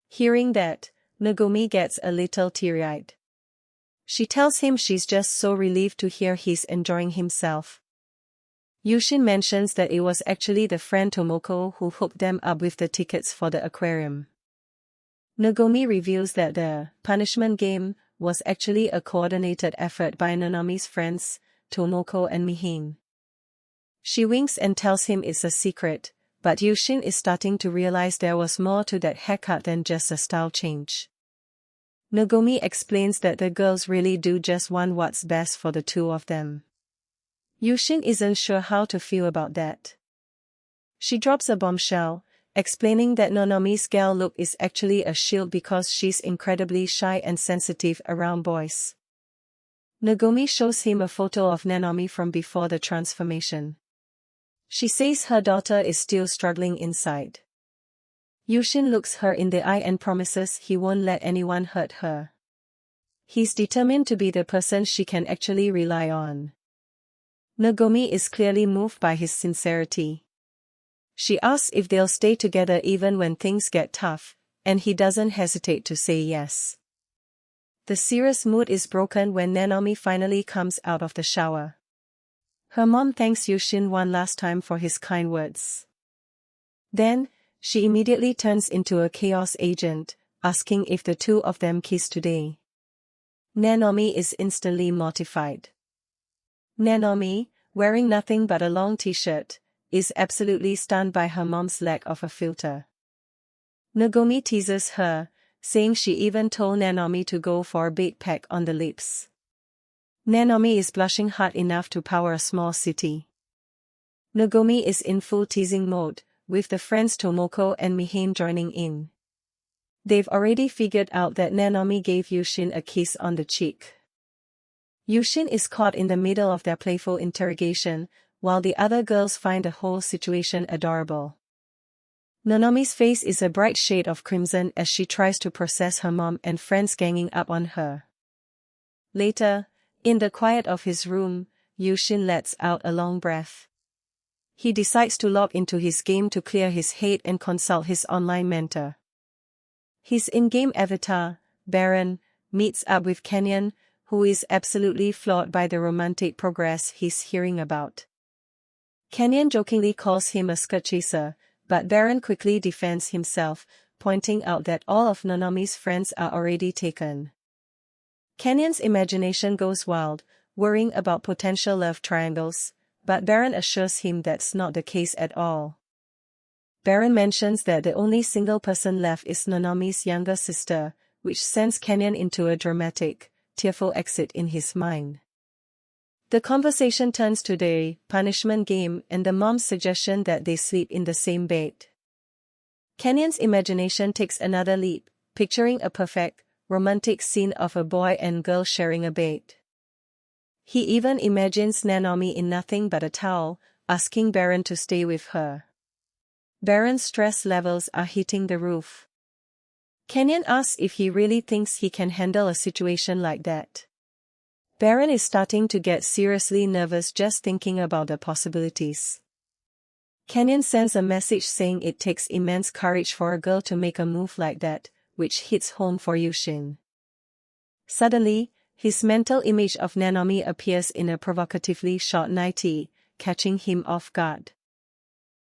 Hearing that, Nagomi gets a little teary-eyed. She tells him she's just so relieved to hear he's enjoying himself. Yushin mentions that it was actually the friend Tomoko who hooked them up with the tickets for the aquarium. Nagomi reveals that the punishment game was actually a coordinated effort by Nanomi's friends, Tomoko and Mihin. She winks and tells him it's a secret, but Yushin is starting to realize there was more to that haircut than just a style change. Nagomi explains that the girls really do just want what's best for the two of them. Yushin isn't sure how to feel about that. She drops a bombshell, explaining that Nanomi's gal look is actually a shield because she's incredibly shy and sensitive around boys. Nagomi shows him a photo of Nanomi from before the transformation. She says her daughter is still struggling inside. Yushin looks her in the eye and promises he won't let anyone hurt her. He's determined to be the person she can actually rely on. Nagomi is clearly moved by his sincerity. She asks if they'll stay together even when things get tough, and he doesn't hesitate to say yes. The serious mood is broken when Nanomi finally comes out of the shower. Her mom thanks Yushin one last time for his kind words. Then, she immediately turns into a chaos agent, asking if the two of them kiss today. Nanomi is instantly mortified. Nanomi, wearing nothing but a long t-shirt, is absolutely stunned by her mom's lack of a filter. Nagomi teases her, saying she even told Nanomi to go for a big peck on the lips. Nanomi is blushing hard enough to power a small city. Nagomi is in full teasing mode, with the friends Tomoko and Mihin joining in. They've already figured out that Nanomi gave Yushin a kiss on the cheek. Yushin is caught in the middle of their playful interrogation, while the other girls find the whole situation adorable. Nanomi's face is a bright shade of crimson as she tries to process her mom and friends ganging up on her. Later, in the quiet of his room, Yushin lets out a long breath. He decides to log into his game to clear his head and consult his online mentor. His in-game avatar, Baron, meets up with Kenyon, who is absolutely floored by the romantic progress he's hearing about. Kenyon jokingly calls him a skirt chaser, but Baron quickly defends himself, pointing out that all of Nanomi's friends are already taken. Kenyon's imagination goes wild, worrying about potential love triangles, but Baron assures him that's not the case at all. Baron mentions that the only single person left is Nanomi's younger sister, which sends Kenyon into a dramatic, tearful exit in his mind. The conversation turns to the punishment game and the mom's suggestion that they sleep in the same bed. Kenyon's imagination takes another leap, picturing a perfect, romantic scene of a boy and girl sharing a bed. He even imagines Nanomi in nothing but a towel, asking Baron to stay with her. Baron's stress levels are hitting the roof. Kenyon asks if he really thinks he can handle a situation like that. Baron is starting to get seriously nervous just thinking about the possibilities. Kenyon sends a message saying it takes immense courage for a girl to make a move like that, which hits home for Yushin. Suddenly, his mental image of Nanomi appears in a provocatively short nightie, catching him off guard.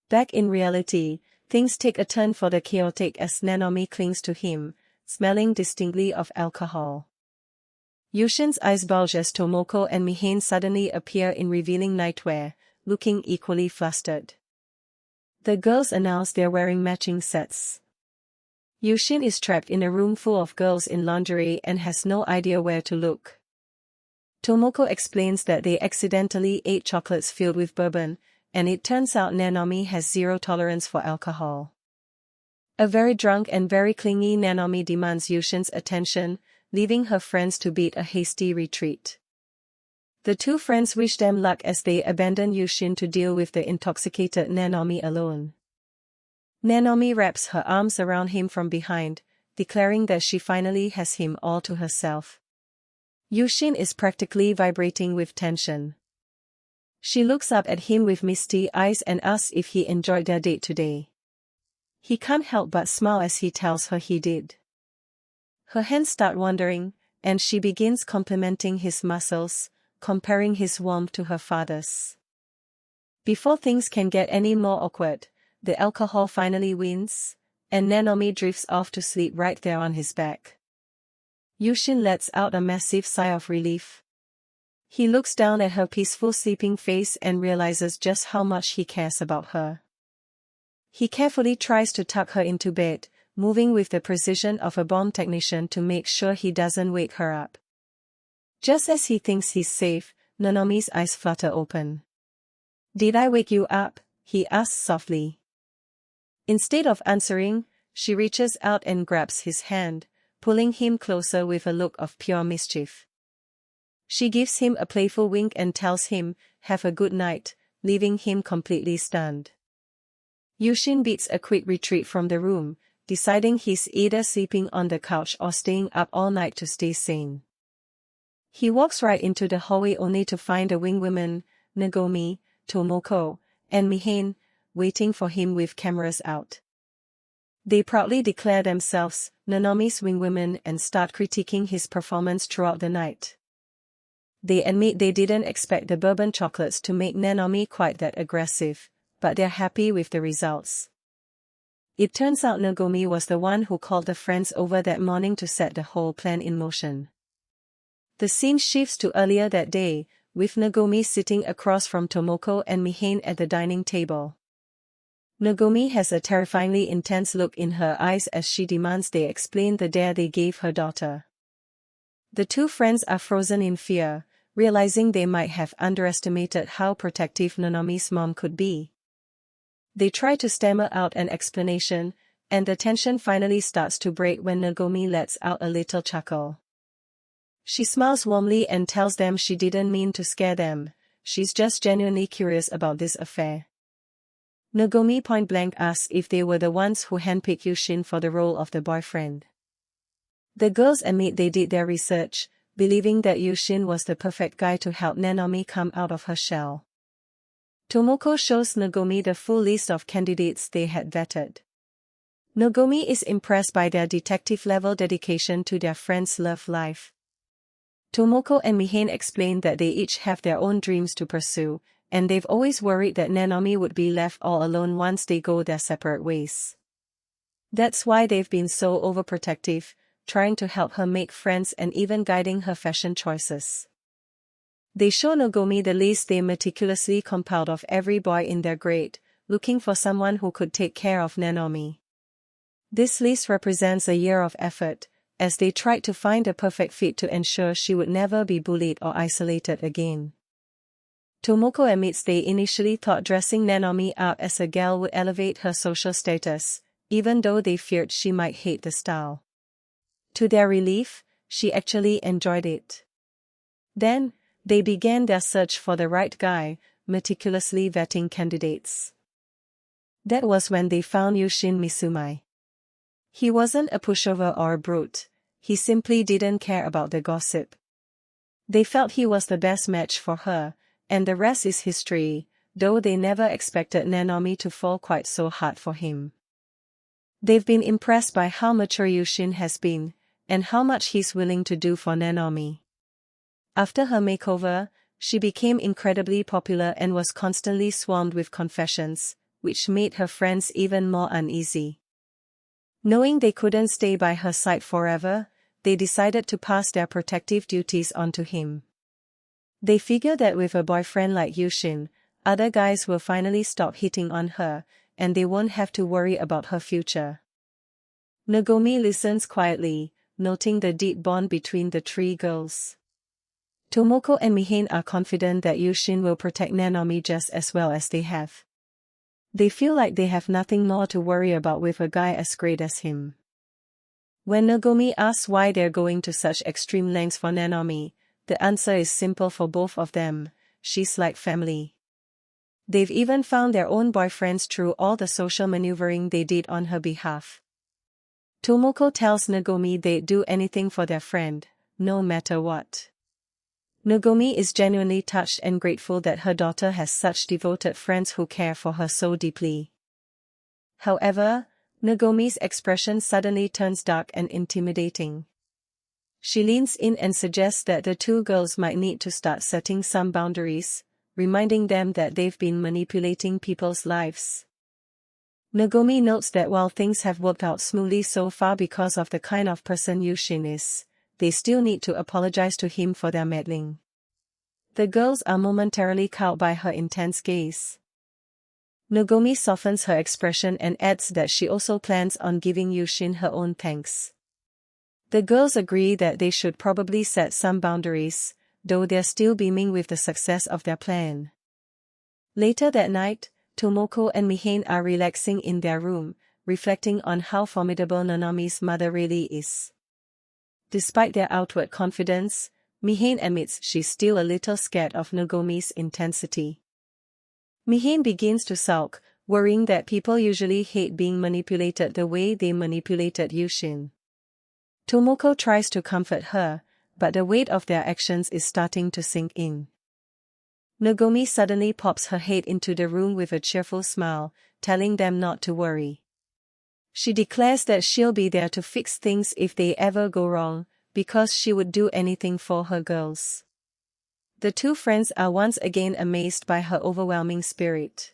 Back in reality, things take a turn for the chaotic as Nanomi clings to him, smelling distinctly of alcohol. Yushin's eyes bulge as Tomoko and Mihin suddenly appear in revealing nightwear, looking equally flustered. The girls announce they're wearing matching sets. Yushin is trapped in a room full of girls in lingerie and has no idea where to look. Tomoko explains that they accidentally ate chocolates filled with bourbon, and it turns out Nanomi has zero tolerance for alcohol. A very drunk and very clingy Nanomi demands Yushin's attention, leaving her friends to beat a hasty retreat. The two friends wish them luck as they abandon Yushin to deal with the intoxicated Nanomi alone. Nanomi wraps her arms around him from behind, declaring that she finally has him all to herself. Yushin is practically vibrating with tension. She looks up at him with misty eyes and asks if he enjoyed their date today. He can't help but smile as he tells her he did. Her hands start wandering, and she begins complimenting his muscles, comparing his warmth to her father's. Before things can get any more awkward, the alcohol finally wins, and Nanomi drifts off to sleep right there on his back. Yushin lets out a massive sigh of relief. He looks down at her peaceful sleeping face and realizes just how much he cares about her. He carefully tries to tuck her into bed, moving with the precision of a bomb technician to make sure he doesn't wake her up. Just as he thinks he's safe, Nanomi's eyes flutter open. "Did I wake you up?" he asks softly. Instead of answering, she reaches out and grabs his hand, pulling him closer with a look of pure mischief. She gives him a playful wink and tells him, "Have a good night," leaving him completely stunned. Yushin beats a quick retreat from the room, deciding he's either sleeping on the couch or staying up all night to stay sane. He walks right into the hallway only to find the wingwomen, Nagomi, Tomoko, and Mihane, waiting for him with cameras out. They proudly declare themselves Nanomi's wingwomen and start critiquing his performance throughout the night. They admit they didn't expect the bourbon chocolates to make Nanomi quite that aggressive, but they're happy with the results. It turns out Nagomi was the one who called the friends over that morning to set the whole plan in motion. The scene shifts to earlier that day, with Nagomi sitting across from Tomoko and Mihane at the dining table. Nagomi has a terrifyingly intense look in her eyes as she demands they explain the dare they gave her daughter. The two friends are frozen in fear, realizing they might have underestimated how protective Nanomi's mom could be. They try to stammer out an explanation, and the tension finally starts to break when Nagomi lets out a little chuckle. She smiles warmly and tells them she didn't mean to scare them, she's just genuinely curious about this affair. Nagomi point-blank asks if they were the ones who handpicked Yushin for the role of the boyfriend. The girls admit they did their research, believing that Yushin was the perfect guy to help Nanomi come out of her shell. Tomoko shows Nagomi the full list of candidates they had vetted. Nagomi is impressed by their detective-level dedication to their friend's love life. Tomoko and Mihane explain that they each have their own dreams to pursue, and they've always worried that Nanomi would be left all alone once they go their separate ways. That's why they've been so overprotective, trying to help her make friends and even guiding her fashion choices. They show Nagomi the list they meticulously compiled of every boy in their grade, looking for someone who could take care of Nanomi. This list represents a year of effort, as they tried to find a perfect fit to ensure she would never be bullied or isolated again. Tomoko admits they initially thought dressing Nanomi up as a gal would elevate her social status, even though they feared she might hate the style. To their relief, she actually enjoyed it. Then, they began their search for the right guy, meticulously vetting candidates. That was when they found Yushin Mizumai. He wasn't a pushover or a brute, he simply didn't care about the gossip. They felt he was the best match for her, and the rest is history, though they never expected Nanomi to fall quite so hard for him. They've been impressed by how mature Yushin has been, and how much he's willing to do for Nanomi. After her makeover, she became incredibly popular and was constantly swarmed with confessions, which made her friends even more uneasy. Knowing they couldn't stay by her side forever, they decided to pass their protective duties on to him. They figure that with a boyfriend like Yushin, other guys will finally stop hitting on her, and they won't have to worry about her future. Nagomi listens quietly, noting the deep bond between the three girls. Tomoko and Mihane are confident that Yushin will protect Nanomi just as well as they have. They feel like they have nothing more to worry about with a guy as great as him. When Nagomi asks why they're going to such extreme lengths for Nanomi, the answer is simple for both of them: she's like family. They've even found their own boyfriends through all the social maneuvering they did on her behalf. Tomoko tells Nagomi they'd do anything for their friend, no matter what. Nagomi is genuinely touched and grateful that her daughter has such devoted friends who care for her so deeply. However, Nagomi's expression suddenly turns dark and intimidating. She leans in and suggests that the two girls might need to start setting some boundaries, reminding them that they've been manipulating people's lives. Nagomi notes that while things have worked out smoothly so far because of the kind of person Yushin is, they still need to apologize to him for their meddling. The girls are momentarily cowed by her intense gaze. Nagomi softens her expression and adds that she also plans on giving Yushin her own thanks. The girls agree that they should probably set some boundaries, though they're still beaming with the success of their plan. Later that night, Tomoko and Mihane are relaxing in their room, reflecting on how formidable Nanomi's mother really is. Despite their outward confidence, Mihane admits she's still a little scared of Nagomi's intensity. Mihane begins to sulk, worrying that people usually hate being manipulated the way they manipulated Yushin. Tomoko tries to comfort her, but the weight of their actions is starting to sink in. Nagomi suddenly pops her head into the room with a cheerful smile, telling them not to worry. She declares that she'll be there to fix things if they ever go wrong, because she would do anything for her girls. The two friends are once again amazed by her overwhelming spirit.